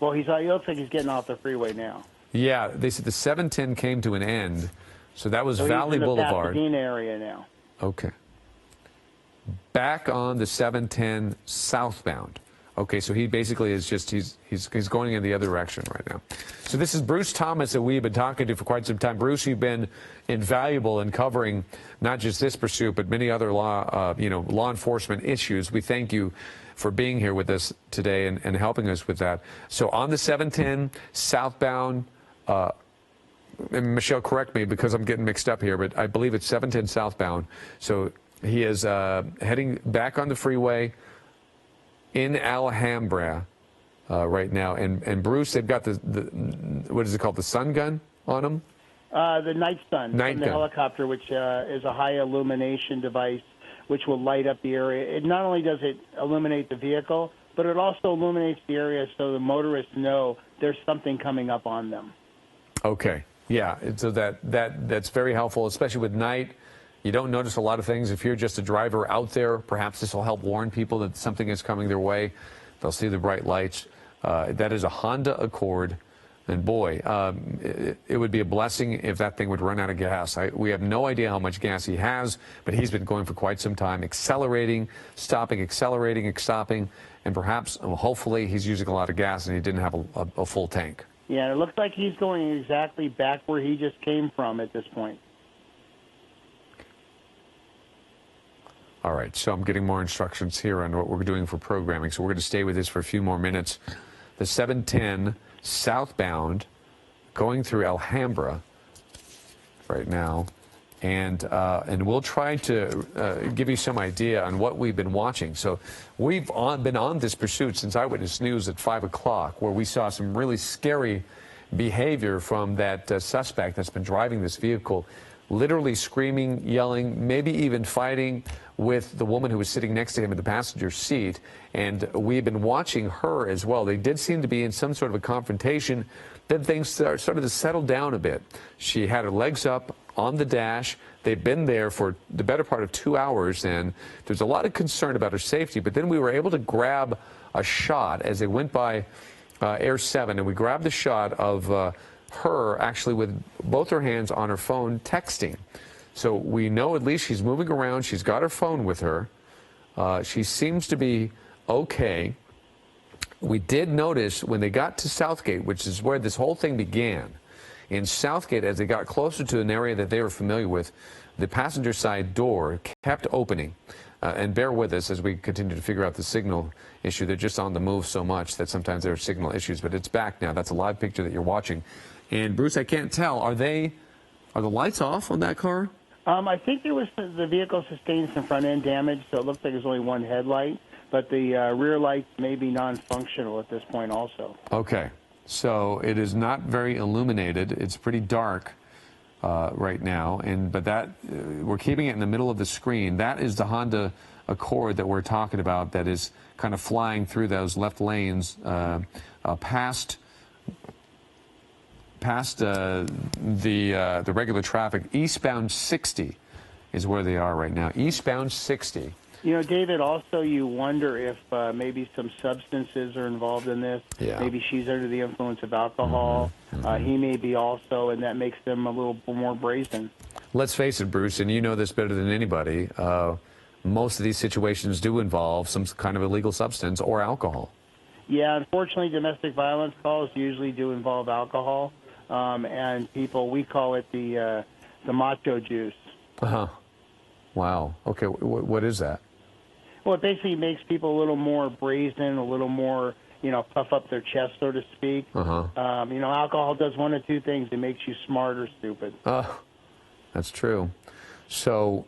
Well, he looks like he's getting off the freeway now. Yeah, they said the 710 came to an end, so that was So Valley he's in the Boulevard. Pasadena area now. Okay. Back on the 710 southbound. Okay, so he basically is just he's going in the other direction right now. So this is Bruce Thomas that we've been talking to for quite some time. Bruce, you've been invaluable in covering not just this pursuit but many other law enforcement issues. We thank you for being here with us today and helping us with that. So on the 710 southbound, and Michelle, correct me because I'm getting mixed up here, but I believe it's 710 southbound. So he is heading back on the freeway in Alhambra right now. And Bruce, they've got the what is it called, the sun gun on him? The night sun from the gun. helicopter, which is a high illumination device which will light up the area. It not only does it illuminate the vehicle, but it also illuminates the area so the motorists know there's something coming up on them. Okay. Yeah. So that's very helpful, especially with night. You don't notice a lot of things. If you're just a driver out there, perhaps this will help warn people that something is coming their way. They'll see the bright lights. That is a Honda Accord. And boy, it would be a blessing if that thing would run out of gas. We have no idea how much gas he has, but he's been going for quite some time, accelerating, stopping, accelerating, stopping, and perhaps, hopefully, he's using a lot of gas and he didn't have a full tank. Yeah, it looks like he's going exactly back where he just came from at this point. All right, so I'm getting more instructions here on what we're doing for programming. So we're going to stay with this for a few more minutes. The 710 southbound going through Alhambra right now. And we'll try to give you some idea on what we've been watching. So we've been on this pursuit since Eyewitness News at 5 o'clock, where we saw some really scary behavior from that suspect that's been driving this vehicle, literally screaming, yelling, maybe even fighting with the woman who was sitting next to him in the passenger seat. And we've been watching her as well. They did seem to be in some sort of a confrontation. Then things started to settle down a bit. She had her legs up on the dash. They'd been there for the better part of 2 hours, and there's a lot of concern about her safety. But then we were able to grab a shot as they went by Air 7, and we grabbed the shot of her actually with both her hands on her phone texting. So we know at least she's moving around. She's got her phone with her. She seems to be okay. We did notice when they got to Southgate, which is where this whole thing began, in Southgate, as they got closer to an area that they were familiar with, the passenger side door kept opening. And bear with us as we continue to figure out the signal issue. They're just on the move so much that sometimes there are signal issues, but it's back now. That's a live picture that you're watching. And Bruce, I can't tell. Are the lights off on that car? I think the vehicle sustained some front end damage, so it looks like there's only one headlight. but the rear lights may be non-functional at this point also. Okay, so it is not very illuminated. It's pretty dark right now, but that we're keeping it in the middle of the screen. That is the Honda Accord that we're talking about, that is kind of flying through those left lanes past the regular traffic. Eastbound 60 is where they are right now. Eastbound 60. You know, David, also you wonder if maybe some substances are involved in this. Yeah. Maybe she's under the influence of alcohol. He may be also, and that makes them a little more brazen. Let's face it, Bruce, and you know this better than anybody, most of these situations do involve some kind of illegal substance or alcohol. Yeah, unfortunately, domestic violence calls usually do involve alcohol, and people, we call it the macho juice. Uh-huh. Wow. Okay, what is that? Well, it basically makes people a little more brazen, a little more, puff up their chest, so to speak. Uh-huh. Alcohol does one of two things. It makes you smart or stupid. That's true. So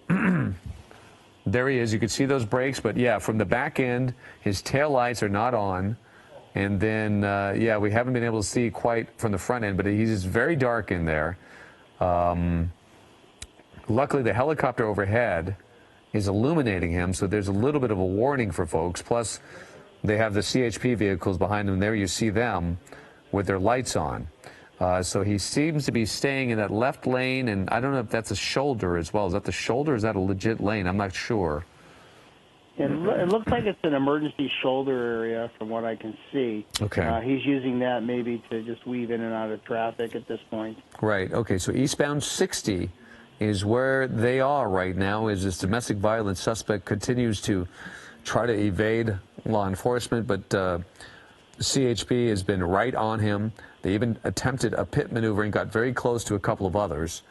there he is. You can see those brakes, but yeah, from the back end, his tail lights are not on. And then, yeah, we haven't been able to see quite from the front end, but he's very dark in there. Luckily, the helicopter overhead is illuminating him, so there's a little bit of a warning for folks. Plus, they have the CHP vehicles behind them. There you see them with their lights on. So he seems to be staying in that left lane, and I don't know if that's a shoulder as well. Is that the shoulder, or is that a legit lane? I'm not sure. It looks like it's an emergency shoulder area from what I can see. Okay. He's using that maybe to just weave in and out of traffic at this point. Right. Okay, so eastbound 60 is where they are right now, as this domestic violence suspect continues to try to evade law enforcement, but CHP has been right on him. They even attempted a pit maneuver and got very close to a couple of others.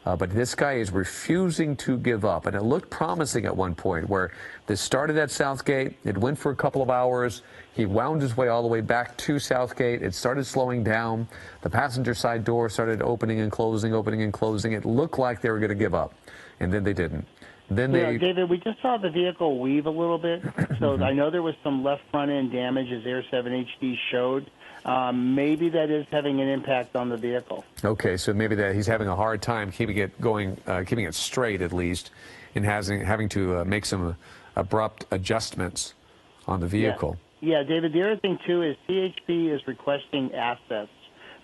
But this guy is refusing to give up. And it looked promising at one point, where this started at Southgate. It went for a couple of hours. He wound his way all the way back to Southgate. It started slowing down. The passenger side door started opening and closing, opening and closing. It looked like they were going to give up. And then they didn't. Then yeah, David, we just saw the vehicle weave a little bit. So I know there was some left front end damage, as Air 7 HD showed. Maybe that is having an impact on the vehicle. Okay, so maybe that he's having a hard time keeping it going, keeping it straight at least, and having to make some abrupt adjustments on the vehicle. Yeah, David, the other thing, too, is CHP is requesting assets,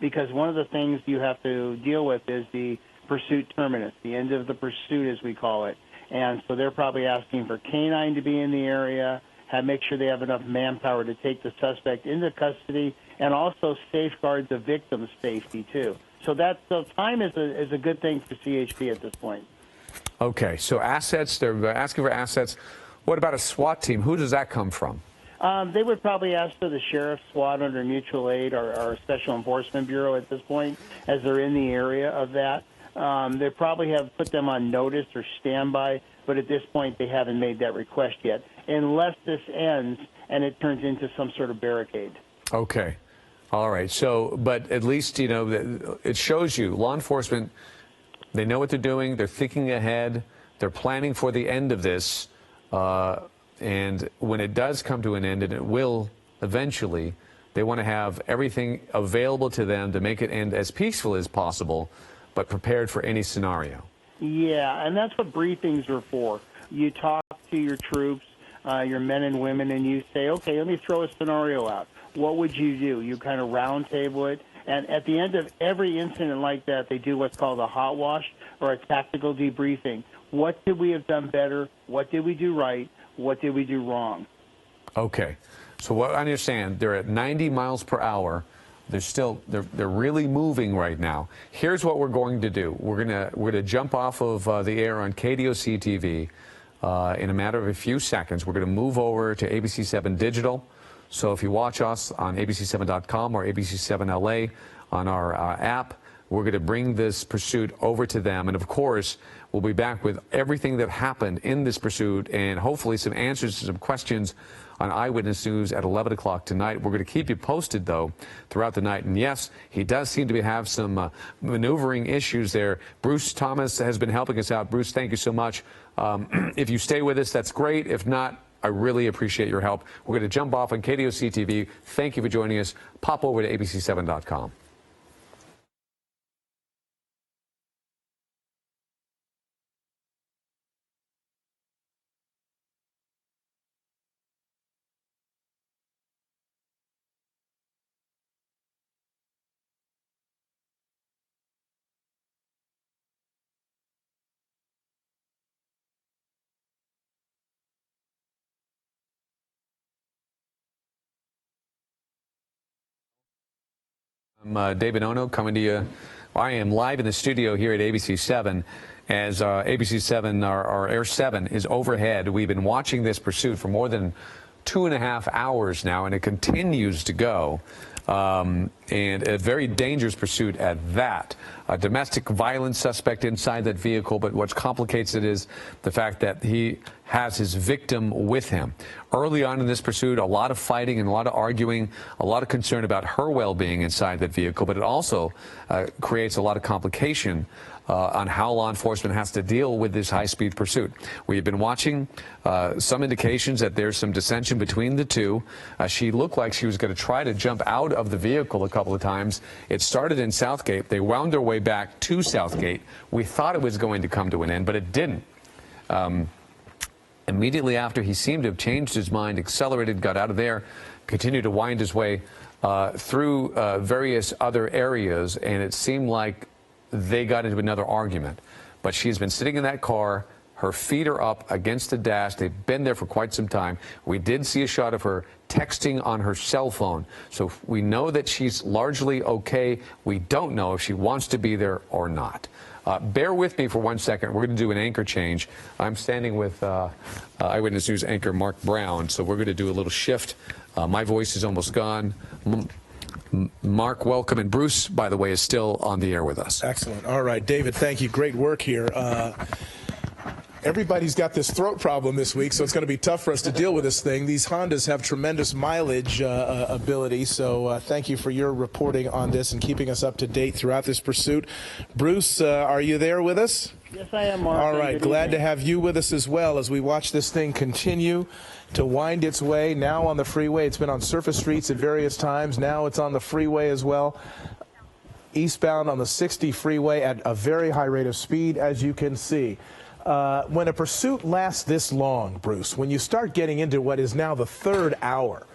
because one of the things you have to deal with is the pursuit terminus, the end of the pursuit, as we call it. And so they're probably asking for canine to be in the area, make sure they have enough manpower to take the suspect into custody, and also safeguard the victim's safety, too. So time is a good thing for CHP at this point. Okay, so assets, they're asking for assets. What about a SWAT team? Who does that come from? They would probably ask for the sheriff's SWAT under mutual aid or our Special Enforcement Bureau at this point, as they're in the area of that. They probably have put them on notice or standby, but at this point they haven't made that request yet, unless this ends and it turns into some sort of barricade. Okay. All right. So, but at least, it shows you law enforcement, they know what they're doing. They're thinking ahead. They're planning for the end of this. And when it does come to an end, and it will eventually, they want to have everything available to them to make it end as peaceful as possible, but prepared for any scenario. Yeah, and that's what briefings are for. You talk to your troops, your men and women, and you say, okay, let me throw a scenario out. What would you do? You kind of round table it. And at the end of every incident like that, they do what's called a hot wash or a tactical debriefing. What did we have done better? What did we do right? What did we do wrong? Okay. So what I understand, they're at 90 miles per hour. They're really moving right now. Here's what we're going to do. We're gonna jump off of the air on KDOC TV in a matter of a few seconds. We're gonna move over to ABC7 Digital. So if you watch us on ABC7.com or ABC7 LA on our app, we're going to bring this pursuit over to them. And of course, we'll be back with everything that happened in this pursuit and hopefully some answers to some questions on Eyewitness News at 11 o'clock tonight. We're going to keep you posted, though, throughout the night. And yes, he does seem to have some maneuvering issues there. Bruce Thomas has been helping us out. Bruce, thank you so much. If you stay with us, that's great. If not, I really appreciate your help. We're going to jump off on KDOC TV. Thank you for joining us. Pop over to abc7.com. I'm David Ono coming to you. I am live in the studio here at ABC7 as ABC7, our Air 7 is overhead. We've been watching this pursuit for more than 2.5 hours now, and it continues to go. And a very dangerous pursuit at that. A domestic violence suspect inside that vehicle, but what complicates it is the fact that he has his victim with him. Early on in this pursuit, a lot of fighting and a lot of arguing, a lot of concern about her well-being inside that vehicle, but it also creates a lot of complication on how law enforcement has to deal with this high-speed pursuit. We've been watching some indications that there's some dissension between the two. She looked like she was going to try to jump out of the vehicle a couple of times. It started in Southgate. They wound their way back to Southgate. We thought it was going to come to an end, but it didn't. Immediately after, he seemed to have changed his mind, accelerated, got out of there, continued to wind his way through various other areas, and it seemed like they got into another argument. But she's been sitting in that car. Her feet are up against the dash. They've been there for quite some time. We did see a shot of her texting on her cell phone. So we know that she's largely okay. We don't know if she wants to be there or not. Bear with me for 1 second. We're going to do an anchor change. I'm standing with Eyewitness News anchor Mark Brown, so we're going to do a little shift. My voice is almost gone. Mark, welcome. And Bruce, by the way, is still on the air with us. Excellent. All right, David, thank you. Great work here. Everybody's got this throat problem this week, so it's going to be tough for us to deal with this thing. These Hondas have tremendous mileage ability, so thank you for your reporting on this and keeping us up to date throughout this pursuit. Bruce, are you there with us? Yes, I am, Mark. All right, glad to have you with us as well as we watch this thing continue to wind its way now on the freeway. It's been on surface streets at various times. Now it's on the freeway as well. Eastbound on the 60 freeway at a very high rate of speed, as you can see. When a pursuit lasts this long, Bruce, when you start getting into what is now the third hour,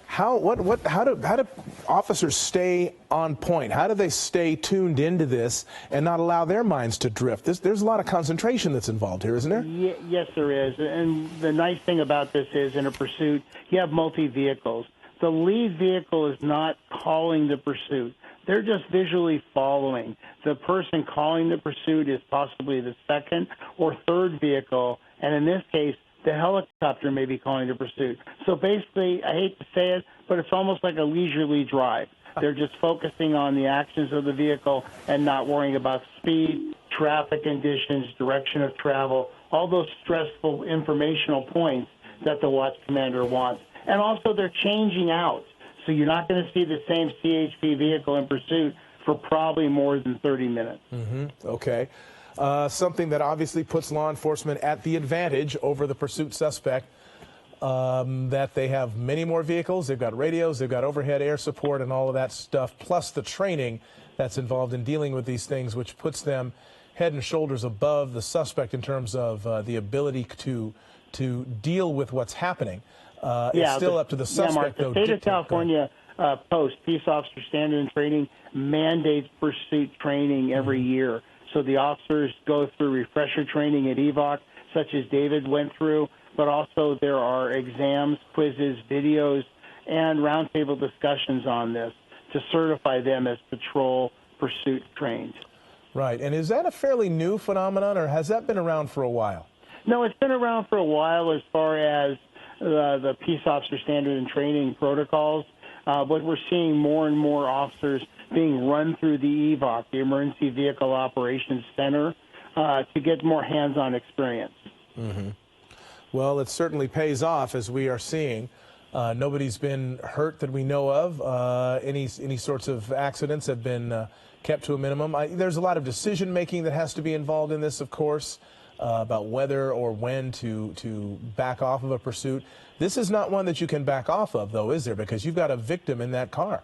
how do officers stay on point? How do they stay tuned into this and not allow their minds to drift? There's a lot of concentration that's involved here, isn't there? Yes, there is. And the nice thing about this is in a pursuit, you have multi-vehicles. The lead vehicle is not calling the pursuit. They're just visually following. The person calling the pursuit is possibly the second or third vehicle, and in this case, the helicopter may be calling the pursuit. So basically, I hate to say it, but it's almost like a leisurely drive. They're just focusing on the actions of the vehicle and not worrying about speed, traffic conditions, direction of travel, all those stressful informational points that the watch commander wants. And also, they're changing out. So you're not going to see the same CHP vehicle in pursuit for probably more than 30 minutes. Okay. Something that obviously puts law enforcement at the advantage over the pursuit suspect, that they have many more vehicles, they've got radios, they've got overhead air support and all of that stuff, plus the training that's involved in dealing with these things, which puts them head and shoulders above the suspect in terms of the ability to deal with what's happening. It's still up to the suspect, Mark, the state of California Post, Peace Officer Standard and Training, mandates pursuit training every year. So the officers go through refresher training at EVOC, such as David went through, but also there are exams, quizzes, videos, and roundtable discussions on this to certify them as patrol pursuit trained. Right. And is that a fairly new phenomenon, or has that been around for a while? No, it's been around for a while as far as the Peace Officer Standard and Training protocols. But we're seeing more and more officers being run through the EVOC, the Emergency Vehicle Operations Center, to get more hands-on experience. Well, it certainly pays off, as we are seeing. Nobody's been hurt that we know of. Any sorts of accidents have been kept to a minimum. There's a lot of decision-making that has to be involved in this, of course. about whether or when to back off of a pursuit. This is not one that you can back off of, though, is there? Because you've got a victim in that car.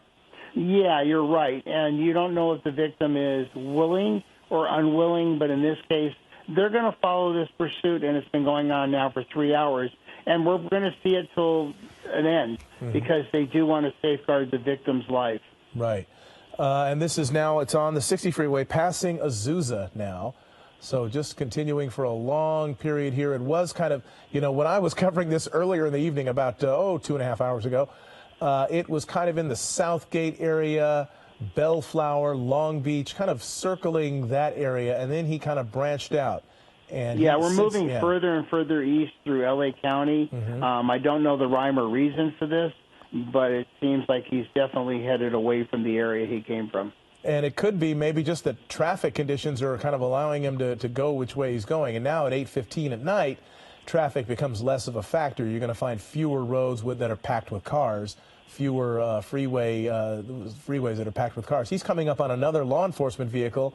Yeah, you're right. And you don't know if the victim is willing or unwilling, but in this case, they're going to follow this pursuit, and it's been going on now for 3 hours. And we're going to see it till an end because they do want to safeguard the victim's life. Right. And this is now, it's on the 60 freeway, passing Azusa now. So just continuing for a long period here. It was kind of, you know, when I was covering this earlier in the evening, about, 2.5 hours ago, it was kind of in the Southgate area, Bellflower, Long Beach, kind of circling that area, and then he kind of branched out. And yeah, we're moving further and further east through L.A. County. I don't know the rhyme or reason for this, but it seems like he's definitely headed away from the area he came from. And it could be maybe just that traffic conditions are kind of allowing him to go which way he's going. And now at 8:15 at night, traffic becomes less of a factor. You're going to find fewer roads that are packed with cars, fewer freeways that are packed with cars. He's coming up on another law enforcement vehicle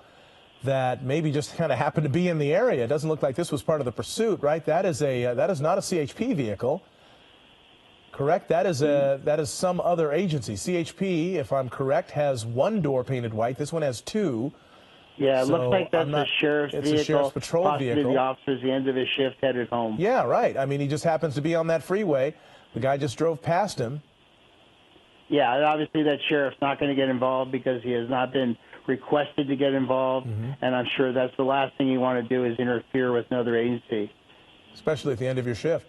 that maybe just kind of happened to be in the area. It doesn't look like this was part of the pursuit, right? That is not a CHP vehicle. Correct? That is some other agency. CHP, if I'm correct, has one door painted white. This one has two. Yeah, it looks like that's a sheriff's vehicle. It's a sheriff's patrol vehicle. The officer's the end of his shift headed home. Yeah, right. I mean, he just happens to be on that freeway. The guy just drove past him. Yeah, obviously that sheriff's not going to get involved because he has not been requested to get involved, and I'm sure that's the last thing you want to do is interfere with another agency. Especially at the end of your shift.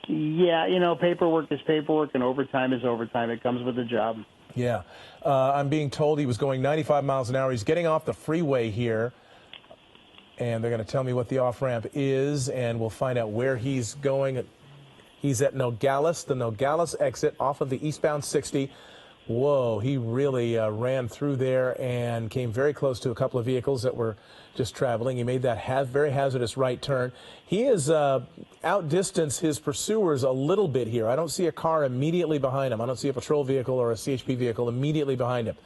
Yeah, you know, paperwork is paperwork and overtime is overtime. It comes with the job. Yeah. I'm being told he was going 95 miles an hour. He's getting off the freeway here, and they're going to tell me what the off-ramp is, and we'll find out where he's going. He's at Nogales, the Nogales exit off of the eastbound 60. Whoa, he really ran through there and came very close to a couple of vehicles that were just traveling. He made that very hazardous right turn. He has outdistanced his pursuers a little bit here. I don't see a car immediately behind him. I don't see a patrol vehicle or a CHP vehicle immediately behind him.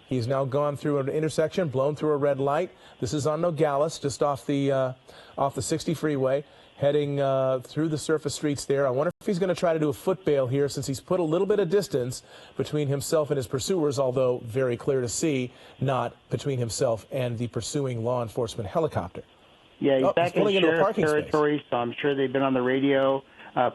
He's now gone through an intersection, blown through a red light. This is on Nogales, just off the 60 freeway, heading through the surface streets there. I wonder if he's going to try to do a foot bail here since he's put a little bit of distance between himself and his pursuers, although very clear to see, not between himself and the pursuing law enforcement helicopter. Yeah, he's back in sheriff's territory, so I'm sure they've been on the radio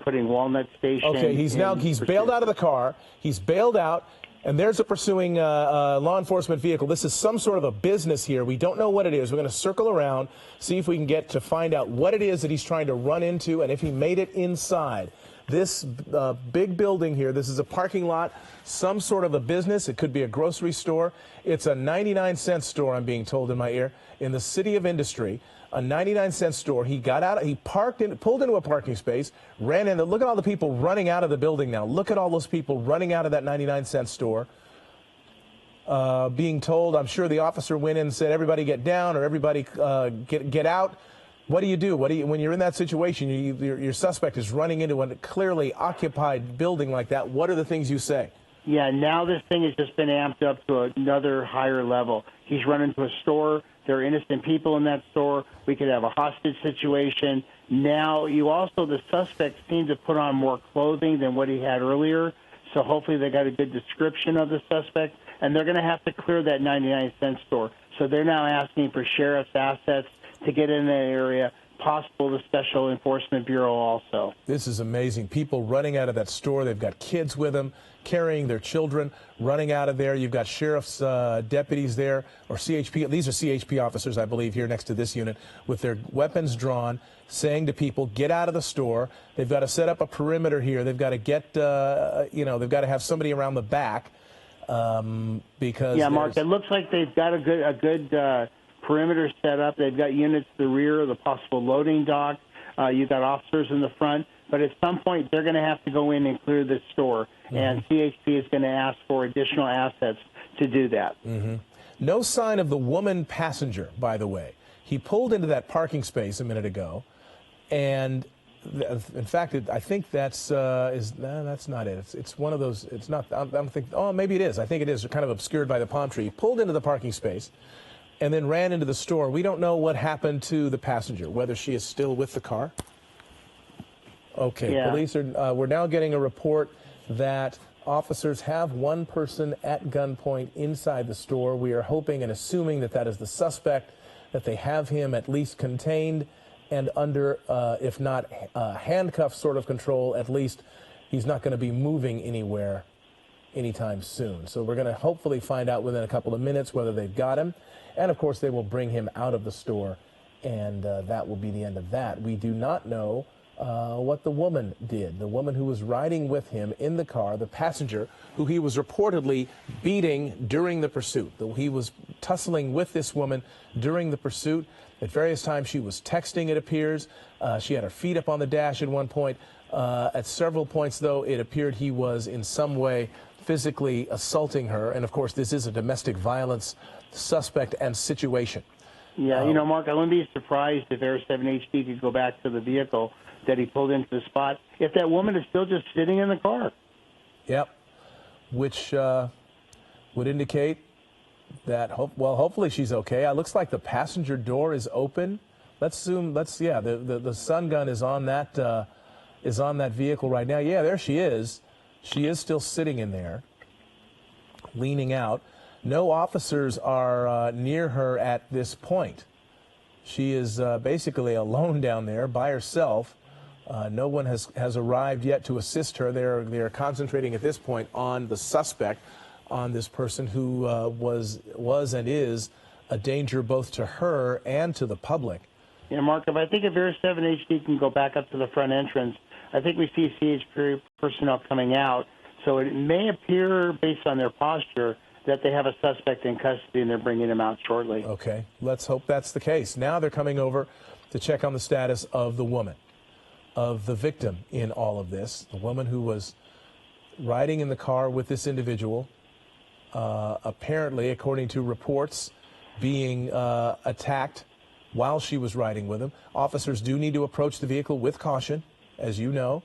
putting Walnut Station. Okay, he's bailed out of the car. He's bailed out. And there's a pursuing law enforcement vehicle. This is some sort of a business here. We don't know what it is. We're going to circle around, see if we can get to find out what it is that he's trying to run into and if he made it inside. This big building here, this is a parking lot, some sort of a business. It could be a grocery store. It's a 99-cent store, I'm being told in my ear, in the city of Industry. A 99-cent store. He got out, he pulled into a parking space, ran in. Look at all the people running out of the building now. Look at all those people running out of that 99-cent store. Being told, I'm sure the officer went in and said, everybody get down or everybody get out. What do you do? When you're in that situation, your suspect is running into a clearly occupied building like that. What are the things you say? Yeah, now this thing has just been amped up to another higher level. He's run into a store. There are innocent people in that store. We could have a hostage situation. Now, the suspect seemed to put on more clothing than what he had earlier. So hopefully they got a good description of the suspect. And they're going to have to clear that 99-cent store. So they're now asking for sheriff's assets to get in that area, possible the Special Enforcement Bureau also. This is amazing. People running out of that store. They've got kids with them, carrying their children, running out of there. You've got sheriff's deputies there, or CHP. These are CHP officers, I believe, here next to this unit, with their weapons drawn, saying to people, get out of the store. They've got to set up a perimeter here. They've got to get, they've got to have somebody around the back because. Yeah, Mark, it looks like they've got a good perimeter set up. They've got units to the rear of the possible loading dock. You've got officers in the front. But at some point, they're going to have to go in and clear this store, and CHP is going to ask for additional assets to do that. No sign of the woman passenger, by the way. He pulled into that parking space a minute ago, and in fact, I think that's not it. It's one of those. It's not. I don't think. Oh, maybe it is. I think it is. Kind of obscured by the palm tree. He pulled into the parking space, and then ran into the store. We don't know what happened to the passenger, whether she is still with the car. Okay, Yeah. police are, we're now getting a report that officers have one person at gunpoint inside the store. We are hoping and assuming that that is the suspect, that they have him at least contained and under, if not handcuff sort of control, at least he's not going to be moving anywhere anytime soon. So we're going to hopefully find out within a couple of minutes whether they've got him. And of course, they will bring him out of the store, and that will be the end of that. We do not know what the woman did. The woman who was riding with him in the car, the passenger, who he was reportedly beating during the pursuit. He was tussling with this woman during the pursuit. At various times, she was texting, it appears. She had her feet up on the dash at one point. At several points, though, it appeared he was in some way physically assaulting her. And, of course, this is a domestic violence suspect and situation. Yeah, you know, Mark, I wouldn't be surprised if Air 7 HD could go back to the vehicle that he pulled into the spot if that woman is still just sitting in the car. Yep, which would indicate that, hopefully she's okay. It looks like the passenger door is open. Let's zoom, the sun gun is on that vehicle right now. Yeah, there she is. She is still sitting in there, leaning out. No officers are near her at this point. She is basically alone down there by herself. No one has arrived yet to assist her. They're concentrating at this point on the suspect, on this person who was and is a danger both to her and to the public. Yeah, Mark, if Air 7 HD can go back up to the front entrance, I think we see CHP personnel coming out. So it may appear, based on their posture, that they have a suspect in custody and they're bringing him out shortly. Okay, let's hope that's the case. Now they're coming over to check on the status of the woman, of the victim in all of this, the woman who was riding in the car with this individual, apparently, according to reports, being attacked while she was riding with him. Officers do need to approach the vehicle with caution, as you know.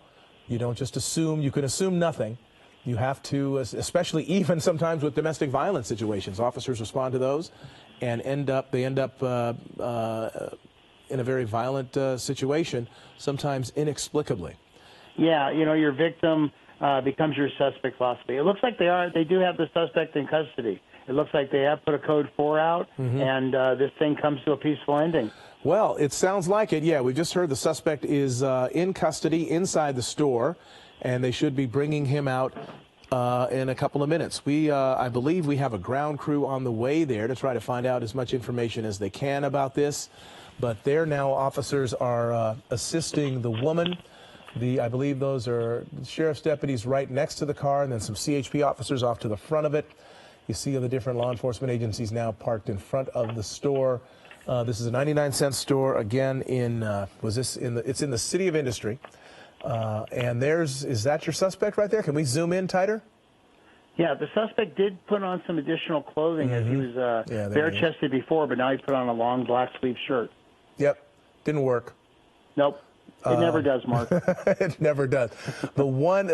You don't just assume. You can assume nothing. You have to, especially even sometimes with domestic violence situations, officers respond to those and end up in a very violent situation, sometimes inexplicably. Yeah, you know, your victim becomes your suspect philosophy. It looks like they do have the suspect in custody. It looks like they have put a code 4 out, and this thing comes to a peaceful ending. Well, it sounds like it. Yeah, we just heard the suspect is in custody inside the store, and they should be bringing him out in a couple of minutes. I believe we have a ground crew on the way there to try to find out as much information as they can about this. But there now, officers are assisting the woman. I believe those are sheriff's deputies right next to the car, and then some CHP officers off to the front of it. You see the different law enforcement agencies now parked in front of the store. This is a 99-cent store again it's in the City of Industry. And is that your suspect right there? Can we zoom in tighter? Yeah, the suspect did put on some additional clothing as he was bare-chested before, but now he put on a long black sleeve shirt. Yep, didn't work. Nope. It never does, Mark. It never does. The one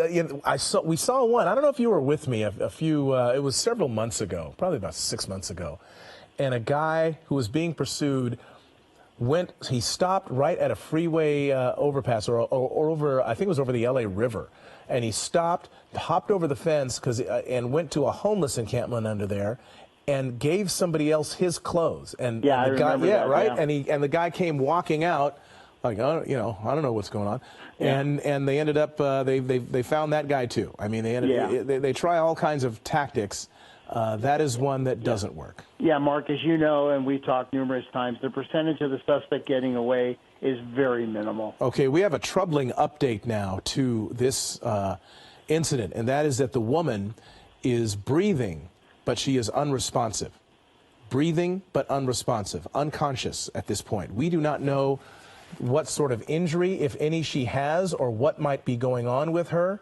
we saw one. I don't know if you were with me a few. It was several months ago, probably about 6 months ago, and a guy who was being pursued he stopped right at a freeway overpass or over. I think it was over the LA River, and he stopped, hopped over the fence and went to a homeless encampment under there, and gave somebody else his clothes. And yeah, the guy, I remember that, right. Yeah. And the guy came walking out. Like, I don't know what's going on, yeah. and they ended up they found that guy too. I mean, they try all kinds of tactics. That is one that doesn't work. Yeah, Mark, as you know, and we've talked numerous times, the percentage of the suspect getting away is very minimal. Okay, we have a troubling update now to this incident, and that is that the woman is breathing, but she is unresponsive. Breathing, but unresponsive, unconscious at this point. We do not know what sort of injury, if any, she has or what might be going on with her.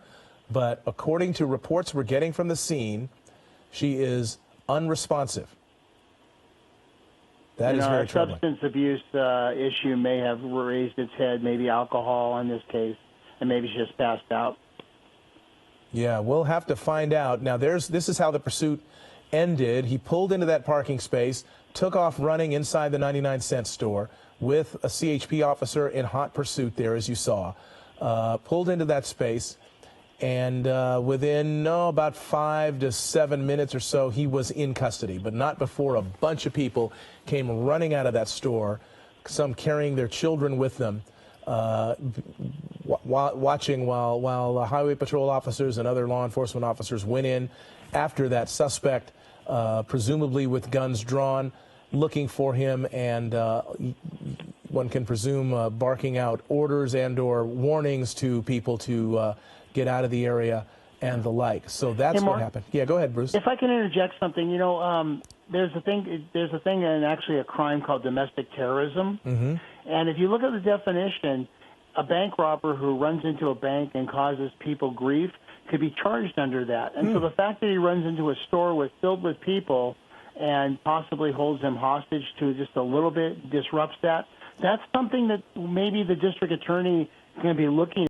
But according to reports we're getting from the scene, she is unresponsive. That is very troubling. A substance abuse issue may have raised its head, maybe alcohol in this case, and maybe she just passed out. Yeah, we'll have to find out. Now, this is how the pursuit ended. He pulled into that parking space. took off running inside the 99-cent store with a CHP officer in hot pursuit there, as you saw, pulled into that space, and within about 5 to 7 minutes or so, he was in custody, but not before a bunch of people came running out of that store, some carrying their children with them, watching while the highway patrol officers and other law enforcement officers went in after that suspect, presumably with guns drawn, looking for him, and one can presume barking out orders and or warnings to people to get out of the area and the like. So that's Hey, Mark, what happened. Yeah, go ahead, Bruce. If I can interject something, you know, there's a thing and actually a crime called domestic terrorism. Mm-hmm. And if you look at the definition, a bank robber who runs into a bank and causes people grief could be charged under that. And so the fact that he runs into a store filled with people and possibly holds them hostage to just a little bit, disrupts that, that's something that maybe the district attorney is going to be looking